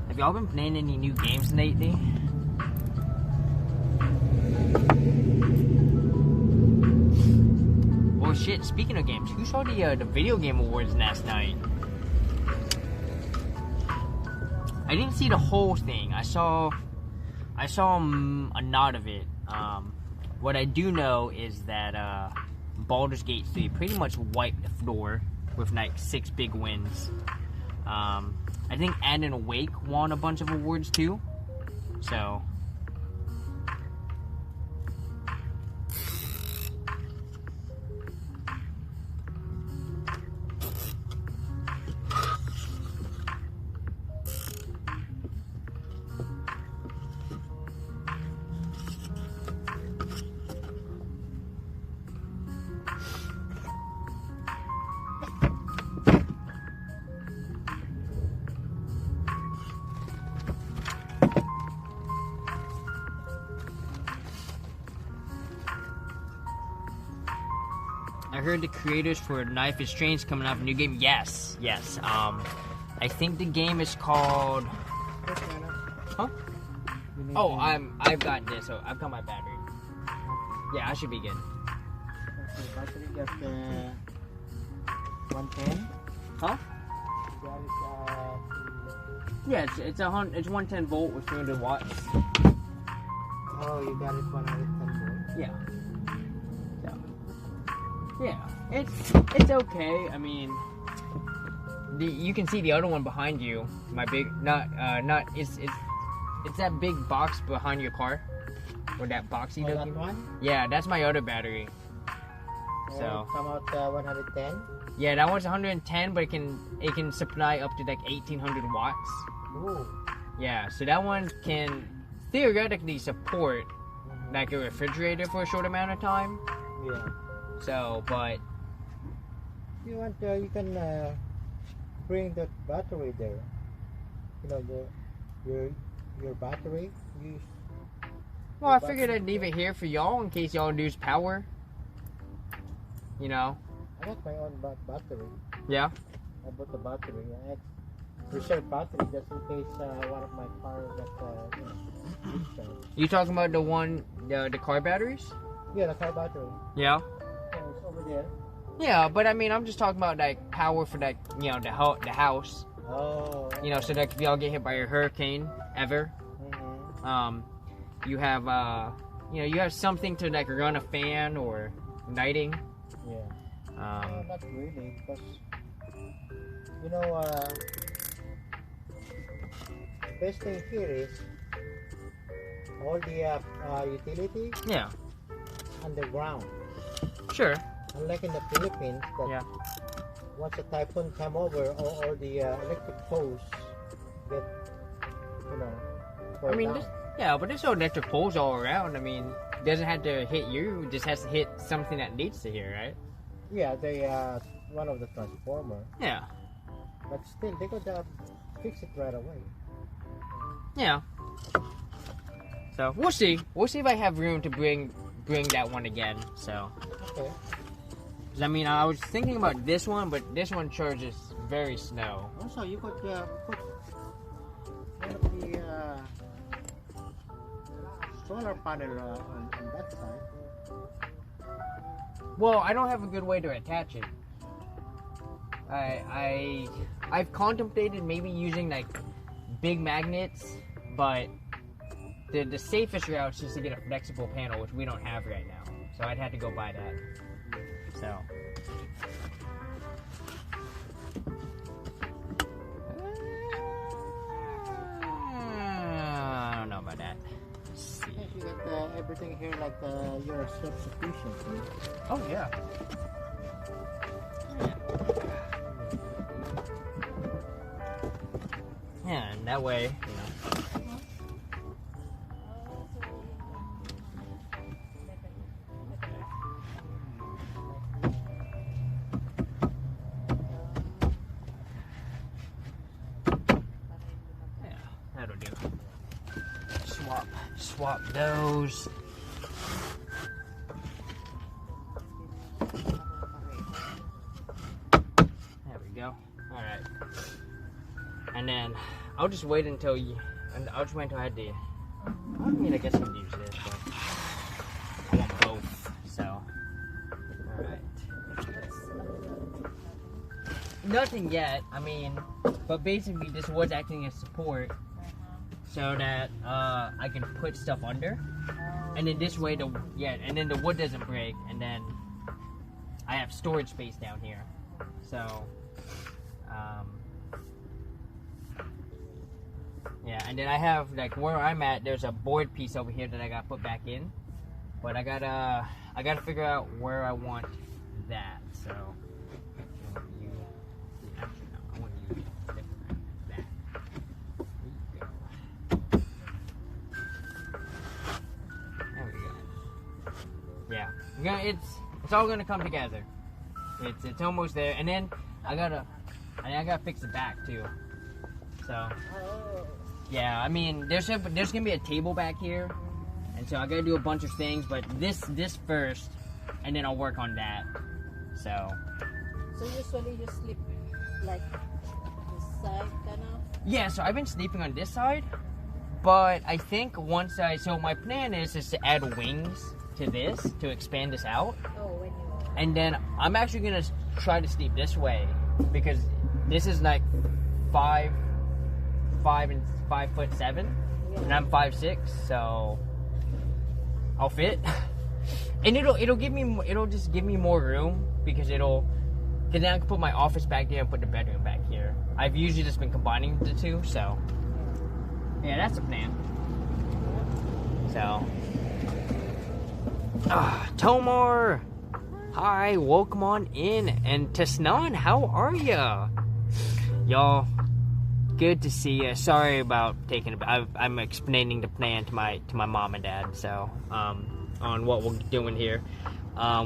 [SPEAKER 1] Have y'all been playing any new games lately? Well, shit, speaking of games, who saw the video game awards last night? I didn't see the whole thing. I saw a nod of it. What I do know is that Baldur's Gate 3 pretty much wiped the floor with like 6 big wins. I think Alan Wake won a bunch of awards too. So I heard the creators for Knife is Strange coming out with a new game. Yes. I think the game is called. Huh? Oh, I've got this. So I've got my battery. Yeah, I should be good.
[SPEAKER 2] Okay, battery got 110.
[SPEAKER 1] Huh?
[SPEAKER 2] You got it,
[SPEAKER 1] Yeah, it's 110 volt with 300 watts.
[SPEAKER 2] oh, you got it 110 volt.
[SPEAKER 1] Yeah. Yeah, it's okay. I mean, you can see the other one behind you. My big, it's that big box behind your car, or that boxy
[SPEAKER 2] Oh,
[SPEAKER 1] looking
[SPEAKER 2] that one?
[SPEAKER 1] Yeah, that's my other battery.
[SPEAKER 2] Oh,
[SPEAKER 1] So
[SPEAKER 2] come out 110.
[SPEAKER 1] yeah, that one's 110, but it can supply up to like 1800 watts.
[SPEAKER 2] Ooh.
[SPEAKER 1] Yeah, so that one can theoretically support like a refrigerator for a short amount of time.
[SPEAKER 2] Yeah.
[SPEAKER 1] So, but
[SPEAKER 2] If you want, you can bring that battery there. You know, your battery. Use.
[SPEAKER 1] well, I figured I'd leave it here for y'all in case y'all lose power. You know?
[SPEAKER 2] I got my own battery.
[SPEAKER 1] Yeah.
[SPEAKER 2] I bought the battery. I had reserve battery just in case one of my cars got discharged.
[SPEAKER 1] You talking about the one, the car batteries?
[SPEAKER 2] Yeah, the car battery.
[SPEAKER 1] Yeah.
[SPEAKER 2] Yeah, it's over there.
[SPEAKER 1] Yeah, but I mean, I'm just talking about like power for like, you know, the house.
[SPEAKER 2] Oh.
[SPEAKER 1] You know, so that if y'all get hit by a hurricane ever, you have you know, you have something to like run a fan or lighting.
[SPEAKER 2] Yeah. No, not really, because you know, best thing here is all the utilities
[SPEAKER 1] Yeah.
[SPEAKER 2] underground.
[SPEAKER 1] Sure.
[SPEAKER 2] Unlike in the Philippines, that
[SPEAKER 1] Yeah.
[SPEAKER 2] once a typhoon come over, all the electric poles get, you know, fall
[SPEAKER 1] I mean,
[SPEAKER 2] down.
[SPEAKER 1] yeah, but there's no electric poles all around. I mean, it doesn't have to hit you. It just has to hit something that needs to hit, right?
[SPEAKER 2] Yeah, they one of the transformer,
[SPEAKER 1] Yeah.
[SPEAKER 2] but still they could fix it right away.
[SPEAKER 1] Yeah. So we'll see. We'll see if I have room to bring that one again. So.
[SPEAKER 2] Okay.
[SPEAKER 1] 'Cause, I mean, I was thinking about this one, but this one charges very slow.
[SPEAKER 2] Also, you could put one of the solar panel on that side.
[SPEAKER 1] Well, I don't have a good way to attach it. I've contemplated maybe using like big magnets, but the safest route is just to get a flexible panel, which we don't have right now. So I'd have to go buy that. So. I don't know about that. Let's see.
[SPEAKER 2] Yes, you got everything here like you're self-sufficient.
[SPEAKER 1] Oh yeah. Yeah, and that way, you know. Yeah, that'll do. Swap those. There we go. All right. And then I'll just wait until I had the. I mean, I guess I can use this, but I want both. So, all right. Nothing yet. I mean, but basically, this was acting as support, so that I can put stuff under, and then this way and then the wood doesn't break, and then I have storage space down here. So. Yeah, and then I have, like, where I'm at, there's a board piece over here that I gotta put back in. But I gotta figure out where I want that, so. I want you, actually, no, I want you different, like that. There we go. Yeah, it's all gonna come together. It's almost there, and then I gotta fix the back too. So. Yeah, I mean, there's gonna be a table back here, and so I gotta do a bunch of things, but this first, and then I'll work on that. So
[SPEAKER 3] usually you sleep like this side kind of?
[SPEAKER 1] Yeah, so I've been sleeping on this side, but I think so my plan is to add wings to this, to expand this out.
[SPEAKER 3] Oh, when you...
[SPEAKER 1] And then I'm actually gonna try to sleep this way, because this is like 5'7",
[SPEAKER 3] Yeah.
[SPEAKER 1] and I'm 5'6", so I'll fit. And it'll just give me more room, because then I can put my office back there and put the bedroom back here. I've usually just been combining the two, so yeah, that's the plan. So Tomar, hi, welcome on in. And Tasnan, how are ya? Y'all, good to see you. Sorry about I'm explaining the plan to my mom and dad. So, on what we're doing here,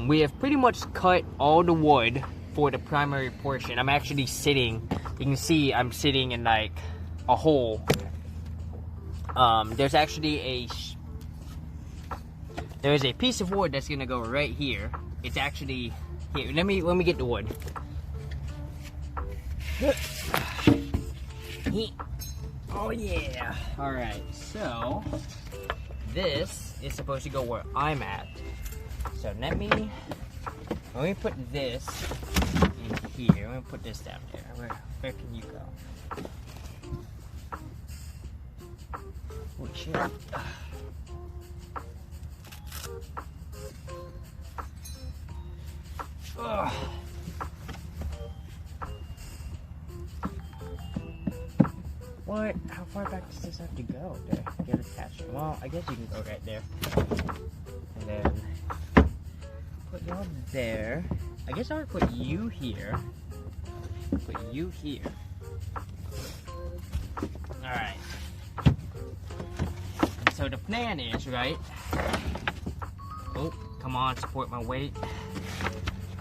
[SPEAKER 1] we have pretty much cut all the wood for the primary portion. I'm actually sitting. You can see I'm sitting in like a hole. There's actually there's a piece of wood that's gonna go right here. It's actually here. Let me get the wood. Oh yeah. Alright, so this is supposed to go where I'm at. So let me put this in here. Let me put this down there. Where can you go? Oh shit. Ugh. What? How far back does this have to go to get attached? Well, I guess you can go right there. And then put y'all there. I guess I'll put you here. Put you here. Alright. And so the plan is, right? Oh, come on, support my weight.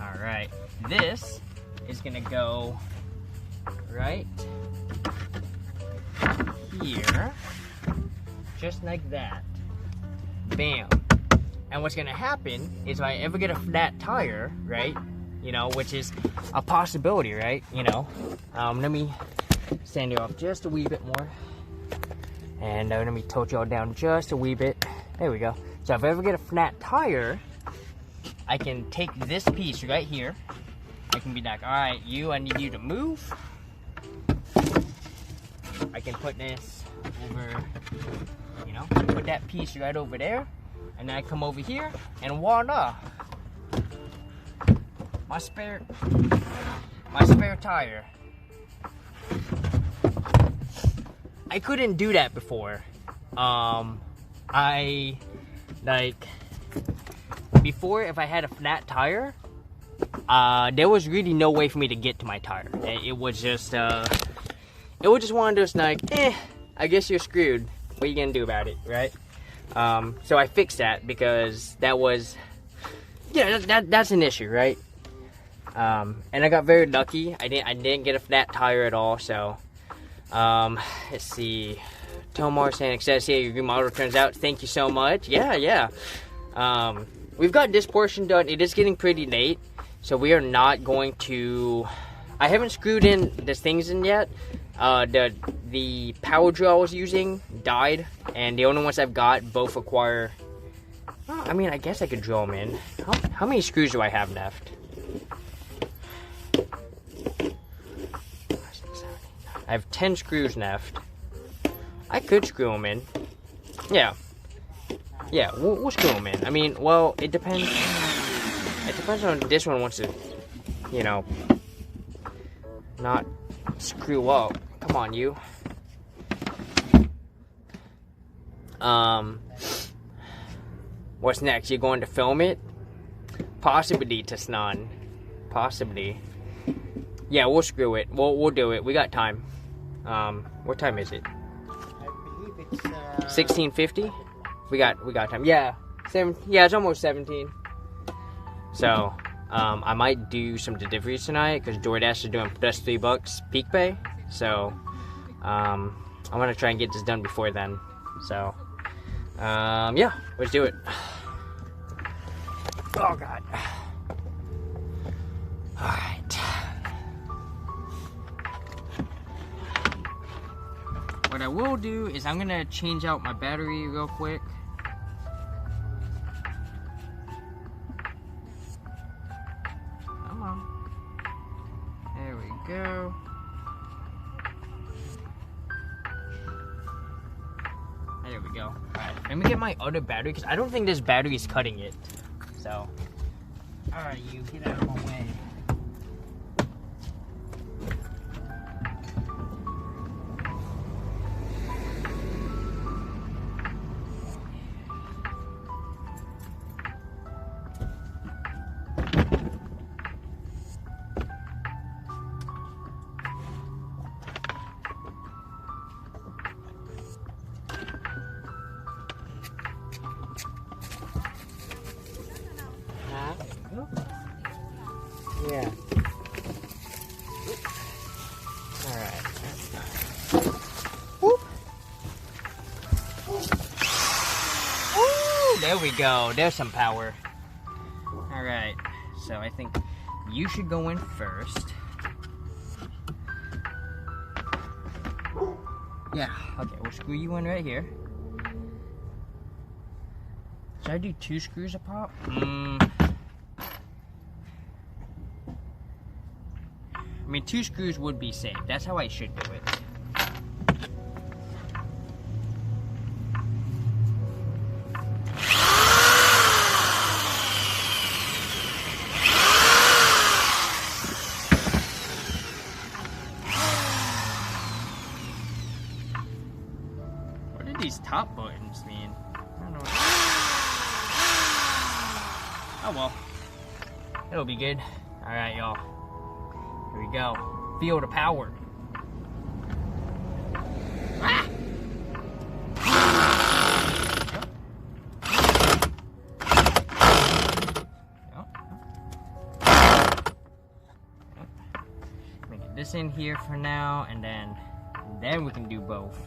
[SPEAKER 1] Alright. This is gonna go right here, just like that. Bam. And what's gonna happen is if I ever get a flat tire, right, you know, which is a possibility, right, you know, let me stand you off just a wee bit more, and let me tilt y'all down just a wee bit. There we go. So if I ever get a flat tire, I can take this piece right here. I can be like, alright, I need you to move. I can put this over, you know, put that piece right over there, And then I come over here and voila, my spare tire. I couldn't do that before. Before, if I had a flat tire, there was really no way for me to get to my tire. It was just one of those I guess you're screwed. What are you gonna do about it, right? So I fixed that because that was, that's an issue, right? And I got very lucky. I didn't get a flat tire at all. So, let's see. Tomar saying, "Excited to see how your remodel turns out." Thank you so much. Yeah. We've got this portion done. It is getting pretty late, so we are not going to. I haven't screwed in the things in yet. The power drill I was using died, and the only ones I've got both require. I mean, I guess I could drill them in. How many screws do I have left? I have 10 screws left. I could screw them in. Yeah, we'll screw them in. I mean, well, it depends. It depends on this one wants to, not screw up. Come on, you. What's next? You going to film it? Possibly, Tasnan. Possibly. Yeah, we'll screw it. We'll do it. We got time. What time is it?
[SPEAKER 2] I believe it's
[SPEAKER 1] 16:50. We got time. Yeah, it's almost 17. So, I might do some deliveries tonight because DoorDash is doing plus $3 peak pay. So, I'm gonna try and get this done before then. So, yeah, let's do it. Oh God. All right. What I will do is I'm gonna change out my battery real quick. Come on. There we go. There we go. Alright, let me get my other battery because I don't think this battery is cutting it. So, alright, you get out of my way.
[SPEAKER 2] yeah.
[SPEAKER 1] Alright. There we go. There's some power. Alright. So I think you should go in first. Yeah. Okay, we'll screw you in right here. Should I do 2 screws a pop? I mean, 2 screws would be safe. That's how I should do it. What do these top buttons mean? I don't know. Oh well. It'll be good. Alright, y'all. Here we go. Feel the power. Ah! Let me get this in here for now, and then we can do both.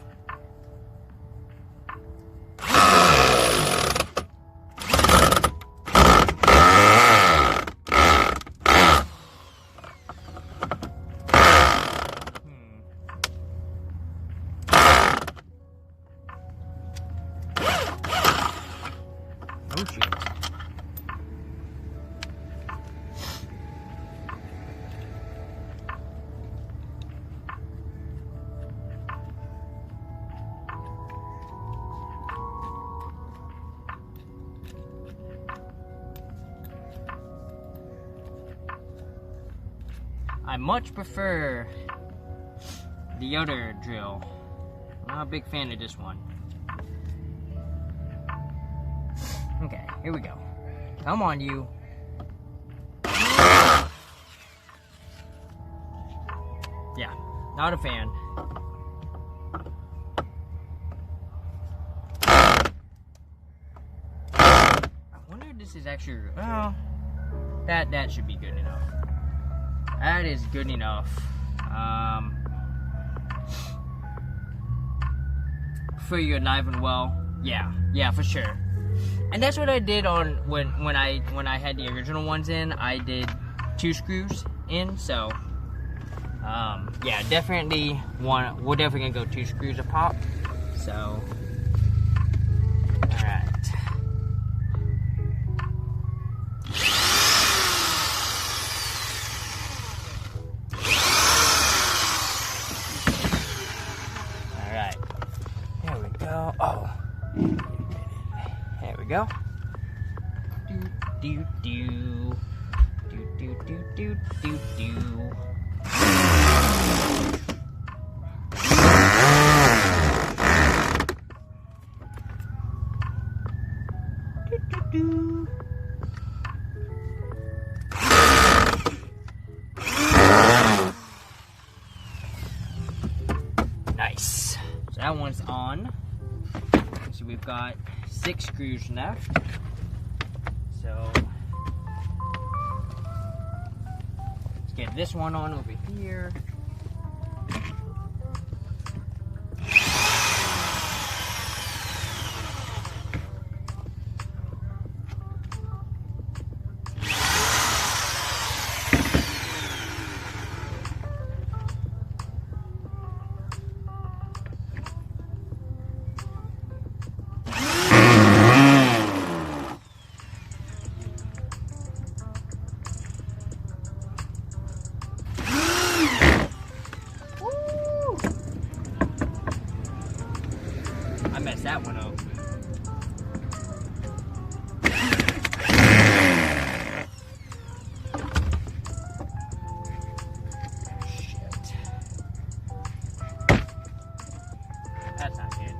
[SPEAKER 1] Oh shit. I much prefer the other drill. I'm not a big fan of this one. Okay, here we go. Come on, you. Yeah, not a fan. I wonder if this is actually, oh, that should be good enough. That is good enough. For you alive and well. Yeah, for sure. And that's what I did on when I had the original ones in. I did 2 screws in, so yeah, definitely we're definitely gonna go 2 screws a pop. So alright. Alright. There we go. Oh. There we go. Do do do do do do do do. Nice. So that one's on. So we've got 6 screws left. So let's get this one on over here. I messed that one up. Shit. That's not good.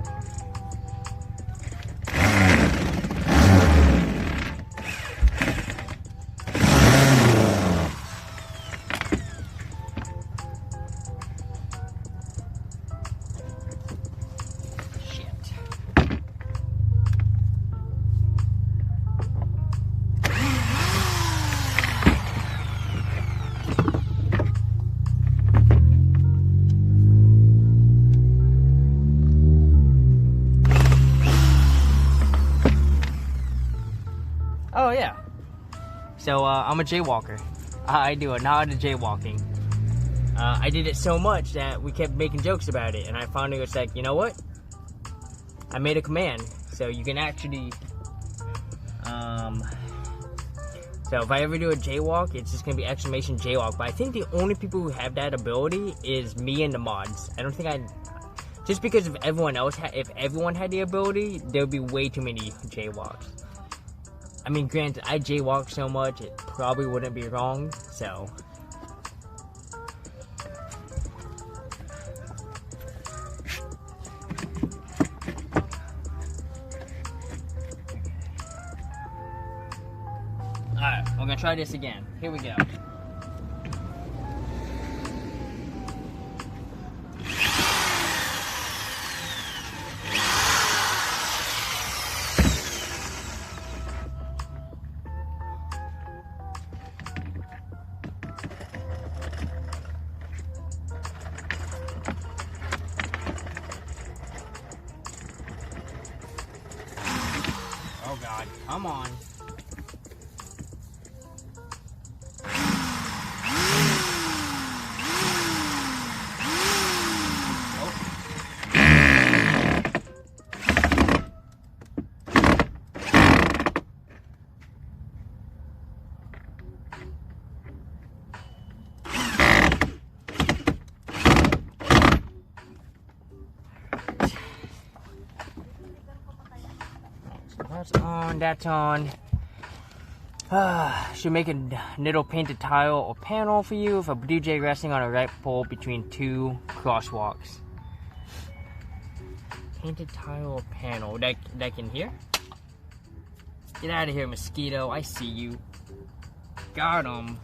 [SPEAKER 1] Oh yeah. So I'm a jaywalker. I do a nod to jaywalking. I did it so much that we kept making jokes about it, and I finally was like, you know what? I made a command, so you can actually. So if I ever do a jaywalk, it's just gonna be exclamation jaywalk. But I think the only people who have that ability is me and the mods. I don't think I. Just because if everyone else if everyone had the ability, there would be way too many jaywalks. I mean, granted, I jaywalk so much, it probably wouldn't be wrong, so. Alright, we're gonna try this again. Here we go. Oh God, come on. That's on, that's on. Should make a needle painted tile or panel for you with a DJ resting on a right pole between two crosswalks. Painted tile or panel that can hear? Get out of here, mosquito. I see you. Got him.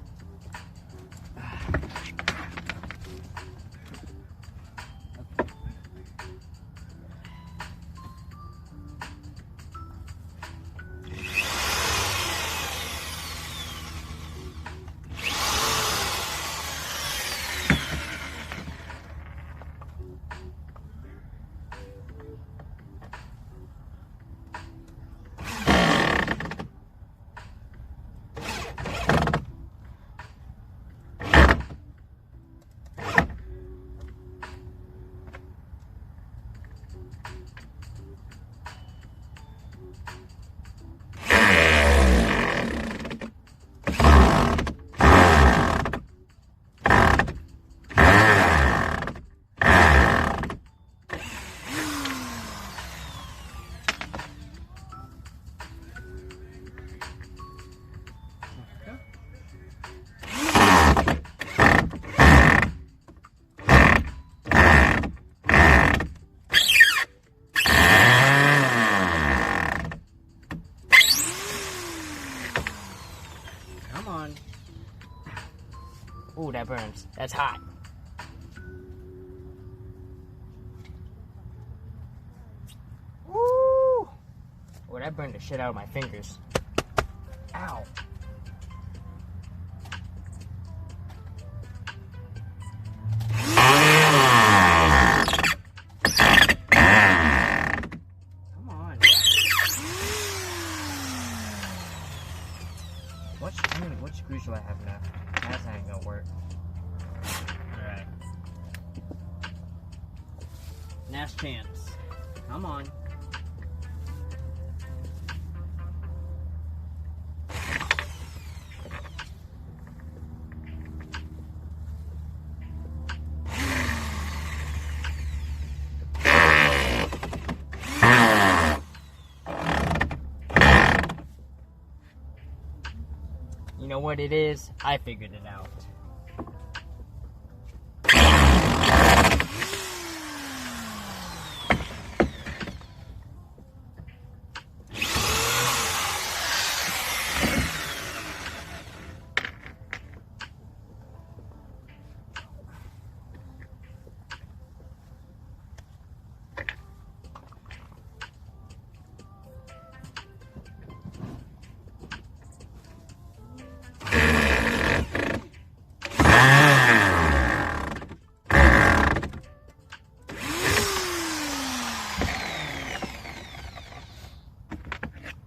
[SPEAKER 1] Ooh, that burns. That's hot. Woo! Oh, that burned the shit out of my fingers. Ow. Come on. What screws do I have now? That's not gonna work. Alright. Last chance. Come on. You know what it is? I figured it out.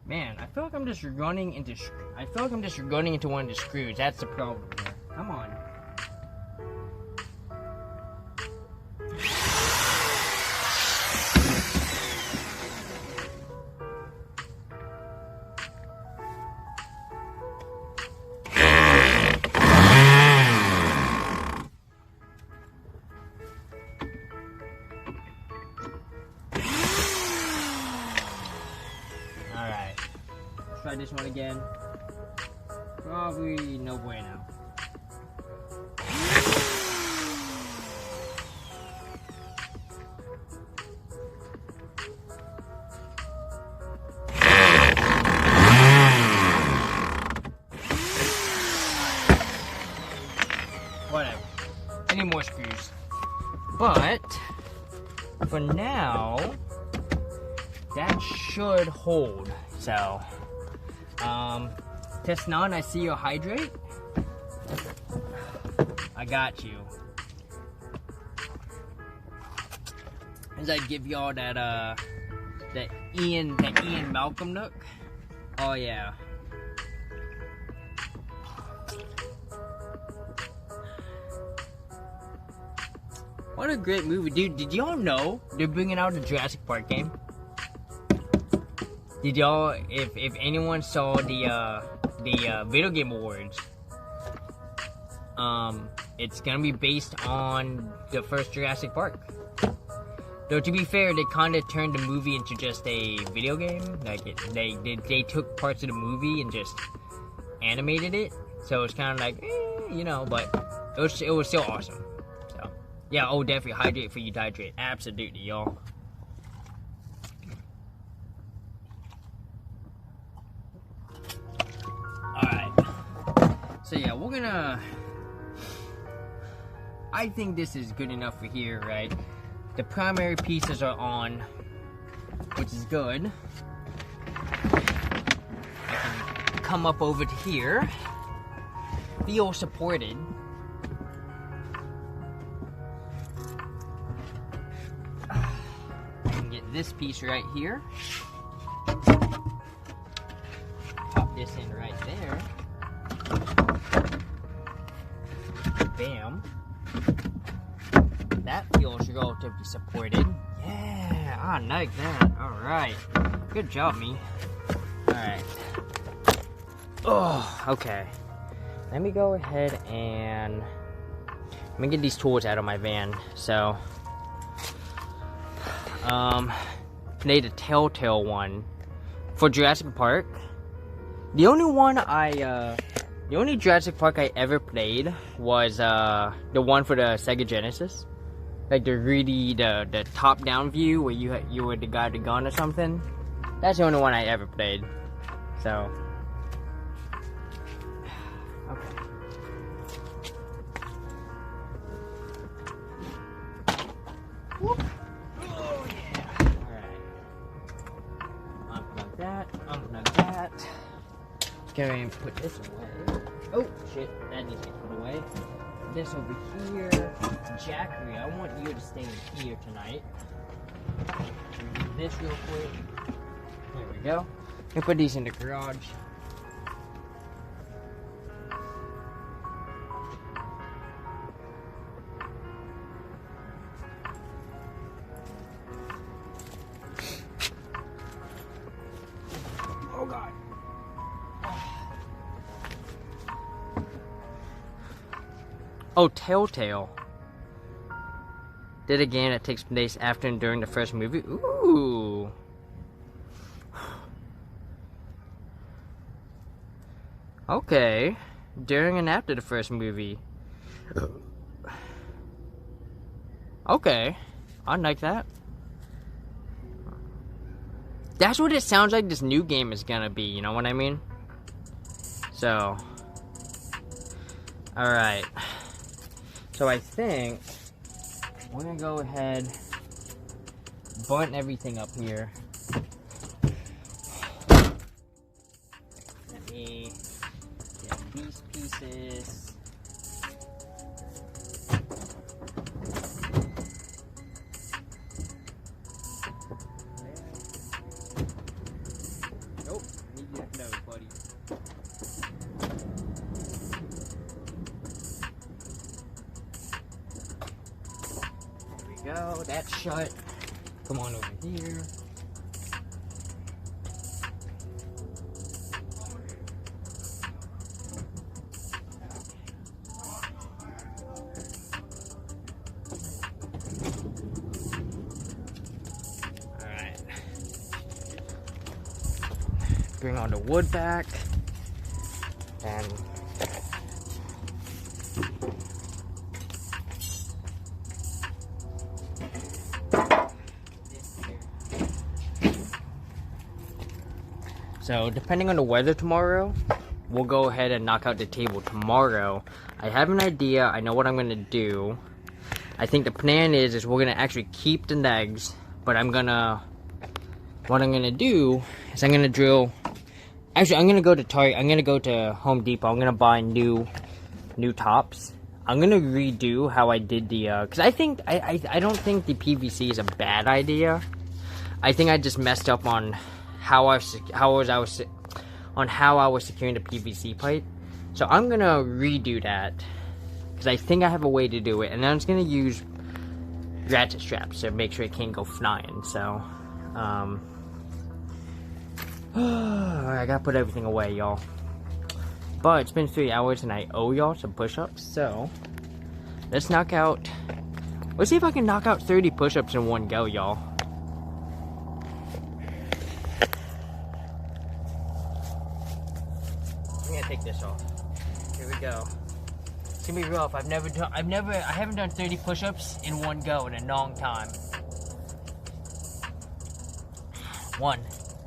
[SPEAKER 1] Man, I feel like I'm just running into. I feel like I'm just running into one of the screws. That's the problem here. Come on. Alright. Let's try this one again. Probably no bueno. Whatever. Any more screws. But for now, that should hold. So, test none, I see you hydrate. I got you. As I give y'all that that Ian Malcolm look. Oh yeah. What a great movie, dude. Did y'all know they're bringing out a Jurassic Park game? Did y'all, if anyone saw the video game awards, it's gonna be based on the first Jurassic Park. Though to be fair, they kind of turned the movie into just a video game. Like they took parts of the movie and just animated it, so it's kind of like, you know, but it was still awesome. So yeah, oh, definitely hydrate for you, dehydrate, absolutely, y'all. All right, so yeah, we're gonna. I think this is good enough for here, right? The primary pieces are on, which is good. I can come up over to here, feel supported. I can get this piece right here. Pop this in right there. Bam. That feels relatively supported. Yeah, I like that. Alright. Good job, me. Alright. Oh, okay. Let me go ahead and let me get these tools out of my van. So made a Telltale one for Jurassic Park. The only Jurassic Park I ever played was the one for the Sega Genesis. Like the top-down view where you were the guy with the gun or something. That's the only one I ever played. So, okay. Whoop. Oh yeah. All right. Unplug that. Go ahead and put this away. Oh shit, that needs to get put away. This over here. Jackery, I want you to stay in here tonight. Do this real quick. There we go. I'm gonna put these in the garage. Oh god. Oh, Telltale. Did a game that takes place after and during the first movie. Ooh. Okay. During and after the first movie. Okay. I like that. That's what it sounds like this new game is gonna be, you know what I mean? So. Alright. So I think we're gonna go ahead, button everything up here. Let me get these pieces. Nope, need that nose, buddy. Go, that's shut. Come on over here. Alright. Bring all the wood back. And so, depending on the weather tomorrow, we'll go ahead and knock out the table tomorrow. I have an idea. I know what I'm going to do. I think the plan is we're going to actually keep the legs, but what I'm going to do is I'm going to drill. Actually, I'm going to go to Target. I'm going to go to Home Depot. I'm going to buy new tops. I'm going to redo how I did the, because I don't think the PVC is a bad idea. I think I just messed up on how I was securing the PVC pipe. So I'm gonna redo that because I think I have a way to do it, and then I'm just gonna use ratchet straps to make sure it can't go flying. So I gotta put everything away, y'all. But it's been 3 hours and I owe y'all some push-ups, so let's see if I can knock out 30 push-ups in one go, y'all. gonna take this off. Here we go. It's gonna be rough. I haven't done 30 push-ups in one go in a long time. 1,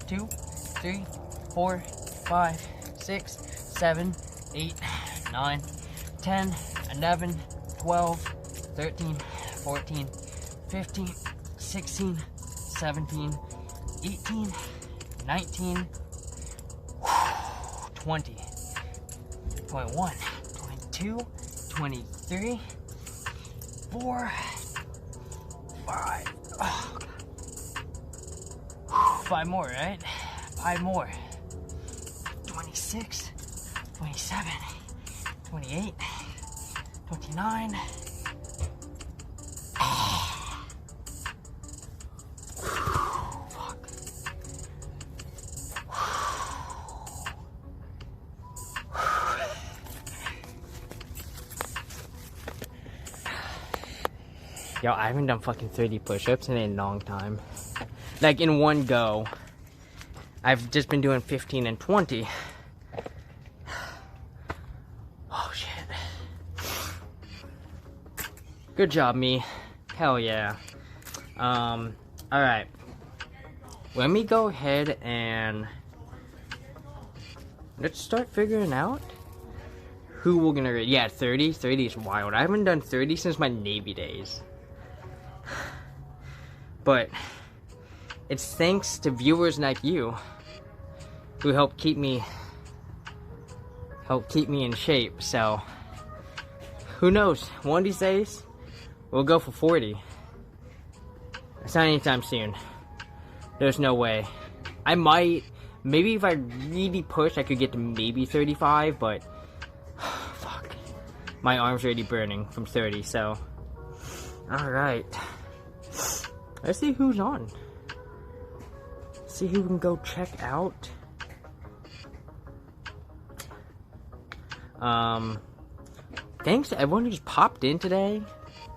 [SPEAKER 1] 2, 3, 4, 5, 6, 7, 8, 9, 10, 11, 12, 13, 14, 15, 16, 17, 18, 19, 20, 21, 22, 23, 4, 5, oh, 5 more, right? 5 more. 26, 27, 28, 29. Fuck. Yo, I haven't done fucking 30 push-ups in a long time. Like in one go. I've just been doing 15 and 20. Oh shit. Good job, me. Hell yeah. Alright. Let me go ahead and let's start figuring out who we're gonna rate. Yeah, 30. 30 is wild. I haven't done 30 since my Navy days. But it's thanks to viewers like you who help keep me in shape. So who knows? One of these days we'll go for 40. It's not anytime soon. There's no way. I might, maybe if I really push, I could get to maybe 35, but fuck, my arm's already burning from 30. So all right, let's see who's on. See who can go check out. Thanks to everyone who just popped in today.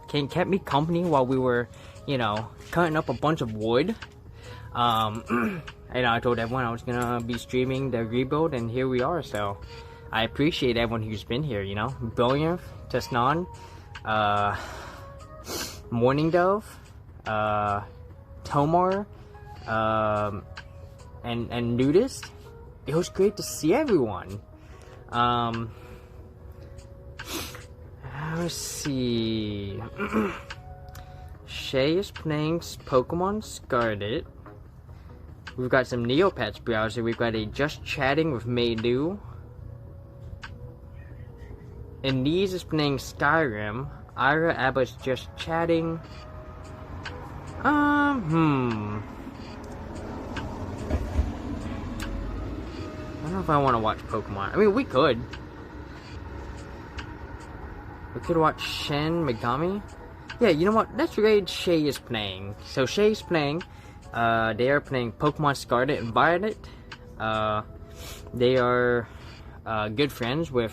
[SPEAKER 1] Kept me company while we were, you know, cutting up a bunch of wood. And I told everyone I was gonna be streaming the rebuild, and here we are. So I appreciate everyone who's been here. You know, Brilliant, Tesnon, Morning Dove, Tomar, and Nudist. It was great to see everyone. Let's see. Shay is playing Pokemon Scarlet. We've got some Neopets browser. We've got a Just Chatting with Maylu. And Nees is playing Skyrim. Ira Abba's Just Chatting. I don't know if I want to watch Pokemon. I mean, we could. We could watch Shen Megami. Yeah, you know what? Let's raid Shay is playing. So Shay's playing. They are playing Pokemon Scarlet and Violet. They are good friends with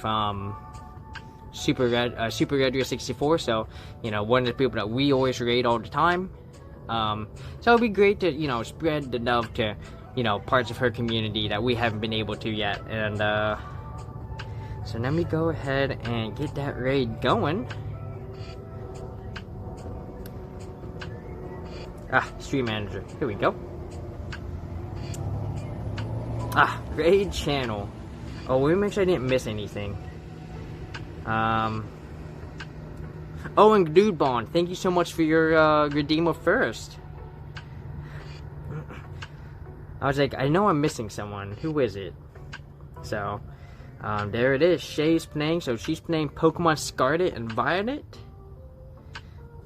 [SPEAKER 1] Super Red 64. So you know, one of the people that we always raid all the time. So it'd be great to, you know, spread the love to, you know, parts of her community that we haven't been able to yet. And so let me go ahead and get that raid going. Stream manager. Here we go. Raid channel. Oh, let me make sure I didn't miss anything. Oh, and Dude Bond, thank you so much for your redeem of first. I was like, I know I'm missing someone. Who is it? So, there it is. Shay's playing. So she's playing Pokemon Scarlet and Violet.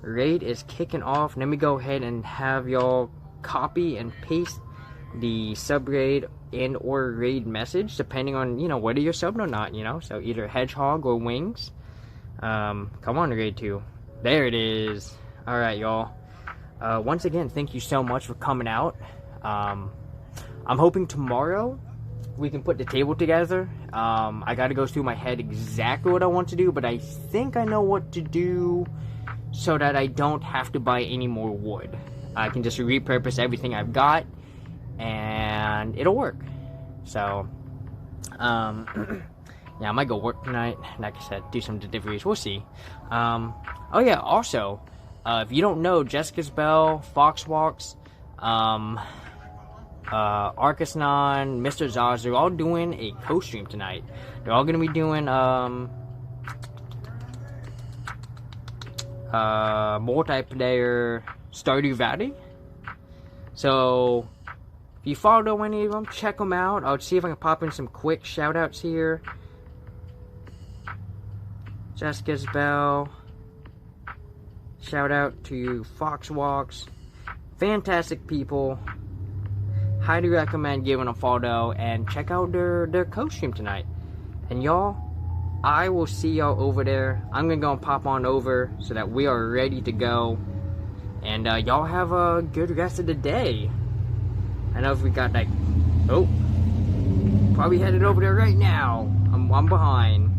[SPEAKER 1] Raid is kicking off. Let me go ahead and have y'all copy and paste the sub raid and or raid message, depending on, you know, whether you're subbed or not, you know. So either Hedgehog or Wings. Come on, raid 2. There it is. Alright, y'all. Once again, thank you so much for coming out. I'm hoping tomorrow we can put the table together. I gotta go through my head exactly what I want to do, but I think I know what to do so that I don't have to buy any more wood. I can just repurpose everything I've got and it'll work. So, Yeah, I might go work tonight. Like I said, do some deliveries. We'll see. Oh yeah, also, if you don't know, Jessica's Bell, Fox Walks, Arcusnon, Mr. Zaz, they're all doing a co-stream tonight. They're all gonna be doing multiplayer Stardew Valley. So if you follow any of them, check them out. I'll see if I can pop in some quick shout outs here. Jessica's Bell. Shout out to Fox Walks. Fantastic people. Highly recommend giving a follow and check out their co-stream tonight. And y'all, I will see y'all over there. I'm gonna go and pop on over so that we are ready to go. And y'all have a good rest of the day. I know if we got like, oh, probably headed over there right now. I'm behind.